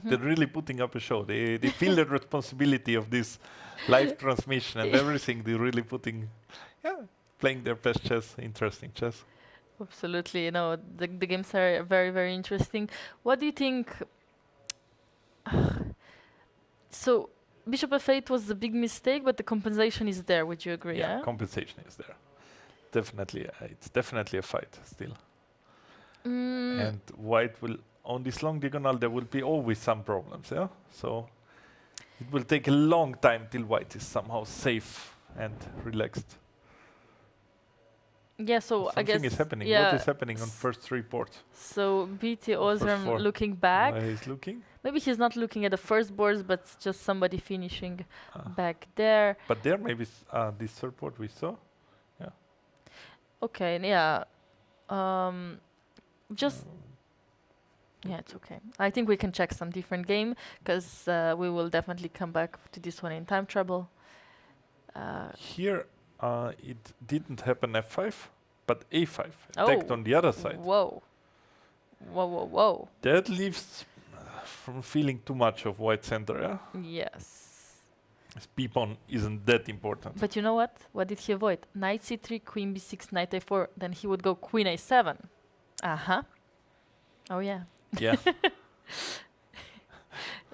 They're really putting up a show. They feel the responsibility of this live transmission and everything. They're really playing their best chess, interesting chess. Absolutely, the games are very, very interesting. What do you think? So, bishop f8 was a big mistake, but the compensation is there. Would you agree? Yeah, compensation is there. Definitely, it's definitely a fight still. And white will, on this long diagonal, there will be always some problems, yeah? So it will take a long time till white is somehow safe and relaxed. Yeah, so I guess... Something is happening. Yeah, What is happening on first three boards? so BT Ozram four. looking back. He's looking. Maybe he's not looking at the first boards, but just somebody finishing back there. But there maybe this third board we saw. Yeah. Okay, yeah. Just... Yeah, it's okay. I think we can check some different game, because we will definitely come back to this one in time trouble. Here, it didn't happen f5, but a5 attacked on the other side. Whoa. Whoa, whoa, whoa. That leaves from feeling too much of white center, yeah? Yes. His p-pawn isn't that important. But you know what? What did he avoid? Knight c3, queen b6, knight a4. Then he would go queen a7. Uh-huh. Oh, yeah. Yeah.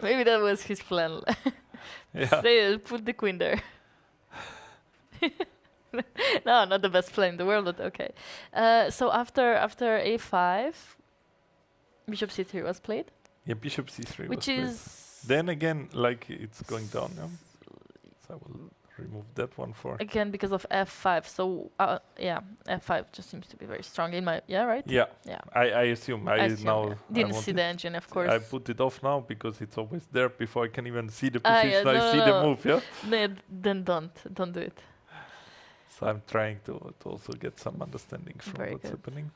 Maybe that was his plan. Yeah. Say, put the queen there. No, not the best play in the world, but okay. So after a5, bishop c3 was played. Yeah, bishop c3 Which was played. is... Then again, like it's going down, yeah? So I will remove that one for... Again, because of f5. So, yeah, f5 just seems to be very strong in my... Yeah, right? Yeah. Yeah. I assume. I assume, now... yeah. I Didn't want see it. the engine, of course. I put it off now because it's always there before I can even see the Ah, position. yeah, I no, see no, the no. move, yeah? Then don't do it. So I'm trying to also get some understanding from Very what's good. happening.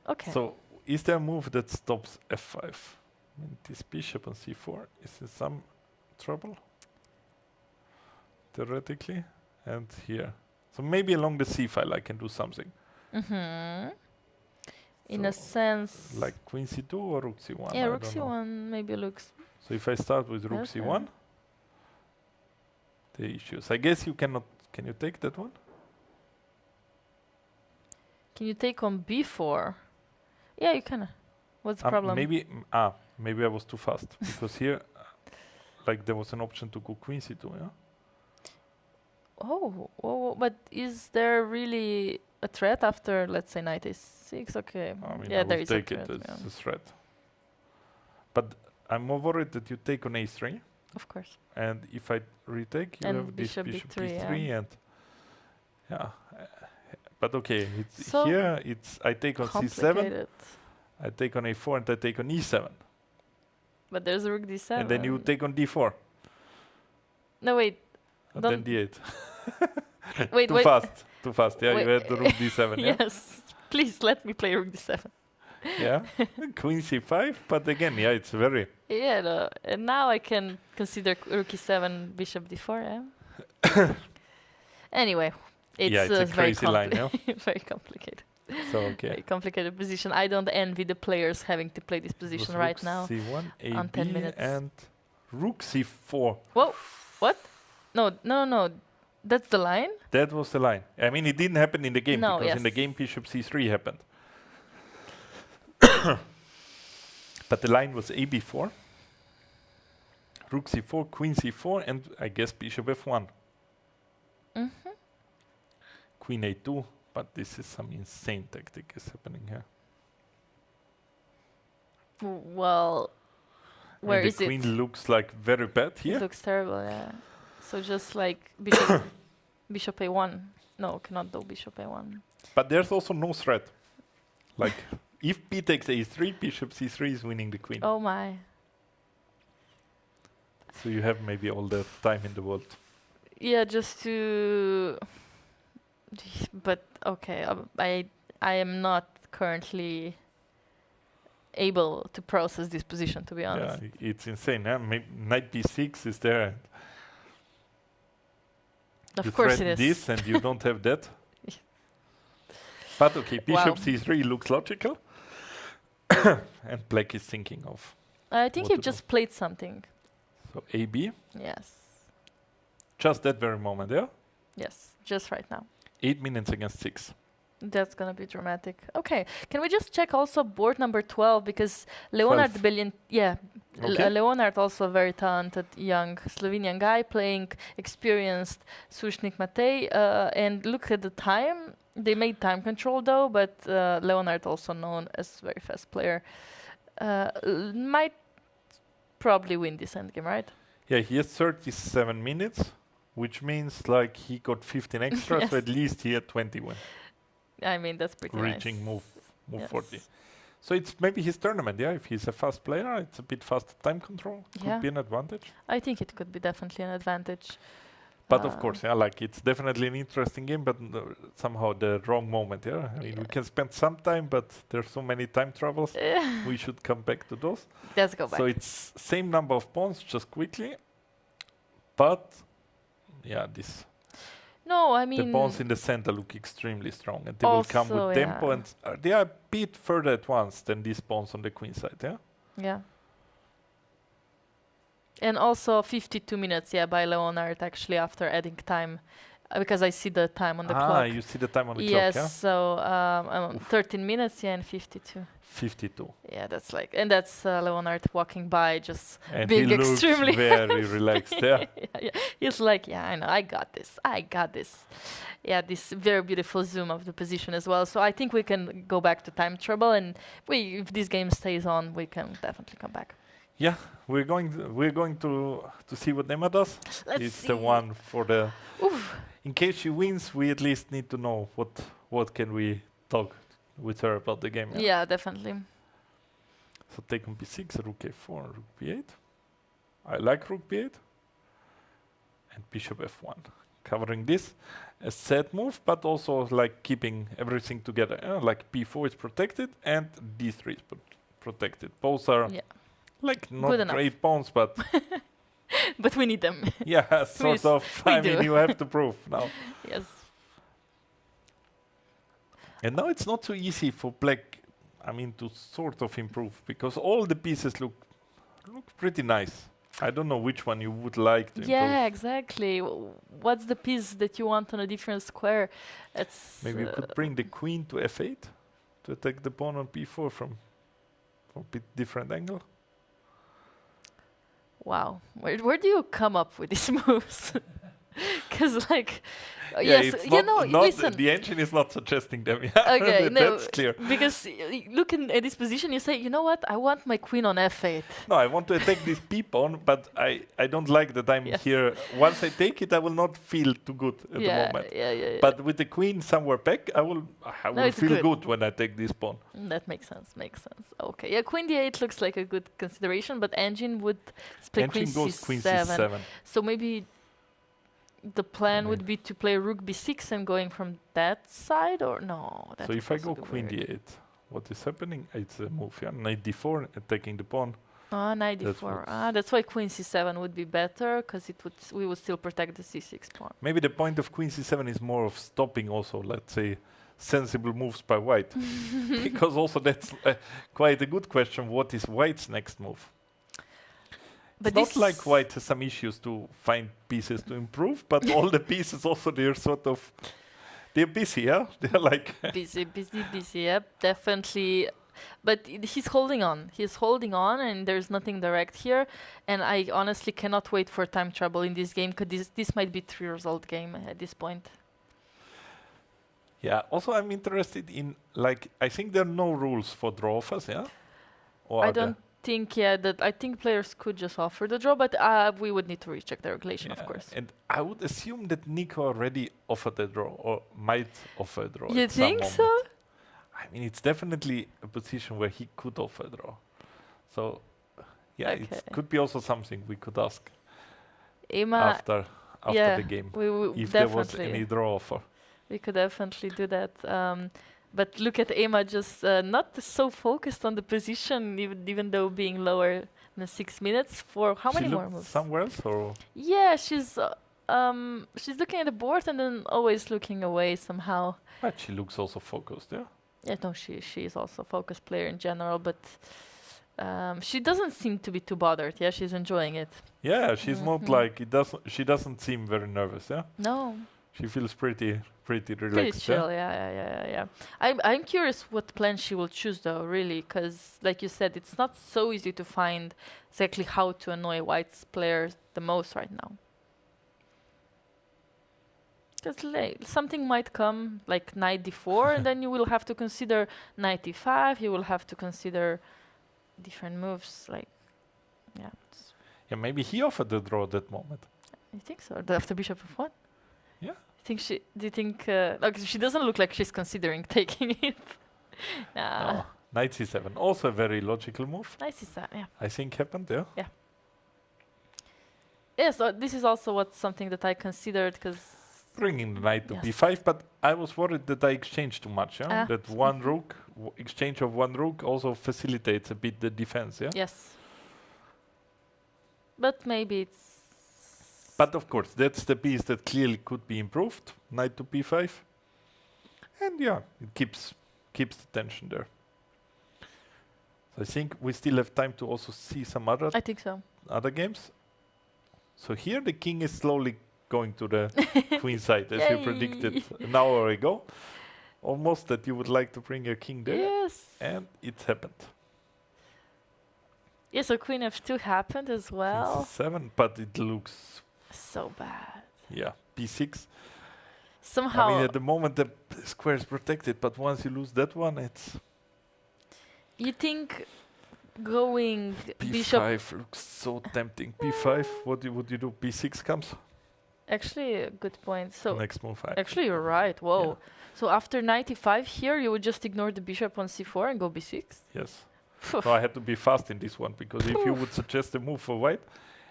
Okay. So is there a move that stops f5? I mean, this bishop on c4, is there some trouble? Theoretically. And here. So maybe along the c file I can do something. In a sense. Like queen c2 or rook c1? Yeah, I rook don't know. c1 maybe looks. So if I start with rook Okay. c1, the issues. I guess you cannot. Can you take that one? Can you take on b4? Yeah, you can. What's the problem? Maybe I was too fast because here, like there was an option to go queen c2. Yeah. Oh, but is there really a threat after, let's say, knight a6? Okay. I mean, Yeah, I there will is take a it threat. as Yeah. a threat. But I'm more worried that you take on a3, Of course. and if I retake, you And have this bishop bishop d3, d3, and yeah. But okay, it's So here. It's I take on c7, complicated. I take on a4, and I take on e7, But there's a rook d7. and then you take on d4, No, wait. and Don't- then d8. Wait, Too wait. fast. Yeah, you Wait. had the rook d7. Yeah. Yes. Please let me play rook d7. Yeah. Queen c5, but again, yeah, it's very. Yeah, no, and now I can consider rook e7, bishop d4. Yeah. Anyway, it's, Yeah, it's a very crazy line, yeah? very complicated. So okay. Very complicated position. I don't envy the players having to play this position Was right rook now. c1, a on 10 b, minutes. and rook c4. Whoa, what? No. That's the line? That was the line. I mean, it didn't happen in the game No, because in the yes. game bishop c3 happened. But the line was a b4, rook c4, queen c4, and I guess bishop f1. Mm-hmm. Queen a2, but this is some insane tactic is happening here. Well, where is the it? queen looks like very bad It here. looks terrible, yeah. So just like bishop a1. No, cannot do bishop a1. But there's also no threat. Like, if b takes a3, bishop c3 is winning the queen. Oh my. So you have maybe all the time in the world. Yeah, just to. But okay, I am not currently able to process this position, to be honest. Yeah, it's insane. Huh? Knight b6 is there. And Of you course it threaten is. this and you don't have that. But okay, bishop Wow. c3 looks logical. And black is thinking of. I think what he to do. just played something. So ab, Yes. just that very moment, yeah? Yes, just right now. 8 minutes against 6. That's gonna be dramatic. Okay, can we just check also board number 12 because Leonard 12. Belin, yeah, Okay. Leonard also a very talented young Slovenian guy playing experienced Sushnik Matej, and look at the time. They made time control though, but Leonard also known as very fast player might probably win this endgame, right? Yeah, he has 37 minutes, which means like he got 15 extra, Yes. so at least he had 20 when I mean that's pretty reaching nice. move Yes. 40. So it's maybe his tournament, yeah? If he's a fast player, it's a bit fast time control. Could Yeah. be an advantage. I think it could be definitely an advantage. But of course, yeah, like it's definitely an interesting game, but somehow the wrong moment, yeah? I mean, we Yeah. can spend some time, but there's so many time troubles. We should come back to those. Let's go back. So it's same number of pawns, just quickly. But, yeah, No, I the mean pawns in the center look extremely strong, and they will come Also, with tempo, yeah. and they are a bit further advanced than these pawns on the queen side, yeah? yeah. And also 52 minutes, yeah, by Leonard actually after adding time, because I see the time on the clock. You see the time on the Yes, clock, so 13 minutes, yeah, and 52. yeah? 52. Yeah, that's like, and that's Leonard walking by, just And being he looks extremely very relaxed, yeah? yeah. He's like, yeah, I know, I got this. Yeah, this very beautiful zoom of the position as well. So I think we can go back to time trouble, and if this game stays on, we can definitely come back. Yeah, we're going to see what Emma does. Let's It's see. the one for the. Oof. In case she wins, we at least need to know what can we talk with her about the game. Yeah, definitely. So take on b6, rook a4, rook b8. I like rook b8. And bishop f1. Covering this, a sad move, but also like keeping everything together. Like b4 is protected and d3 is protected. Both are Yeah. like Good not enough. great pawns, but But we need them. yeah, sort of. we I mean, do. you have to prove now. Yes. And now it's not so easy for black. I mean, to sort of improve because all the pieces look pretty nice. I don't know which one you would like to Yeah, improve. exactly. What's the piece that you want on a different square? It's Maybe you could bring the queen to f8 to attack the pawn on p4 from a bit different angle. wow. Where do you come up with these moves? Because like, Yeah, yes, it's you know, not listen. the engine is not suggesting them. Yeah, Okay, no, that's clear. because looking at this position, you say, you know what? I want my queen on f8. No, I want to attack this p pawn, but I don't like that I'm Yes. here. Once I take it, I will not feel too good at the moment. Yeah. But with the queen somewhere back, I will it's feel good. good when I take this pawn. That makes sense. Okay, yeah, queen d8 looks like a good consideration, but engine would play Engine queen goes c7. queen c7. So maybe the plan Okay. would be to play rook b6 and going from that side, or no? That So would if I also go be queen weird. d8, what is happening? It's a move, yeah? Knight d4, attacking the pawn. Ah, knight That's d4. what's- That's why queen c7 would be better, because we would still protect the c6 pawn. Maybe the point of queen c7 is more of stopping also, let's say, sensible moves by white. Because also that's quite a good question. What is white's next move? But It's not like white has some issues to find pieces to improve, but all the pieces also they're sort of they're busy, yeah? They're like busy. Yep, definitely. But he's holding on. He's holding on, and there's nothing direct here. And I honestly cannot wait for time trouble in this game, because this might be 3-result game at this point. yeah. Also I'm interested in like I think there are no rules for draw offers, yeah? Or I are there? don't think, I think players could just offer the draw, but we would need to recheck the regulation, of Yeah, course. And I would assume that Nico already offered a draw or might offer a draw. You at some think so? moment. I mean, it's definitely a position where he could offer a draw. So, yeah, Okay. it could be also something we could ask Emma, after yeah, the game we if there was definitely. any draw offer. We could definitely do that. But look at Emma, just not so focused on the position, even though being lower than 6 minutes. For how She many more looked moves? somewhere else, or Yeah, she's looking at the board and then always looking away somehow. but she looks also focused. Yeah. Yeah, no, she is also a focused player in general, but she doesn't seem to be too bothered. Yeah, she's enjoying it. Yeah, she's not Mhm. like it doesn't. She doesn't seem very nervous. Yeah. No, She feels pretty pretty relaxed. chill. Yeah. I'm curious what plan she will choose though, really, because like you said, it's not so easy to find exactly how to annoy White's players the most right now. Because something might come like knight d4, and then you will have to consider knight d5. You will have to consider different moves. Like, yeah, Yeah, maybe he offered the draw at that moment. you think so? After bishop f1? Yeah. Do you think? Like, she doesn't look like she's considering taking it. Nah. No. Knight c7, also a very logical move. Nice is that, yeah. I think happened, yeah. Yeah, so this is also something that I considered, because Bringing the knight to Yes. b5, but I was worried that I exchanged too much. Yeah? Ah. That one rook, exchange of one rook also facilitates a bit the defense. Yeah. yes. But maybe it's. But of course, that's the piece that clearly could be improved. Knight to b5, and yeah, it keeps the tension there. So I think we still have time to also see some I think so. other games. So here the king is slowly going to the queen side, as you Yay. predicted an hour ago. Almost that you would like to bring your king there, Yes. and it happened. Yeah, so queen f2 happened as well. 7, but it looks, So bad. yeah, b6. Somehow. I mean, at the moment the square is protected, but once you lose that one, it's You think going b5 bishop. looks so tempting. b5, what would you do? b6 comes. Actually, a good point. So Next move. actually, you're right. Whoa. Yeah. So after 95 here, you would just ignore the bishop on c4 and go b6. Yes. So I had to be fast in this one, because if you would suggest a move for white,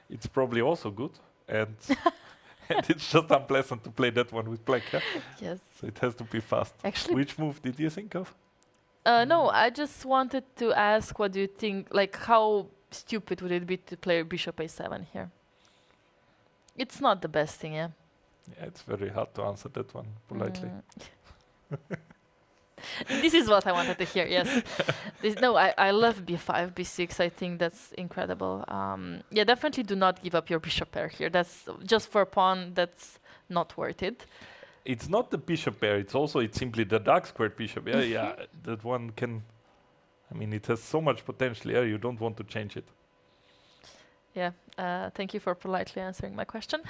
it's probably also good, and and it's just unpleasant to play that one with black. Yeah? Yes. So it has to be fast. Actually, Which move did you think of? no, I just wanted to ask, what do you think, like, how stupid would it be to play bishop a7 here? It's not the best thing, yeah? Yeah, it's very hard to answer that one politely. This is what I wanted to hear. Yes. I love b5, b6. I think that's incredible. Yeah, definitely do not give up your bishop pair here. That's just for a pawn. That's not worth it. It's not the bishop pair. It's simply the dark squared bishop. Yeah, yeah. That one can. I mean, it has so much potential. Yeah, you don't want to change it. Yeah. Thank you for politely answering my question.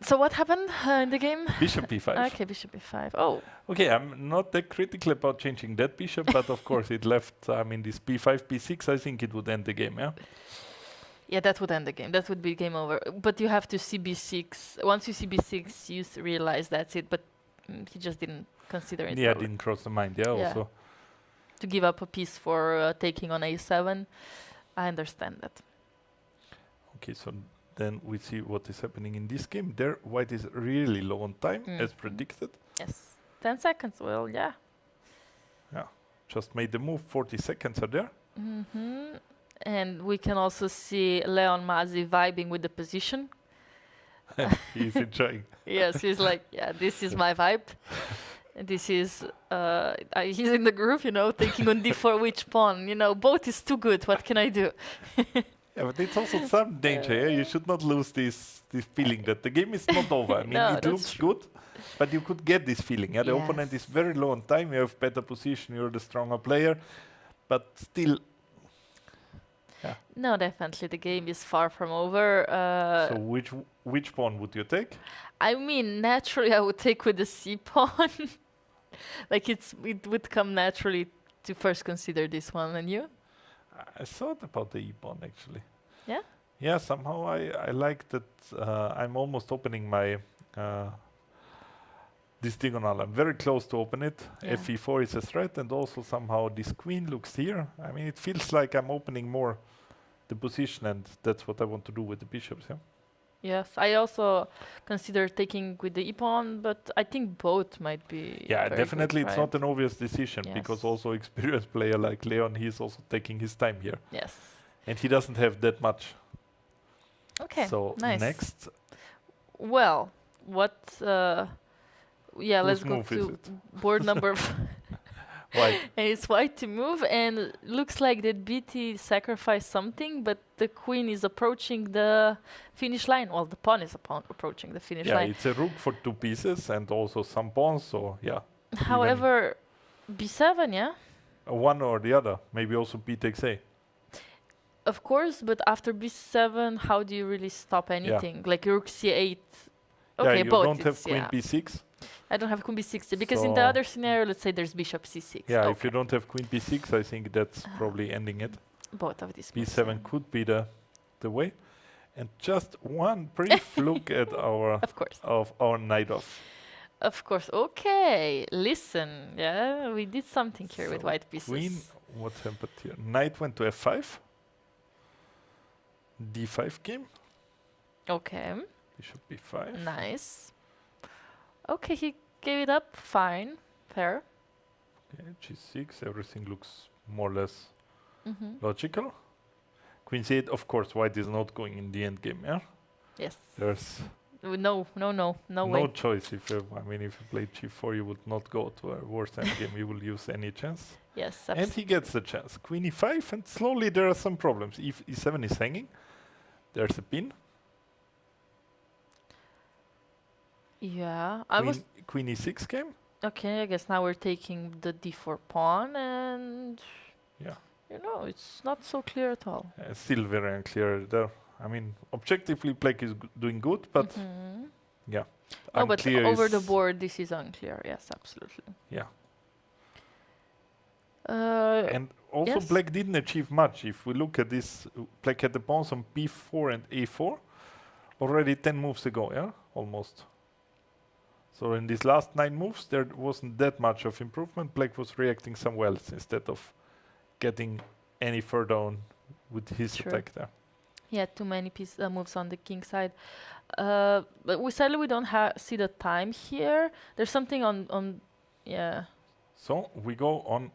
So what happened in the game? Bishop b5. Okay, bishop b5. Oh. Okay, I'm not that critical about changing that bishop, but of course it left. I mean, this b5, b6. I think it would end the game. Yeah. Yeah, that would end the game. That would be game over. But you have to see b6. Once you see b6, you realize that's it. But he just didn't consider it. Yeah, didn't cross the mind. Yeah, Yeah. also. To give up a piece for taking on a7, I understand that. Okay, so then we see what is happening in this game. There, white is really low on time, as predicted. Yes. 10 seconds. Well, yeah. Yeah, just made the move. 40 seconds are there. And we can also see Leon Mazzi vibing with the position. He's enjoying. Yes, he's like, yeah, this is my vibe. This is, he's in the groove, taking on d4 which pawn. Both is too good. What can I do? Yeah, but it's also some danger. Yeah? You should not lose this feeling that the game is not over. I mean, No, it that's looks good, but you could get this feeling. Yeah? The opponent is very low on time. You have better position. You're the stronger player, but still. Yeah. No, definitely the game is far from over. So which pawn would you take? I mean, naturally, I would take with the c pawn. Like it would come naturally to first consider this one, and you? I thought about the e pawn actually. Yeah. Yeah, somehow I like that. I'm almost opening my this diagonal. I'm very close to open it. Yeah. Fe4 is a threat, and also somehow this queen looks here. I mean, it feels like I'm opening more the position, and that's what I want to do with the bishops. Yeah. Yes, I also consider taking with the e-pawn, but I think both might be. Yeah, very definitely, good, it's right? not an obvious decision because also experienced player like Leon, he's also taking his time here. Yes. And he doesn't have that much. Okay. So nice. next. Well, what? Yeah, let's go move is to it? board number. White. And it's white to move, and looks like that BT sacrificed something, but the queen is approaching the finish line. Well, the pawn is approaching the finish Yeah, line. it's a rook for 2 pieces and also some pawns, so yeah. However, b7, yeah? One or the other, maybe also b takes a. Of course, but after b7, how do you really stop anything? Like rook c8. Okay, yeah, you both. don't have queen b6. I don't have queen b6 because in the other scenario, let's say there's bishop c6. Yeah, okay. if you don't have queen b6, I think that's probably ending it. Both of these. b7 could be the way. And just one brief look at our of our knight off. Of course. Okay. Listen. Yeah, we did something here with white pieces. Queen. What happened here? Knight went to f5. d5 game. Okay. Bishop b5. Nice. Okay, he gave it up. Fine. Fair. Okay, g6. Everything looks more or less logical. Queen c8. Of course, white is not going in the end game. Yeah. Yes. There's no way. No choice. If you play g4, you would not go to a worse endgame. You will use any chance. Yes. And he gets the chance. Queen e5, and slowly there are some problems. e7 is hanging. There's a pin. Yeah. Queen e6 came. Okay, I guess now we're taking the d4 pawn, and yeah, it's not so clear at all. Still very unclear there. I mean, objectively, Black is doing good, but yeah. No, but over the board, this is unclear. Yes, absolutely. Yeah. And also, Black didn't achieve much. If we look at this, Black had the pawns on b4 and a4 already 10 moves ago, yeah, almost. So in these last 9 moves, there wasn't that much of improvement. Black was reacting somewhere else instead of getting any further on with his attack there. He had too many moves on the king side. But sadly, we don't see the time here. There's something on yeah. So we go on.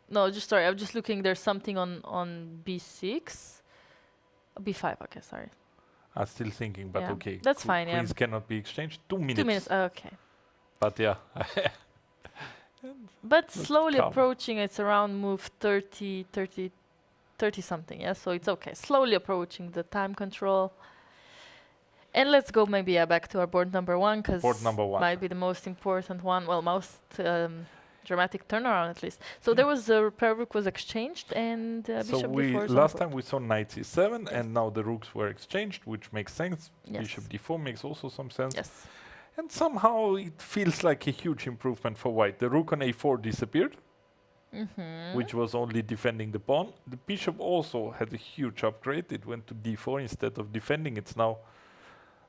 No, sorry. I'm just looking. There's something on b6, b5. Okay, sorry. I'm still thinking, but okay. That's fine. Queens cannot be exchanged. 2 minutes. 2 minutes. Okay. But yeah, But Just slowly calm. approaching, it's around move 30 something, yeah? So it's okay. Slowly approaching the time control. And let's go maybe back to our board number 1, because Board number 1. might be the most important one. Well, most dramatic turnaround at least. So there was a pair of rook was exchanged and So bishop we d4 is last on time we saw knight c7, Yes. and now the rooks were exchanged, which makes sense. Yes. Bishop d4 makes also some sense. Yes. And somehow it feels like a huge improvement for white. The rook on a4 disappeared, which was only defending the pawn. The bishop also had a huge upgrade. It went to d4 instead of defending. It's now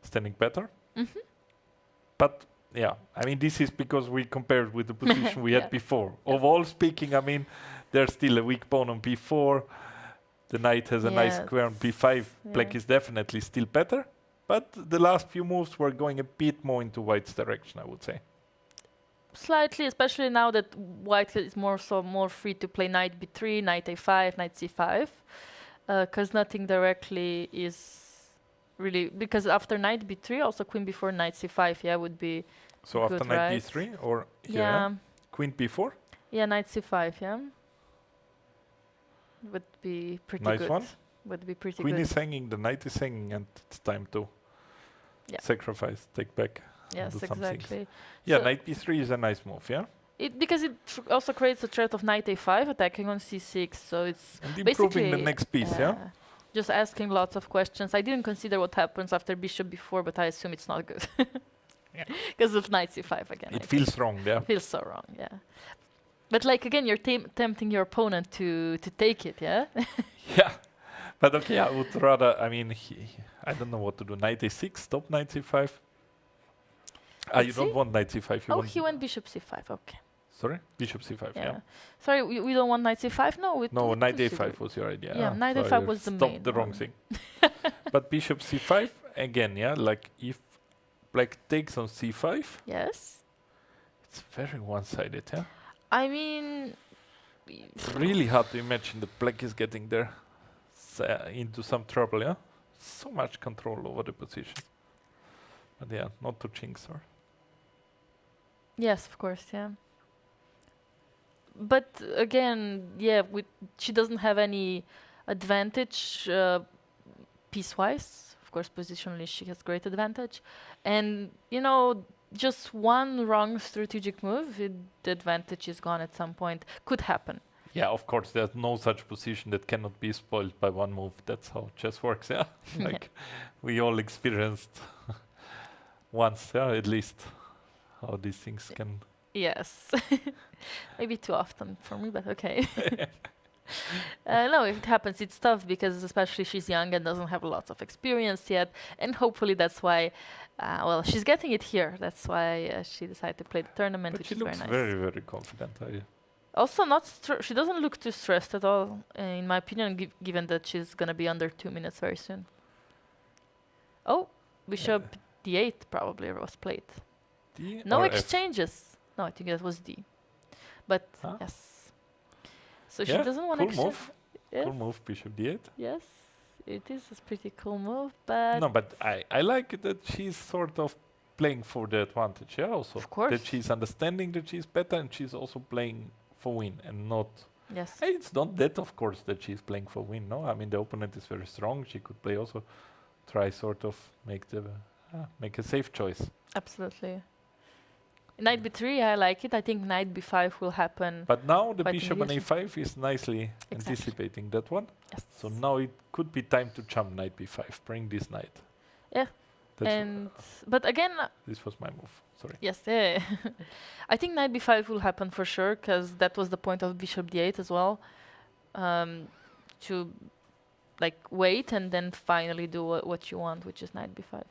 standing better. But yeah, I mean, this is because we compared with the position we Yeah. had before. Overall speaking, I mean, there's still a weak pawn on b4. The knight has a nice square on b5. Black is definitely still better. But the last few moves were going a bit more into white's direction, I would say. Slightly, especially now that white is more free to play knight b3, knight a5, knight c5, because nothing directly is really, because after knight b3, also queen b4, knight c5, yeah, would be So good, after knight right? d3 or here, Yeah, queen b4, yeah, knight c5, yeah, would be pretty nice good. one. Would be pretty Queen good. is hanging, the knight is hanging, and it's time to Yeah. sacrifice, take back. Yes, do some things. exactly. Yeah, So knight b3 is a nice move, yeah? because it also creates a threat of knight a5 attacking on c6, so it's And improving basically the next piece, yeah? just asking lots of questions. I didn't consider what happens after bishop b4, but I assume it's not good. Yeah. Because of knight c5 again. It feels wrong, yeah? It feels so wrong, yeah. But like again, you're tempting your opponent to take it, yeah? Yeah. But okay, I would rather, I mean, I don't know what to do. Knight a6, stop knight c5. You Let's don't see. want knight c5. You Oh, want he went bishop c5, okay. Sorry? Bishop c5, yeah. Sorry, we don't want knight c5? No, No, what knight else you a5 do? was your idea. Yeah, knight so a5 I was the stopped main the wrong one. thing. But bishop c5, again, yeah, like if black takes on c5, Yes. it's very one-sided, yeah? I mean, It's really hard to imagine that black is getting there into some trouble, yeah? So much control over the position. But yeah, not to jinx her. yes, of course, yeah. But again, yeah, she doesn't have any advantage piecewise. Of course, positionally, she has great advantage. And, you know, just one wrong strategic move, the advantage is gone at some point. Could happen. Yeah, of course, there's no such position that cannot be spoiled by one move. That's how chess works, yeah? Like, we all experienced once, yeah, at least, how these things can... Yes. Maybe too often for me, but okay. No, if it happens, it's tough because especially she's young and doesn't have lots of experience yet. And hopefully that's why, well, she's getting it here. That's why she decided to play the tournament, But which she is very looks nice. very, very confident. Also, she doesn't look too stressed at all, in my opinion, given that she's going to be under 2 minutes very soon. Oh, bishop d8 probably was played. D No or F? exchanges. No, I think that was D. But Huh? yes. So she Yeah, doesn't want cool to exchange. move. Yes. Cool move, bishop d8. Yes, it is a pretty cool move, but No, but I like it that she's sort of playing for the advantage, yeah, also. Of course. That she's understanding that she's better and she's also playing for win and not... yes. Hey, it's not that, of course, that she's playing for win, no? I mean, the opponent is very strong. She could play also, try sort of make a safe choice. Absolutely. Knight b3, I like it. I think knight b5 will happen. But now the quite bishop on immediately. a5 is nicely Exactly. anticipating that one. Yes. So now it could be time to jump knight b5, bring this knight. Yeah. That's And but again, this was my move. Sorry. yes, yeah. I think knight b5 will happen for sure because that was the point of bishop d8 as well, to like wait and then finally do what you want, which is knight b5.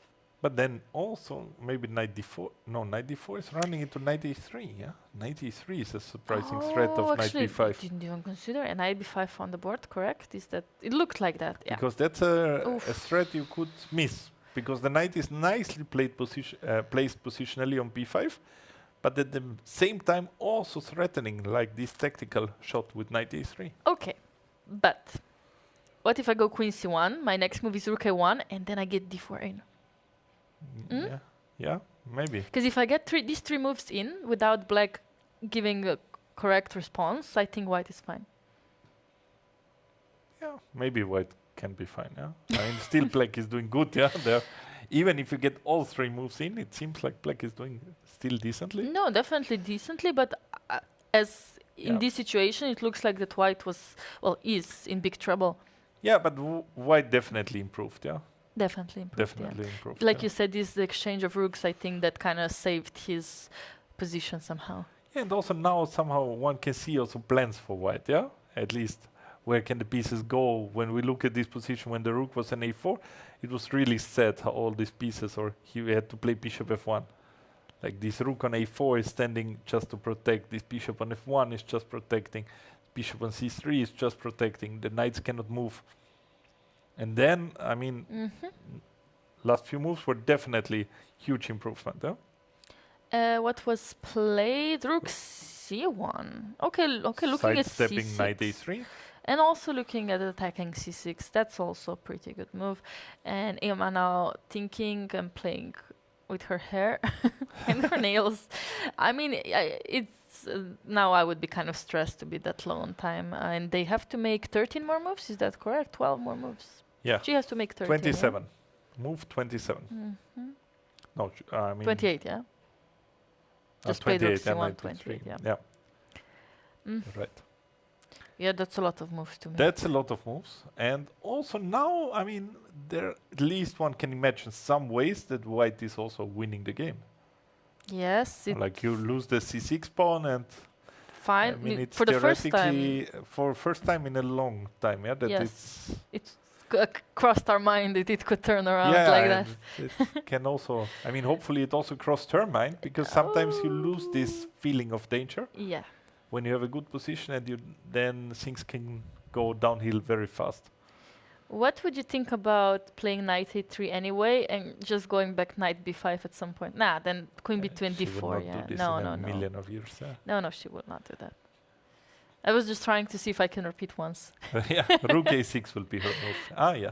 But then also maybe knight d4. No, knight d4 is running into knight e3. Yeah, knight e3 is a surprising threat of knight actually, b5 didn't even consider a knight b5 on the board. Correct? Is that it looked like that? Yeah. because that's a Oof. threat you could miss because the knight is nicely placed positionally on b5, but at the same time also threatening like this tactical shot with knight e3. Okay, but what if I go queen c1? My next move is rook a1, and then I get d4 in. Yeah, maybe. Because if I get these three moves in without black giving a correct response, I think white is fine. Yeah, maybe white can be fine. Yeah, I mean, still black is doing good. Yeah, there. Even if you get all 3 moves in, it seems like black is doing still decently. No, definitely decently, but as in this situation, it looks like that white is in big trouble. Yeah, but white definitely improved. Yeah, Definitely improved. definitely improved. Like you said, this the exchange of rooks. I think that kind of saved his position somehow. Yeah, and also now somehow one can see also plans for white. Yeah, at least where can the pieces go? When we look at this position, when the rook was an a4, it was really set how all these pieces, or he had to play bishop f1. Like this rook on a4 is standing just to protect. This bishop on f1 is just protecting. Bishop on c3 is just protecting. The knights cannot move. And then, I mean, last few moves were definitely huge improvement. Huh? What was played? Rook c1. Okay, looking at Sidestepping c6. knight a3. And also looking at attacking c6. That's also a pretty good move. And Emma now thinking and playing with her hair and her nails. I mean, it's now I would be kind of stressed to be that low on time. And they have to make 13 more moves. Is that correct? 12 more moves. Yeah. She has to make 13. 27. Move 27. Mm-hmm. No, I mean 28, yeah? Just play the 28 and c1, knight 28, e3. yeah. Yeah. Right. Yeah, that's a lot of moves to make. That's a lot of moves. And also now, I mean, there at least one can imagine some ways that white is also winning the game. Yes, Like you lose the c6 pawn and fine. I mean, it's For the first time, theoretically for first time in a long time, yeah, that yes, it's crossed our mind that it could turn around yeah, like that. It can also, I mean, hopefully it also crossed her mind, because sometimes you lose this feeling of danger Yeah. when you have a good position, and then things can go downhill very fast. What would you think about playing knight a3 anyway and just going back knight b5 at some point? Nah, then queen b2 and She would d4. not Yeah. do this No, in no, a no. million of years. Yeah. No, she will not do that. I was just trying to see if I can repeat once. Yeah, rook a6 will be her move. Ah, yeah.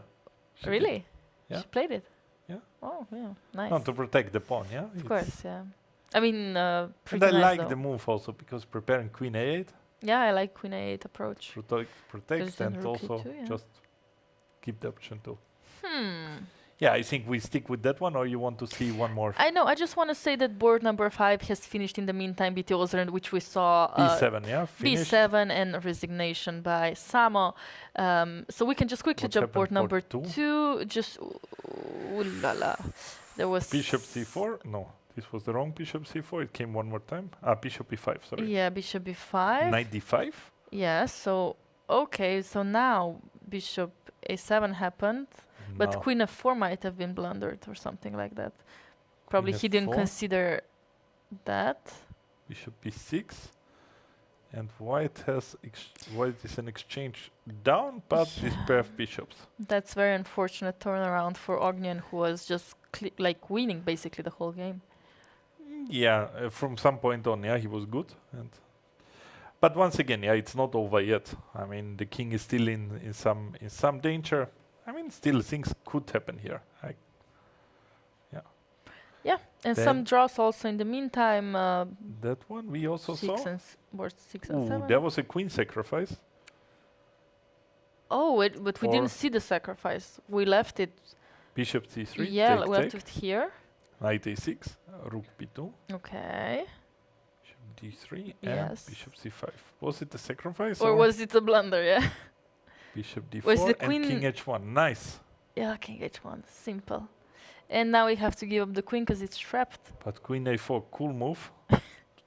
She did. Really? Yeah. She played it? Yeah. Oh, yeah. Nice. No, to protect the pawn, yeah. Of course, yeah. I mean, And pretty I nice like though. the move also, because preparing queen a8, Yeah, I like queen a8 approach. protect then and rook also e2, yeah. just keep the option too. Hmm. Yeah, I think we stick with that one, or you want to see one more? I know. I just want to say that board number 5 has finished in the meantime. BT which we saw. B7, yeah, finished. B7 and resignation by Samo. So we can just quickly What jump happened board for number two? 2. Just ooh la la. There was Bishop c4. No, this was the wrong bishop c4. It came one more time. Bishop e5. Sorry. Yeah, bishop b5. Knight d5. Yeah. So okay. So now bishop a7 happened, but No. queen f4 might have been blundered or something like that. Probably Queen he didn't f4. consider that. Bishop b6. And white is an exchange down, but this pair of bishops. That's very unfortunate turnaround for Ognian, who was just like winning basically the whole game. Yeah, from some point on, yeah, he was good. But once again, yeah, it's not over yet. I mean, the king is still in some danger. I mean, still things could happen here. Yeah, and Then some draws also in the meantime. That one we also saw. Board 6 and Ooh, 7. there was a queen sacrifice. Oh, but we Or- didn't see the sacrifice. We left it. Bishop c3. Yeah, take, we left take. it here. Knight a6. Rook b2. Okay. Bishop d3 Yes. and bishop c5. Was it a sacrifice? Or was it a blunder? Yeah. Bishop was d4 the and queen- king h1. Nice. Yeah, king h1. Simple. And now we have to give up the queen because it's trapped. But queen a4, cool move.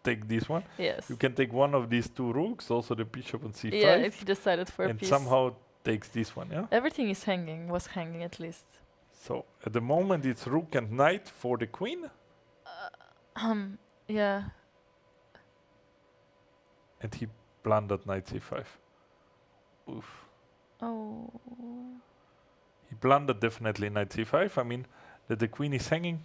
Take this one. Yes. You can take one of these two rooks, also the bishop on c5, Yeah, if he decided for a and piece. somehow takes this one, yeah? Everything is hanging, was hanging at least. So at the moment it's rook and knight for the queen, Yeah. and he blundered knight c5. Oof. Oh. He blundered definitely knight c5. I mean, that the queen is hanging,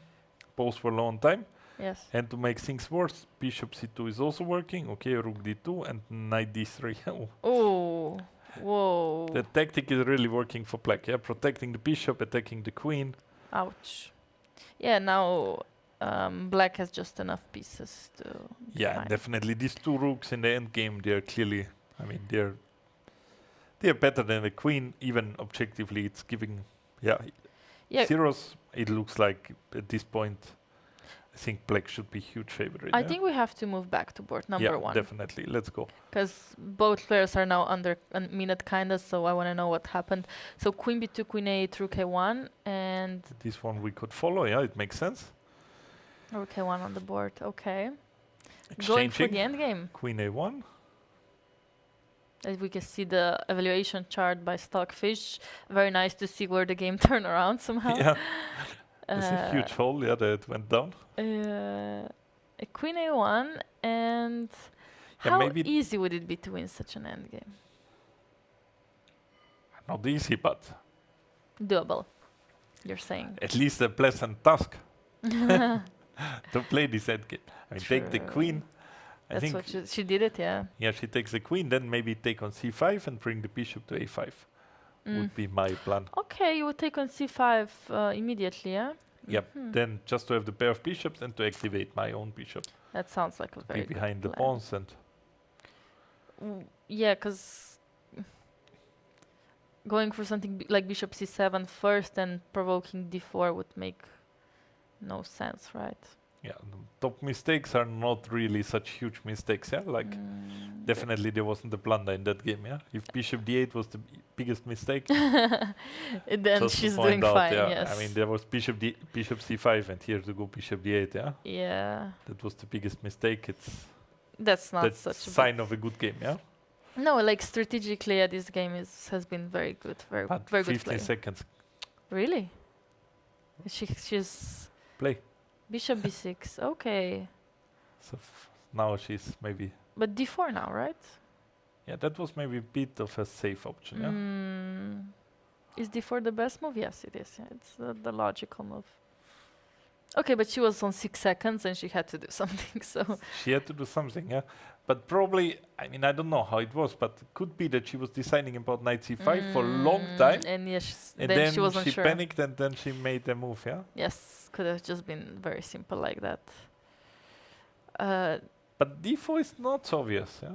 both were low on time. Yes. And to make things worse, bishop c2 is also working. Okay, rook d2 and knight d3. Oh. Whoa. The tactic is really working for black, yeah? Protecting the bishop, attacking the queen. Ouch. Yeah, now black has just enough pieces to Yeah, define. definitely. These two rooks in the end game, they're clearly, I mean, they're better than the queen. Even objectively, it's giving, Yeah, zeros. It looks like at this point, I think black should be huge favorite. I think we have to move back to board number one. Definitely. Let's go. Because both players are now under a minute kinda, so I want to know what happened. So queen b2, queen a8, rook a1, and This one we could follow. Yeah, it makes sense. rook a1 on the board. Okay. Going for the endgame. Queen a1. As we can see the evaluation chart by Stockfish. Very nice to see where the game turned around somehow. Yeah, it's a huge hole. Yeah, that went down. A queen a1, and Yeah, how maybe easy would it be to win such an endgame? not easy, but Doable, you're saying. at least a pleasant task to play this endgame. I mean, take the True. queen. I That's think what she did it, yeah. yeah, she takes the queen, then maybe take on c5 and bring the bishop to a5. Would be my plan. Okay, you would take on c5 immediately, yeah? Yep. Then just to have the pair of bishops and to activate my own bishop. That sounds like a Be very good behind the plan. pawns and Yeah, because going for something like bishop c7 first and provoking d4 would make no sense, right? yeah, the top mistakes are not really such huge mistakes. Yeah, like definitely there wasn't a blunder in that game. Yeah, if bishop d8 was the biggest mistake, Then just to she's point doing out, fine, yeah. yes. I mean, there was bishop c5 and here to go bishop d8. Yeah, Yeah, that was the biggest mistake. that's not That's such a sign of a good game. Yeah, No, like strategically, this game has been very good, very but very good 15 play. seconds Really? She's play. bishop b6. Okay, So now she's maybe. but d4 now, right? Yeah, that was maybe a bit of a safe option. Yeah. Is d4 the best move? Yes, it is. Yeah, it's the logical move. Okay, but she was on 6 seconds and she had to do something. So She had to do something, yeah. But probably, I mean, I don't know how it was, but it could be that she was deciding about knight c5 for a long time. and yes, And then she wasn't sure. panicked and then she made the move, yeah. Yes, could have just been very simple like that. But d4 is not so obvious, yeah.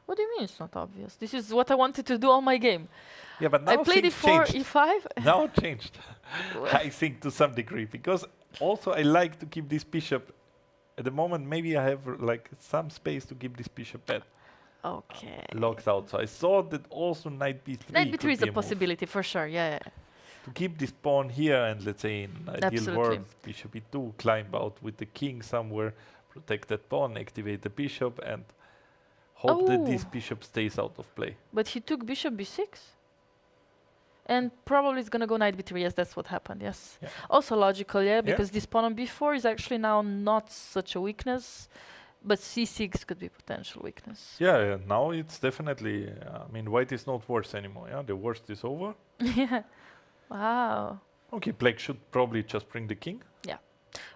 What do you mean it's not obvious? This is what I wanted to do all my game. Yeah, but now I played things d4, changed. e5. Now it changed, I think, to some degree, because also I like to keep this bishop. At the moment, maybe I have like some space to keep this bishop bed Okay. locked out. So I thought that also knight b3. Knight could b3 is be a move. possibility for sure. Yeah. To keep this pawn here and let's say in ideal Absolutely. world, bishop e2, climb out with the king somewhere, protect that pawn, activate the bishop, and hope that this Oh. bishop stays out of play. But he took bishop b6. And probably it's gonna go knight b3. Yes, that's what happened. Yes. Yeah. Also logical, yeah, because this pawn on b4 is actually now not such a weakness, but c6 could be potential weakness. Yeah, now it's definitely, I mean, white is not worse anymore. Yeah, the worst is over. Yeah. Wow. Okay, black should probably just bring the king.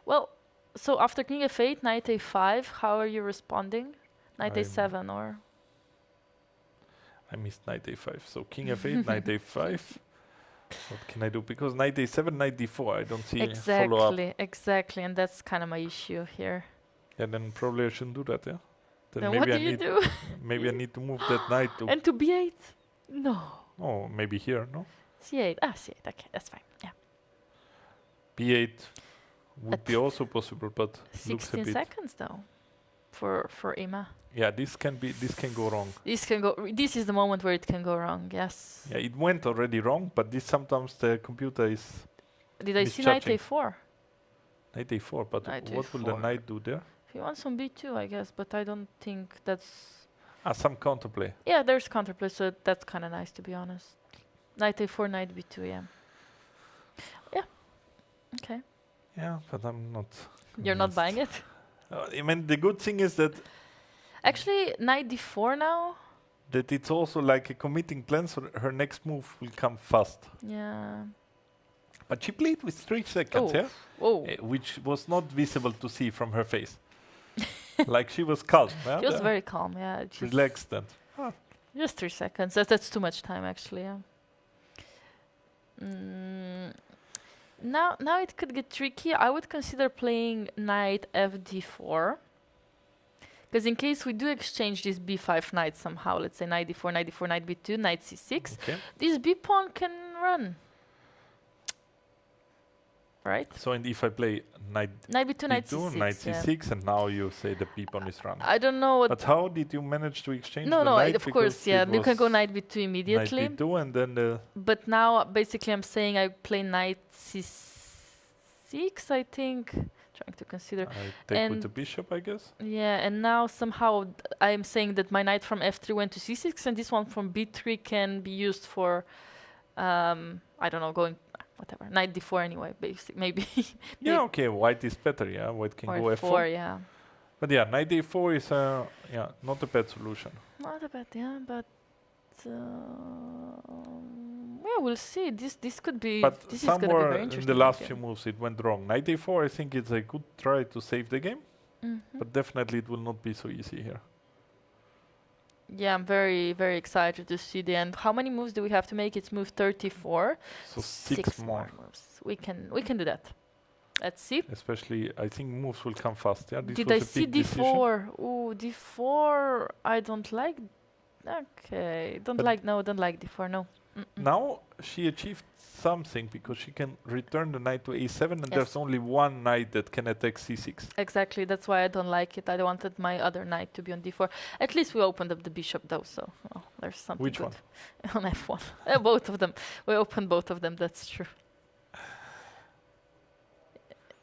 Well, so after king f8, knight a5, how are you responding? Knight I'm- a7 or? I missed knight a5. So king f8, knight a5. What can I do? Because knight a7, knight d4, I don't see follow up. Exactly, and that's kind of my issue here. Yeah, then probably I shouldn't do that, yeah? Then what do you do? Maybe I need to move that knight to... And to b8? No. Oh, maybe here, no? c8. C8. Okay, that's fine. Yeah. b8 would At be also possible, but looks a 16 bit... seconds though, for Ima. Yeah, this can go wrong. This can go. This is the moment where it can go wrong. Yes. Yeah, it went already wrong, but this sometimes the computer is Did I see knight misjudging. a4? knight a4, but Knight what will the a4. knight do there? He wants on b2, I guess, but I don't think that's. Ah, some counterplay. Yeah, there's counterplay, so that's kind of nice to be honest. Knight a4, knight b2, yeah. Yeah. Okay. Yeah, but I'm not... You're not buying it? I mean, the good thing is that Actually, knight d4 now. it's also like a committing plan, so her next move will come fast. Yeah. But she played with 3 seconds, Oh. yeah? Whoa. Which was not visible to see from her face. Like she was calm, yeah? She was very calm, yeah. relaxed and... Just 3 seconds. That's too much time, actually. Yeah. Now it could get tricky. I would consider playing knight fd4. Because in case we do exchange this b5 knight somehow, let's say knight d4, knight d4, knight b2, knight c6, Okay. this b pawn can run. Right? So and if I play knight Knight b2, knight d2, c6. knight yeah. c6, and now you say the b pawn is running. I don't know what. But how did you manage to exchange No, the no, knight? of Because course, yeah. it You can go was knight b2 immediately. Knight b2, and then the But now, basically, I'm saying I play knight c6, I think. Trying to consider. I take with And- the bishop, I guess. Yeah, and now somehow I'm saying that my knight from f3 went to c6, and this one from b3 can be used for, I don't know, going whatever knight d4 anyway. Basic, maybe. Yeah, okay. White is better. Yeah, white can or go f4, f4. yeah. But yeah, knight a4 is not a bad solution. Not a bad, yeah, but yeah, we'll see. This could be. But This is gonna be somewhere very in interesting. the last few moves it went wrong. Knight a4, I think it's a good try to save the game, but definitely it will not be so easy here. Yeah, I'm very, very excited to see the end. How many moves do we have to make? It's move 34. So six more. moves. We can do that. Let's see. Especially, I think moves will come fast. Yeah, this Did was I a see big decision. d4? Ooh, d4. I don't like. Okay, don't But like. No, don't like d4. No. Now she achieved something because she can return the knight to a7, and Yes. there's only one knight that can attack c6. Exactly. That's why I don't like it. I wanted my other knight to be on d4. At least we opened up the bishop though, so there's something. Which good. one? On f1. Both of them. We opened both of them. That's true.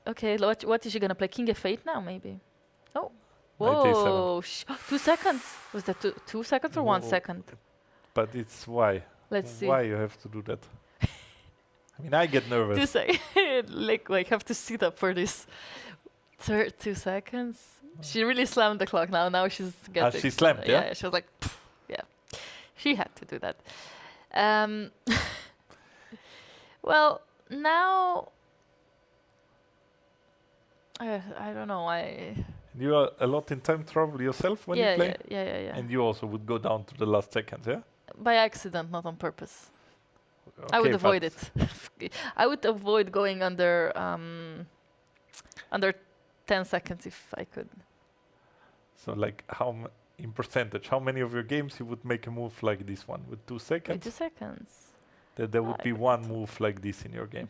Okay, what is she gonna play? King f8 now, maybe? Oh. Knight a7. Whoa. 2 seconds. Was that 2 seconds or 1 Whoa. second? But it's why. Let's see. Why you have to do that? I mean, I get nervous. 2 seconds. like have to sit up for this. 2 seconds. She really slammed the clock now. Now she's getting. she slammed, yeah? Yeah, she was like, "Pff," yeah. She had to do that. Well, now. I don't know. You are a lot in time travel yourself when yeah, you play? yeah. And you also would go down to the last seconds, yeah? By accident, not on purpose. I Okay, would but avoid it. I would avoid going under 10 seconds if I could. So like in percentage, how many of your games you would make a move like this one with 2 Wait, seconds? 2 seconds. That there would I be don't one move like this in your game.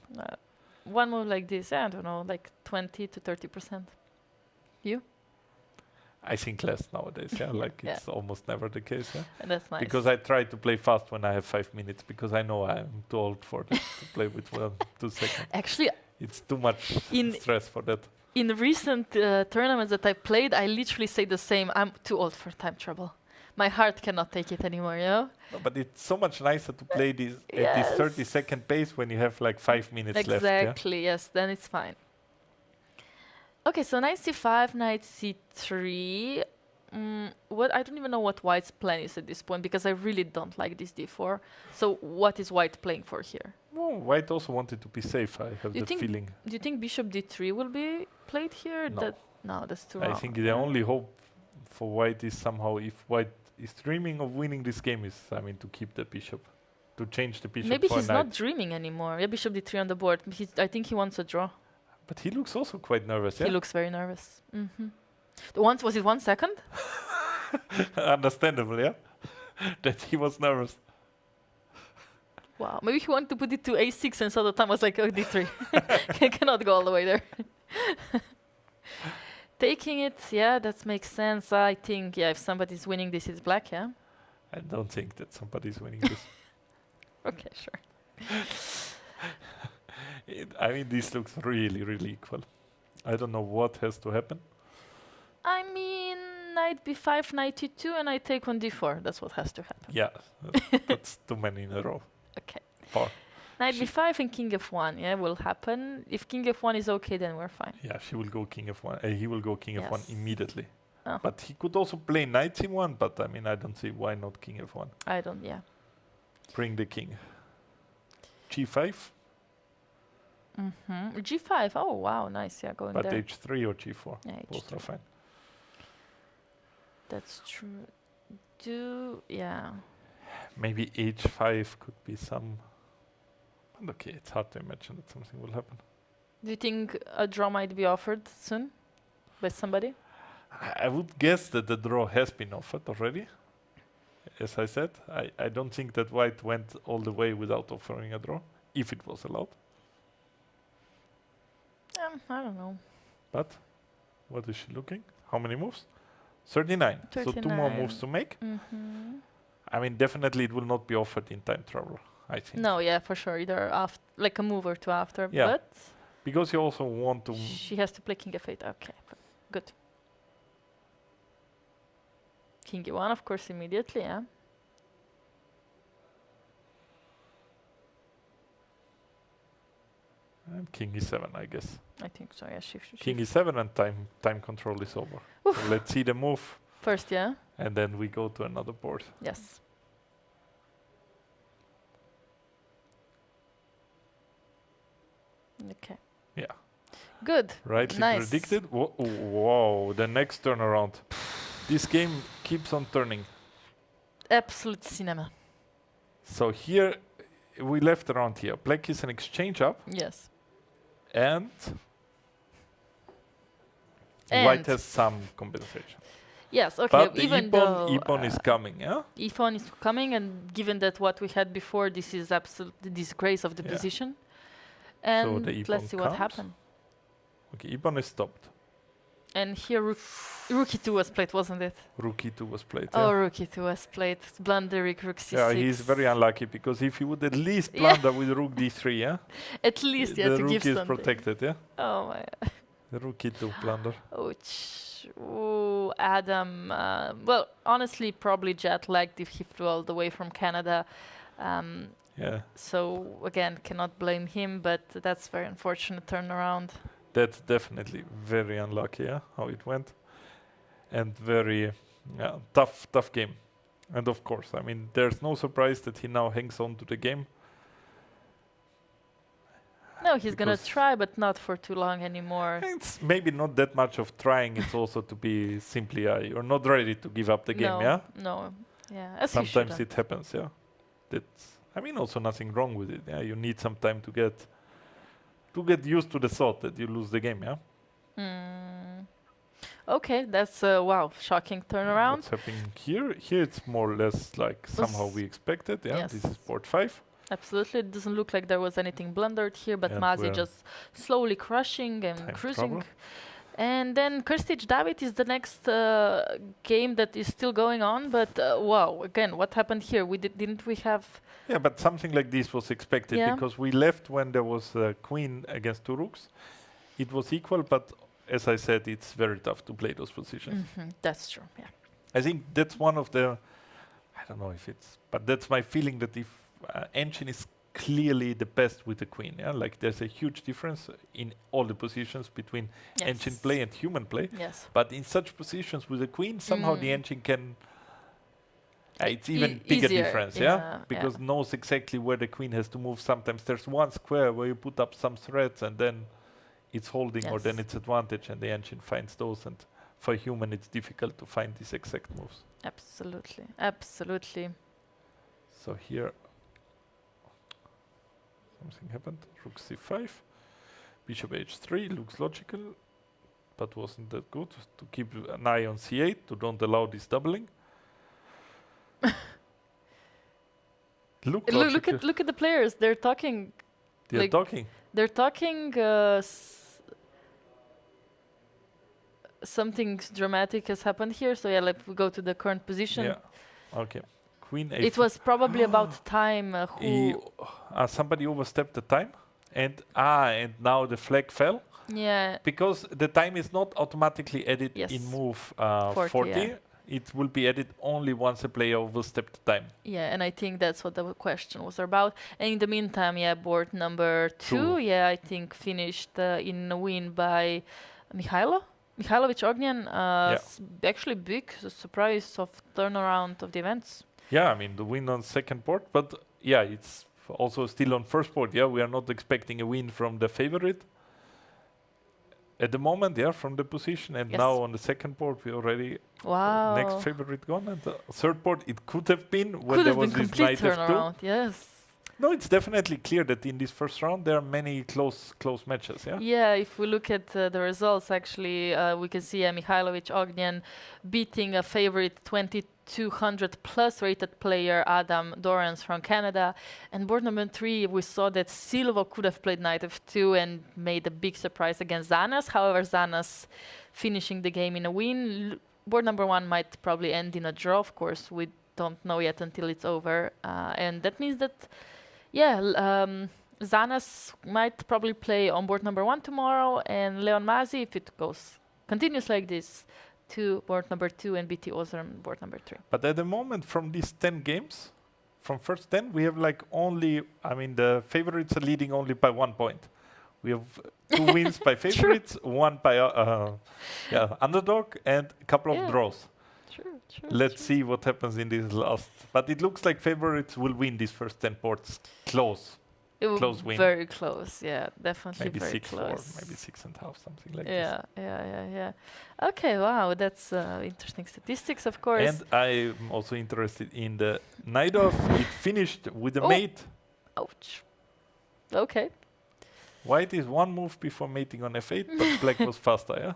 One move like this, I don't know, like 20 to 30%. You? I think less nowadays, yeah? Like Yeah. it's almost never the case, yeah? And that's nice. Because I try to play fast when I have 5 minutes, because I know I'm too old for that to play with 2 seconds. Actually, It's too much In- stress for that. in recent tournaments that I played, I literally say the same. I'm too old for time trouble. My heart cannot take it anymore, you know? No, but it's so much nicer to play this at this Yes. 30-second pace when you have like 5 minutes left. Yeah? Exactly, yes, then it's fine. Okay, so knight c5, knight c3. What I don't even know what white's plan is at this point because I really don't like this d4. So what is white playing for here? No, white also wanted to be safe, I have You the think feeling. Do you think bishop d3 will be played here? No. No, that's too I wrong. think the only hope for white is somehow if white is dreaming of winning this game is, I mean, to keep the bishop. To change the bishop Maybe for he's a knight. not dreaming anymore. Yeah, bishop d3 on the board. I think he wants a draw. But he looks also quite nervous, yeah? He looks very nervous. Was it 1 second? Understandable, yeah? That he was nervous. Wow, maybe he wanted to put it to a6 and so the time was like, oh, d3. He cannot go all the way there. Taking it, yeah, that makes sense. I think, yeah, if somebody's winning this, it's black, yeah? I don't think that somebody's winning this. Okay, sure. I mean, this looks really, really equal. I don't know what has to happen. I mean, knight b5, knight e2, and I take on d4. That's what has to happen. Yeah, that's too many in a row. Okay. 4. Knight b5 and king f1, yeah, will happen. If king f1 is okay, then we're fine. Yeah, she will go king f1. He will go king f1 Yes. immediately. Oh. But he could also play knight c1, but I mean, I don't see why not king f1. I don't, yeah. Bring the king. g5, g5, oh wow, nice, yeah, going but there. h3 or g4. Yeah, Both are h3. fine. That's true. Yeah. Maybe h5 could be some... And okay, it's hard to imagine that something will happen. Do you think a draw might be offered soon by somebody? I would guess that the draw has been offered already. As I said, I don't think that white went all the way without offering a draw, if it was allowed. I don't know. But what is she looking? How many moves? 39. So 2 more moves to make. I mean, definitely it will not be offered in time travel, I think. No, yeah, for sure. Either like a move or two after. Yeah. But Because you also want to... she has to play King F8. Okay, good. King E1, of course, immediately, yeah. And King E7, I guess. I think so, yeah. King E7 and time control is over. So let's see the move. First, yeah? And then we go to another board. Yes. Okay. Yeah. Good. Rightly Nice. predicted. Whoa, the next turnaround. This game keeps on turning. Absolute cinema. So here, we left around here. Black is an exchange up. Yes. And white has some compensation. Yes, okay. But the even though Ippon is coming, yeah? Ippon is coming, and given that what we had before, this is absolute disgrace of the position. And the let's see what comes. happened. Okay, Ippon is stopped. And here Rook E2 was played, wasn't it? Rook E2 was played. Oh, Yeah, Rook E2 was played. Blundering Rook C6. yeah, he's very unlucky because if he would at least blunder with Rook D3, yeah? At least, yeah, the to Rook give is something. protected, yeah? Oh my. The Rook E2 blunder. Ouch. Oh, Adam. Well, honestly, probably jet lagged if he flew all the way from Canada. Yeah, So again, cannot blame him, but that's very unfortunate turnaround. that's definitely very unlucky, yeah, how it went. And very tough game. And of course, I mean, there's no surprise that he now hangs on to the game. No, he's gonna Because- try, but not for too long anymore. It's maybe not that much of trying, it's also to be simply, you're not ready to give up the game, no, yeah? No, yeah. As he Sometimes shouldn't. it happens, yeah. That's, I mean, also nothing wrong with it, yeah? You need some time to get used to the thought that you lose the game, yeah? Okay, that's wow, shocking turnaround. What's happening here? Here it's more or less like somehow we expected, yeah? Yes. This is board 5. Absolutely, it doesn't look like there was anything blundered here, but And Mazi we're just slowly crushing and time cruising. trouble. And then Krstic David is the next game that is still going on, but wow, again, what happened here? Didn't we have... Yeah, but something like this was expected Yeah. because we left when there was a queen against 2 rooks. It was equal, but as I said, it's very tough to play those positions. That's true, yeah. I think that's one of the, I don't know if it's, but that's my feeling that if engine is clearly the best with the queen, yeah, like there's a huge difference in all the positions between engine play and human play. Yes. But in such positions with the queen, somehow the engine can, it's even bigger Easier, difference, yeah, because knows exactly where the queen has to move. Sometimes there's one square where you put up some threats and then it's holding or then it's advantage and the engine finds those, and for human it's difficult to find these exact moves. Absolutely, absolutely. So here something happened. Rook c5, bishop h3 looks logical, but wasn't that good. To keep an eye on c8 to don't allow this doubling. Look at the players. They're talking. They're like, talking. They're talking. Something dramatic has happened here. So yeah, like we go to the current position. Yeah. Okay. Queen a4. It was probably about time. Somebody overstepped the time, and now the flag fell. Yeah. Because the time is not automatically added in move 40. Yeah. It will be added only once a player overstepped the time. Yeah, and I think that's what the question was about. And in the meantime, yeah, board number 2, yeah, I think finished in a win by Mihailovic Ognjen. Actually big surprise of turnaround of the events. Yeah, I mean, the win on second board, but yeah, it's also still on first board. Yeah, we are not expecting a win from the favorite at the moment, from the position. And now on the second board, we already next favorite gone. And the third board, it could have been when there was this knight turnaround, f2. yes. No, it's definitely clear that in this first round there are many close matches. Yeah. Yeah, if we look at the results, actually, we can see Mihailovic Ognian beating a favorite 2200 plus rated player Adam Dorans from Canada. And board number 3, we saw that Silva could have played knight f2 and made a big surprise against Zanas. However, Zanas finishing the game in a win. Board number 1 might probably end in a draw. Of course, we don't know yet until it's over. And that means that, Zanas might probably play on board number 1 tomorrow, and Leon Masi, if it continues like this, to board number 2, and BT Ozer on board number 3. But at the moment, from these 10 games, from first 10, we have like only, the favorites are leading only by 1 point. We have 2 wins by favorites, 1 by underdog, and a couple of draws. True. Let's see what happens in this last. But it looks like favorites will win these first 10 boards. Close win. Very close, yeah, definitely maybe very 6-4, close. maybe 6.5, something like this. Yeah. Okay, wow, that's interesting statistics, of course. And I'm also interested in the knight off. It finished with a mate. Ouch. Okay. White is 1 move before mating on f8, but black was faster, yeah?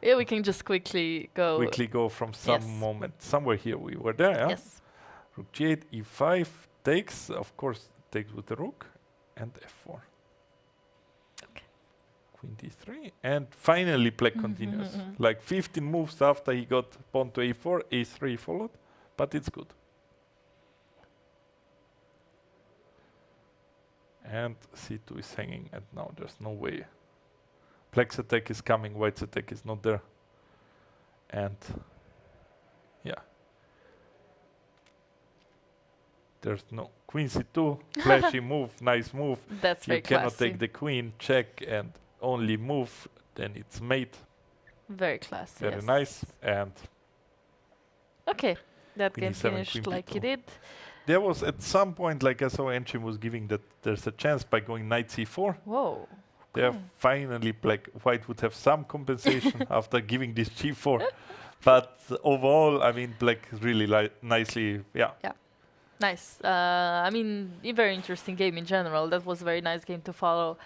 Yeah, we can just quickly go from some moment. Somewhere here we were there, yeah? Yes. Rook g8, e5 takes, of course, takes with the rook, and f4. Okay. Queen d3, and finally black continues. Like 15 moves after he got pawn to a4, a3 followed, but it's good. And c2 is hanging, and now there's no way. Black's attack is coming, white's attack is not there. And there's no queen c2, flashy move, nice move. That's very classy. You cannot take the queen, check, and only move, then it's mate. Very classy. Very nice. And okay, that queen game e7, finished queen like b2. it did. There was at some point, like I saw Enchin was giving that there's a chance by going knight c4. Whoa. There finally white would have some compensation after giving this g4. But overall, black really nicely, Nice. A very interesting game in general. That was a very nice game to follow,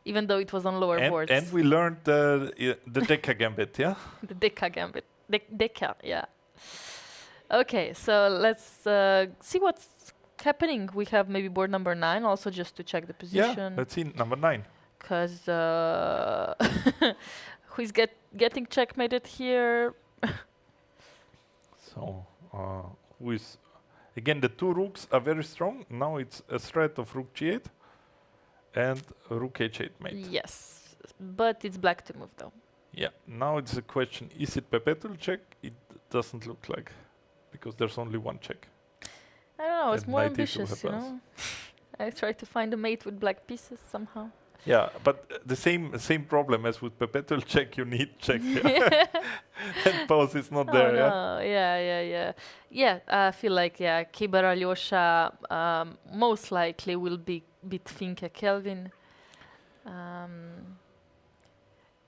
even though it was on lower boards. And we learned the Deca Gambit, yeah? The Deca Gambit. Deca, yeah. Okay, so let's see what's happening. We have maybe board number 9 also, just to check the position. Yeah, let's see number 9. Because who's getting checkmated here? So, with again, the 2 rooks are very strong. Now it's a threat of rook g8 and rook h8 mate. Yes, but it's black to move though. Yeah, now it's a question, is it perpetual check? It doesn't look like, because there's only 1 check. I don't know, it's And more knight e2 ambitious, you know? I try to find a mate with black pieces somehow. Yeah, but the same problem as with perpetual check, you need check. And pause is not there, no. Yeah, I feel like, Kibar Alyosha most likely will beat Finke Kelvin.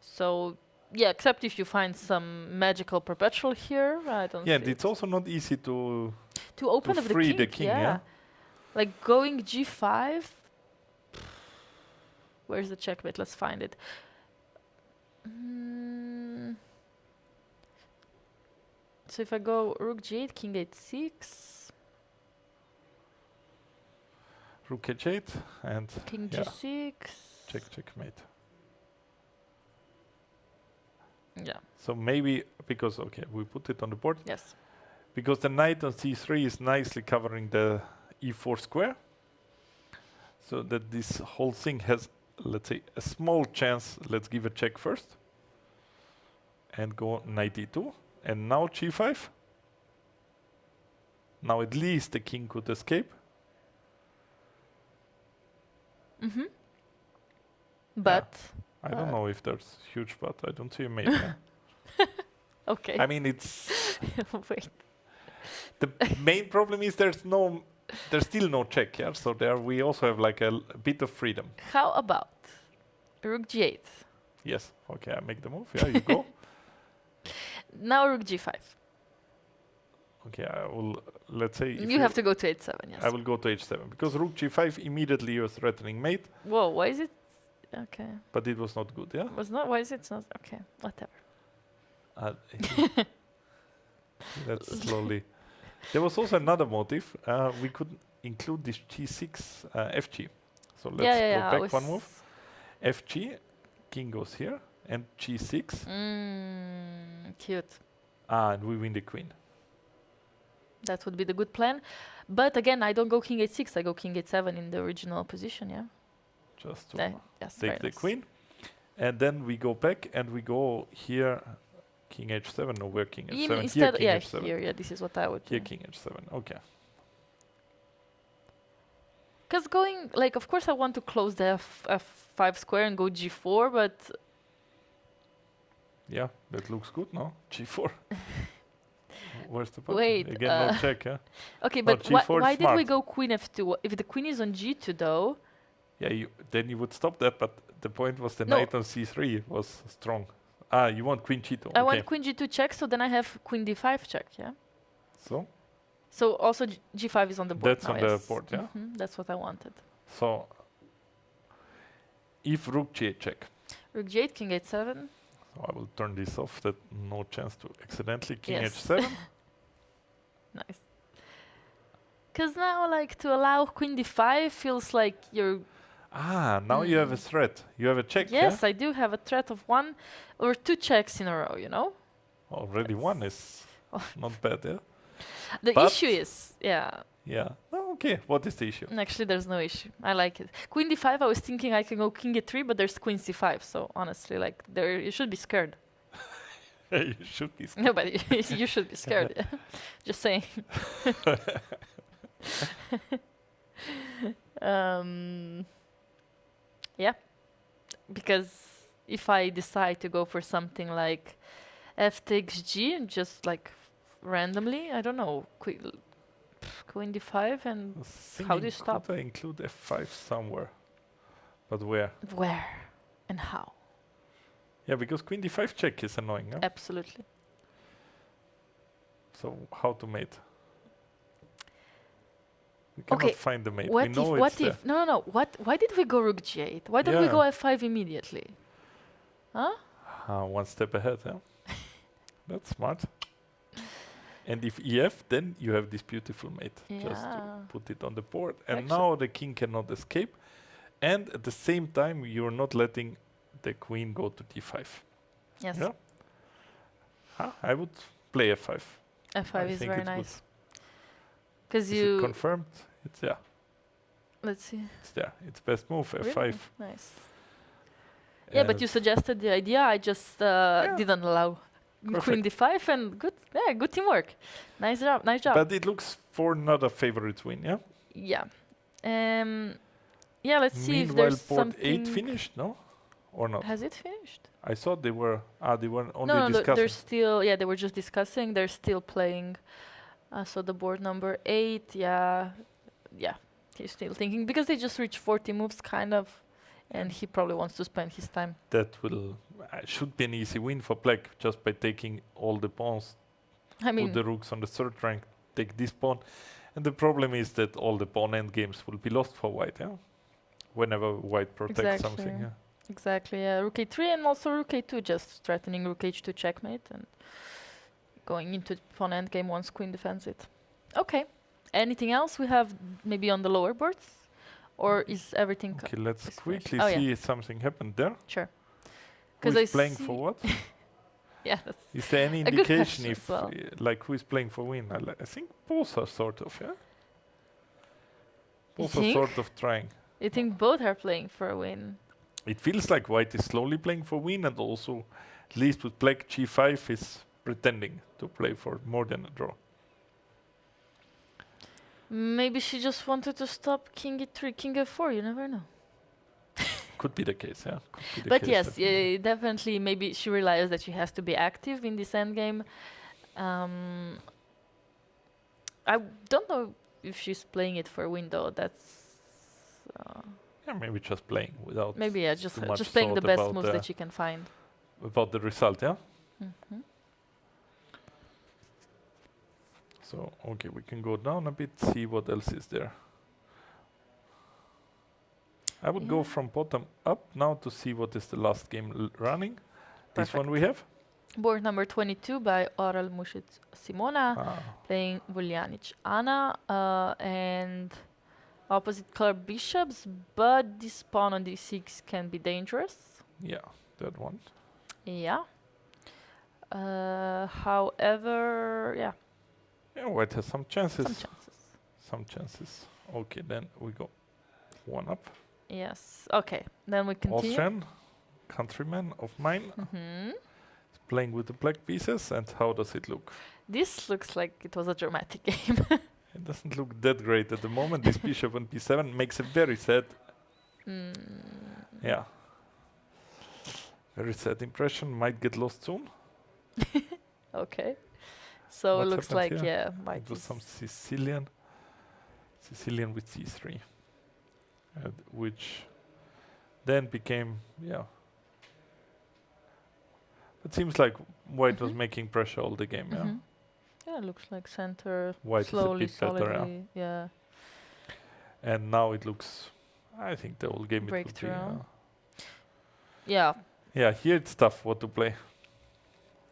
So, except if you find some magical perpetual here, I don't Yeah, see it's also not easy to open up free the king, yeah? Like going g5. Where's the checkmate? Let's find it. So if I go rook g8, king h6, rook h8 and king g6, checkmate. Yeah. So maybe because we put it on the board. Yes. Because the knight on c3 is nicely covering the e4 square, so that this whole thing has, let's say, a small chance. Let's give a check first and go knight e2, and now g5. Now at least the king could escape. But I don't know if there's huge but. I don't see a mate. okay. It's Wait. the main problem is there's still no check, yeah. So there we also have like a bit of freedom. How about rook g8? Yes. Okay, I make the move. Yeah, you go. Now rook g5. Okay, I will. Let's say if You have to go to h7. Yes. I will go to h7 because rook g5 immediately you're threatening mate, Whoa. Why is it? Okay. but it was not good. Yeah. Was not. Why is it not? Okay. Whatever. Uh, Let's slowly. There was also another motive. We could include this g6 fg. So let's go back one move. Fg, king goes here, and g6. Cute. And we win the queen. That would be the good plan. But again, I don't go king h6. I go king h7 in the original position. Yeah. Just to yes, take the queen, and then we go back and we go here. King h7. No, we're king h7. Instead, here, king h7. here. Yeah, this is what I would do. Here, king h7. Okay. Because going, like, of course I want to close the f5 square and go g4, but... Yeah, that looks good, no? G4. Where's the button? Wait, again, no check, yeah? Okay, No, but G4 why is did we smart. go queen f2? If the queen is on g2 though... Yeah, then you would stop that, but the point was the No. knight on c3 was strong. Ah, you want queen g2. I okay. want queen g2 check, so then I have queen d5 check, yeah? So? So also g5 is on the board That's now, on the yes. board, yeah? That's what I wanted. So, if rook g8 check. Rook g8, king h7. So I will turn this off, that no chance to accidentally king Yes. h7. Nice. Because now, like, to allow queen d5 feels like you're... Now you have a threat. You have a check, Yes, I do have a threat of 1 or 2 checks in a row, you know? yeah? Already one is not bad, yeah? The But- issue is, yeah, Yeah. Oh, okay, what is the issue? actually there's no issue. I like it. Queen d5, I was thinking I can go king e3, but there's queen c5, so honestly, like, there you should be scared. You should be scared. No, but you should be scared, yeah. Just saying. Yeah, because if I decide to go for something like f takes g, just like randomly, I don't know, queen d5, and how do you stop? Could I include f5 somewhere? But where? Where and how? Yeah, because queen d5 check is annoying, yeah? Absolutely. So how to mate? We cannot Okay, find the mate. What we know if? it's there. No. Why did we go rook g8? Why don't we Yeah. go f5 immediately? Huh? One step ahead, yeah? That's smart. And if ef, then you have this beautiful mate. Just to Yeah. put it on the board. And Actually- now the king cannot escape. And at the same time, you're not letting the queen go to d5. Yes. Yeah? I would play f5. F5 I is think very it's good. nice. Because Is it you... confirmed? It's Let's see. it's there. It's best move, f5. Really? Nice. Yeah, but you suggested the idea. I just didn't allow queen d5, and good. Yeah, good teamwork. Nice job. Nice job. But it looks for another favorite win, yeah? Yeah. Yeah. Let's see if Meanwhile, there's board something. 8 finished, no? Or not? Has it finished? I thought they were only No, discussing. they're still. Yeah, they were just discussing. They're still playing. So the board number 8. Yeah. He's still thinking because they just reached 40 moves, kind of, and he probably wants to spend his time. That will should be an easy win for black just by taking all the pawns, I mean, put the rooks on the third rank, take this pawn. And the problem is that all the pawn end games will be lost for white, yeah? Whenever white protects something, yeah? Exactly, yeah. Rook a3 and also rook a2, just threatening rook h2 checkmate and going into pawn endgame once queen defends it. Okay. Anything else we have maybe on the lower boards? Or is everything... Okay, let's is quickly finished? Oh, see if something happened there. Sure. Who 'Cause I is playing see- for what? Yeah, that's... Is there any a good indication question if, as well. like, who is playing for win? I think both are sort of, yeah? Both are think? sort of trying. You think both are playing for a win? It feels like white is slowly playing for win, and also, at least with black, g5 is pretending to play for more than a draw. Maybe she just wanted to stop king e3, king f4, you never know. Could be the case, yeah. Could be the But case, yes, definitely. definitely, maybe she realized that she has to be active in this endgame. I don't know if she's playing it for a win, though. That's... Yeah, maybe just playing without maybe, yeah, just too much playing the thought best about moves the- that she can find. about the result, yeah. Mhm. So, okay, we can go down a bit, see what else is there. I would go from bottom up now to see what is the last game running. This one we have. Board number 22 by Oral Mušić Simona, playing Vuljanić Ana, and opposite color bishops, but this pawn on d6 can be dangerous. Yeah, that one. Yeah. However, yeah. Yeah, white has some chances. Some chances. Some chances. Okay, then we go one up. Yes. Okay. Then we continue. Austrian countryman of mine. Mm-hmm. Playing with the black pieces, and how does it look? This looks like it was a dramatic game. It doesn't look that great at the moment. This bishop on b7 makes a very sad, yeah, very sad impression. Might get lost soon. Okay, so What it looks happened like here? might It was some Sicilian with c3, which then became It seems like white was making pressure all the game. Yeah. Yeah, it looks like center White slowly, is a bit better, solidly, yeah. And now it looks. I think the whole game Breakthrough. it would be. Yeah. Yeah, here it's tough what to play.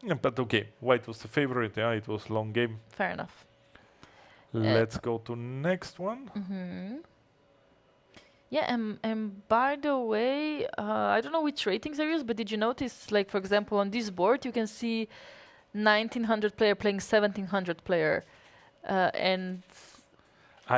Yeah, but okay, white was the favorite. Yeah, it was long game. Fair enough. Let's go to next one. Yeah, and by the way, I don't know which ratings are used, but did you notice, like, for example, on this board, you can see 1900 player playing 1700 player, and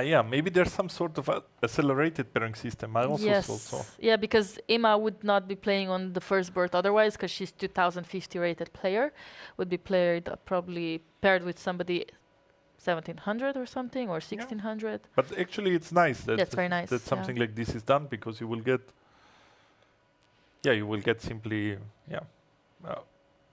Yeah, maybe there's some sort of accelerated pairing system. I also yes, thought so. yeah, because Emma would not be playing on the first board otherwise, because she's 2050 rated player, would be played probably paired with somebody 1700 or something, or 1600. But actually, it's nice that That's very nice. that something like this is done, because you will get simply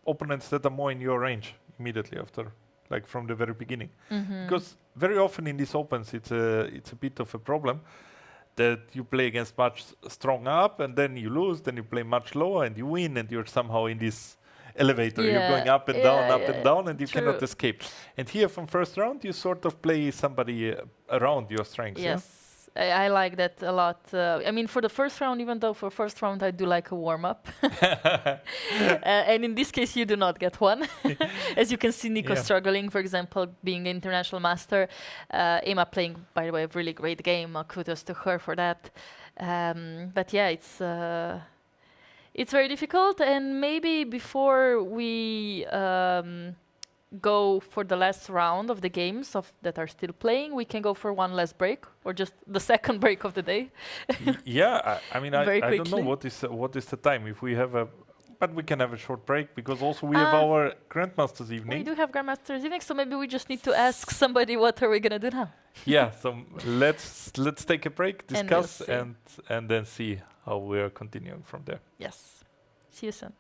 opponents that are more in your range immediately after, like from the very beginning. Because very often in these opens, it's a bit of a problem that you play against much stronger up, and then you lose, then you play much lower and you win, and you're somehow in this elevator. You're going up and down, and you cannot escape. And here from first round, you sort of play somebody around your strengths. Yes, I like that a lot. I mean, for the first round, even though for first round I do like a warm-up. And in this case, you do not get one. As you can see, Nico struggling, for example, being an international master. Emma playing, by the way, a really great game. Kudos to her for that. But yeah, it's very difficult, and maybe before we go for the last round of the games that are still playing, we can go for one last break, or just the second break of the day. I mean, I don't know what is the time. If we have but we can have a short break, because also we have our Grandmasters evening. We do have Grandmasters evening, so maybe we just need to ask somebody what are we gonna do now. Yeah, so let's take a break, discuss, and then see how we are continuing from there. Yes. See you soon.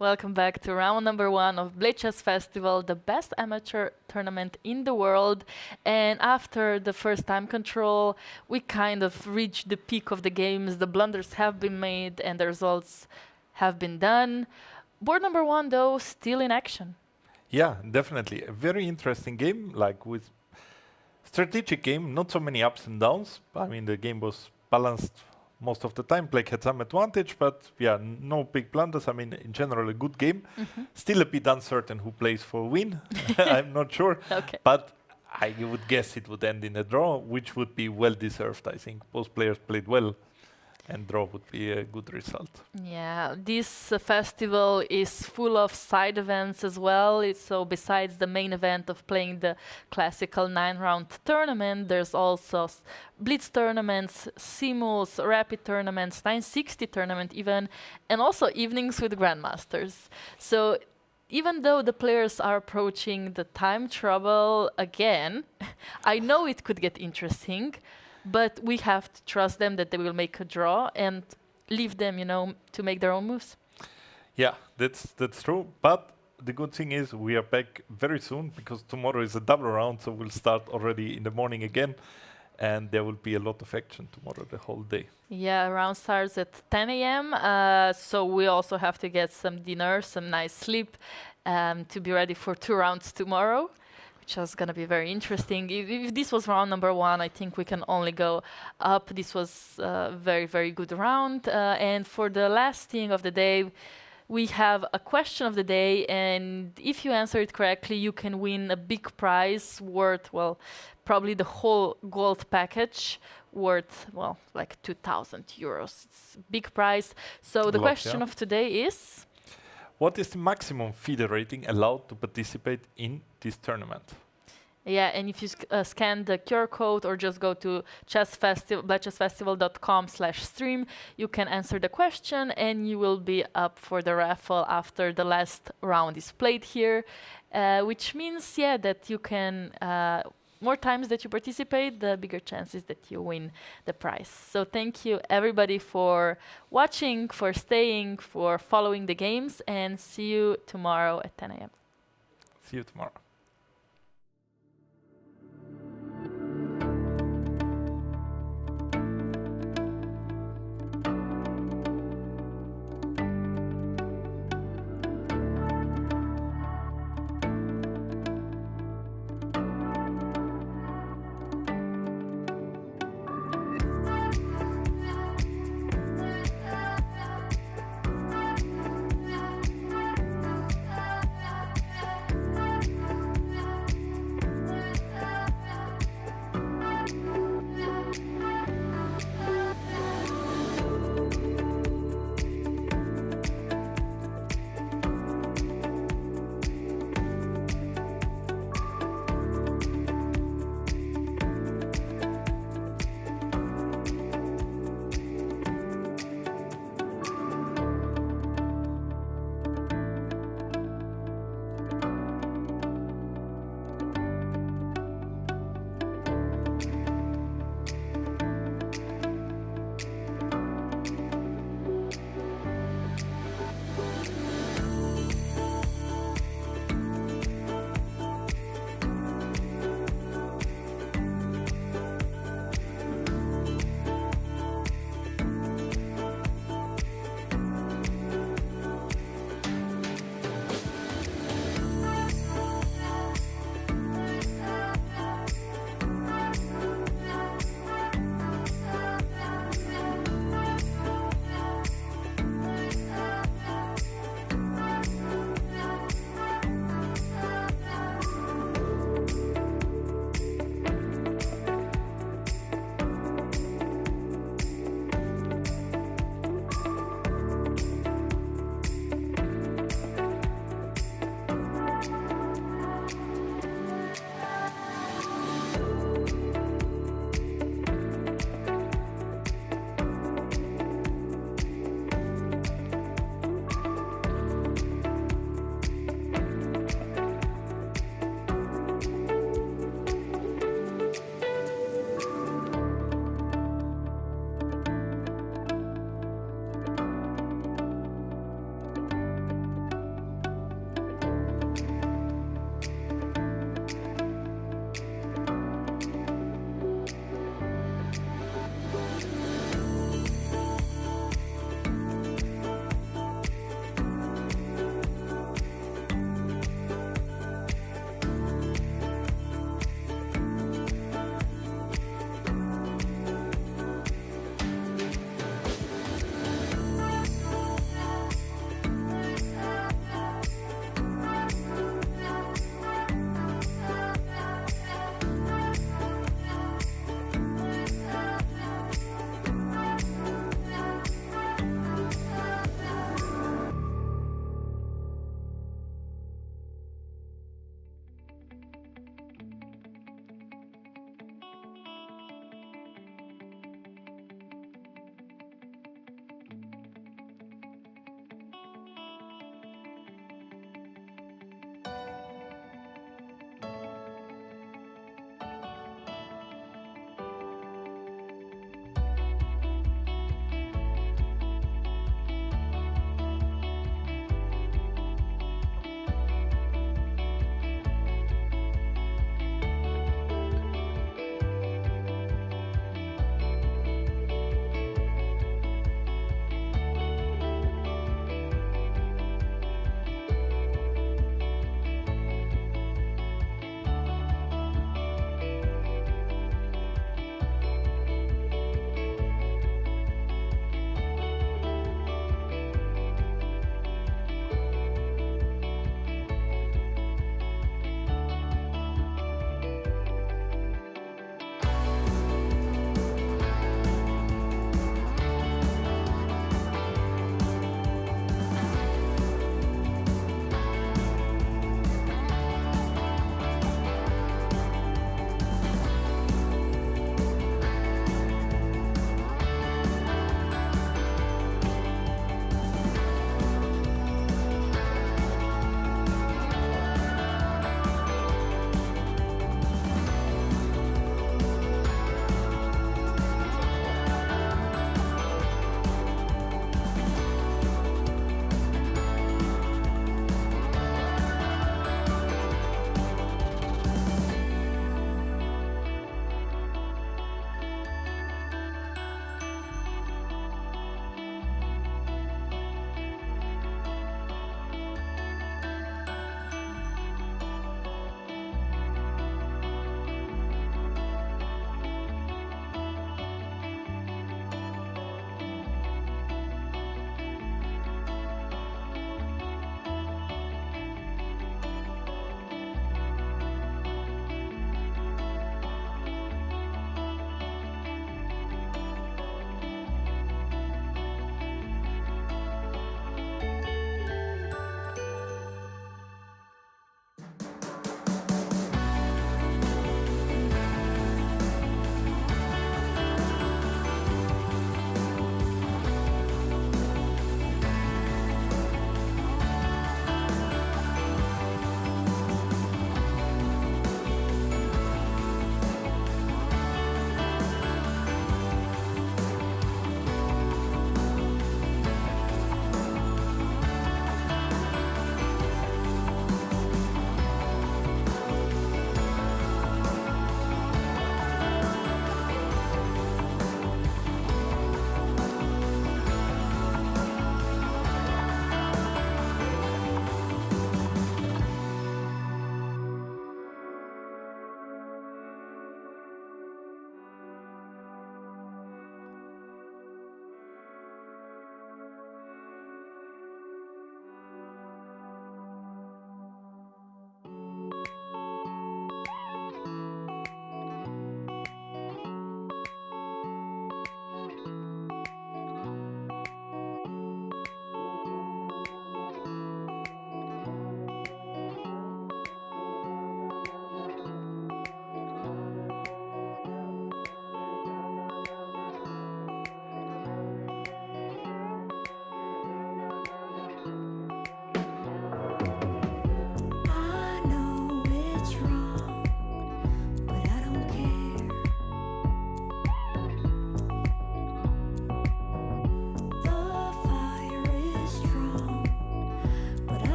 Welcome back to round number 1 of Bled Chess Festival, the best amateur tournament in the world. And after the first time control, we kind of reached the peak of the games. The blunders have been made and the results have been done. Board number 1, though, still in action. Yeah, definitely. A very interesting game, like with strategic game, not so many ups and downs. I mean, the game was balanced most of the time. Black had some advantage, but yeah, no big blunders. I mean, in general, a good game. Still a bit uncertain who plays for win. I'm not sure. Okay. But I would guess it would end in a draw, which would be well deserved. I think both players played well, and draw would be a good result. Yeah, this festival is full of side events as well. So besides the main event of playing the classical 9-round tournament, there's also blitz tournaments, simuls, rapid tournaments, 960 tournament even, and also evenings with grandmasters. So even though the players are approaching the time trouble again, I know it could get interesting. But we have to trust them that they will make a draw and leave them, to make their own moves. Yeah, that's true. But the good thing is we are back very soon because tomorrow is a double round, so we'll start already in the morning again. And there will be a lot of action tomorrow, the whole day. Yeah, round starts at 10 a.m. So we also have to get some dinner, some nice sleep to be ready for 2 rounds tomorrow. Which is going to be very interesting. If this was round number 1, I think we can only go up. This was a very, very good round. And for the last thing of the day, we have a question of the day. And if you answer it correctly, you can win a big prize worth, probably the whole gold package worth, like 2,000 euros. It's a big prize. So the question of today is... What is the maximum FIDE rating allowed to participate in this tournament? Yeah, and if you scan the QR code or just go to bledchessfestival.com/stream, you can answer the question and you will be up for the raffle after the last round is played here, which means, that you can... more times that you participate, the bigger chances that you win the prize. So thank you everybody for watching, for staying, for following the games, and see you tomorrow at 10 a.m. See you tomorrow.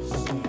see.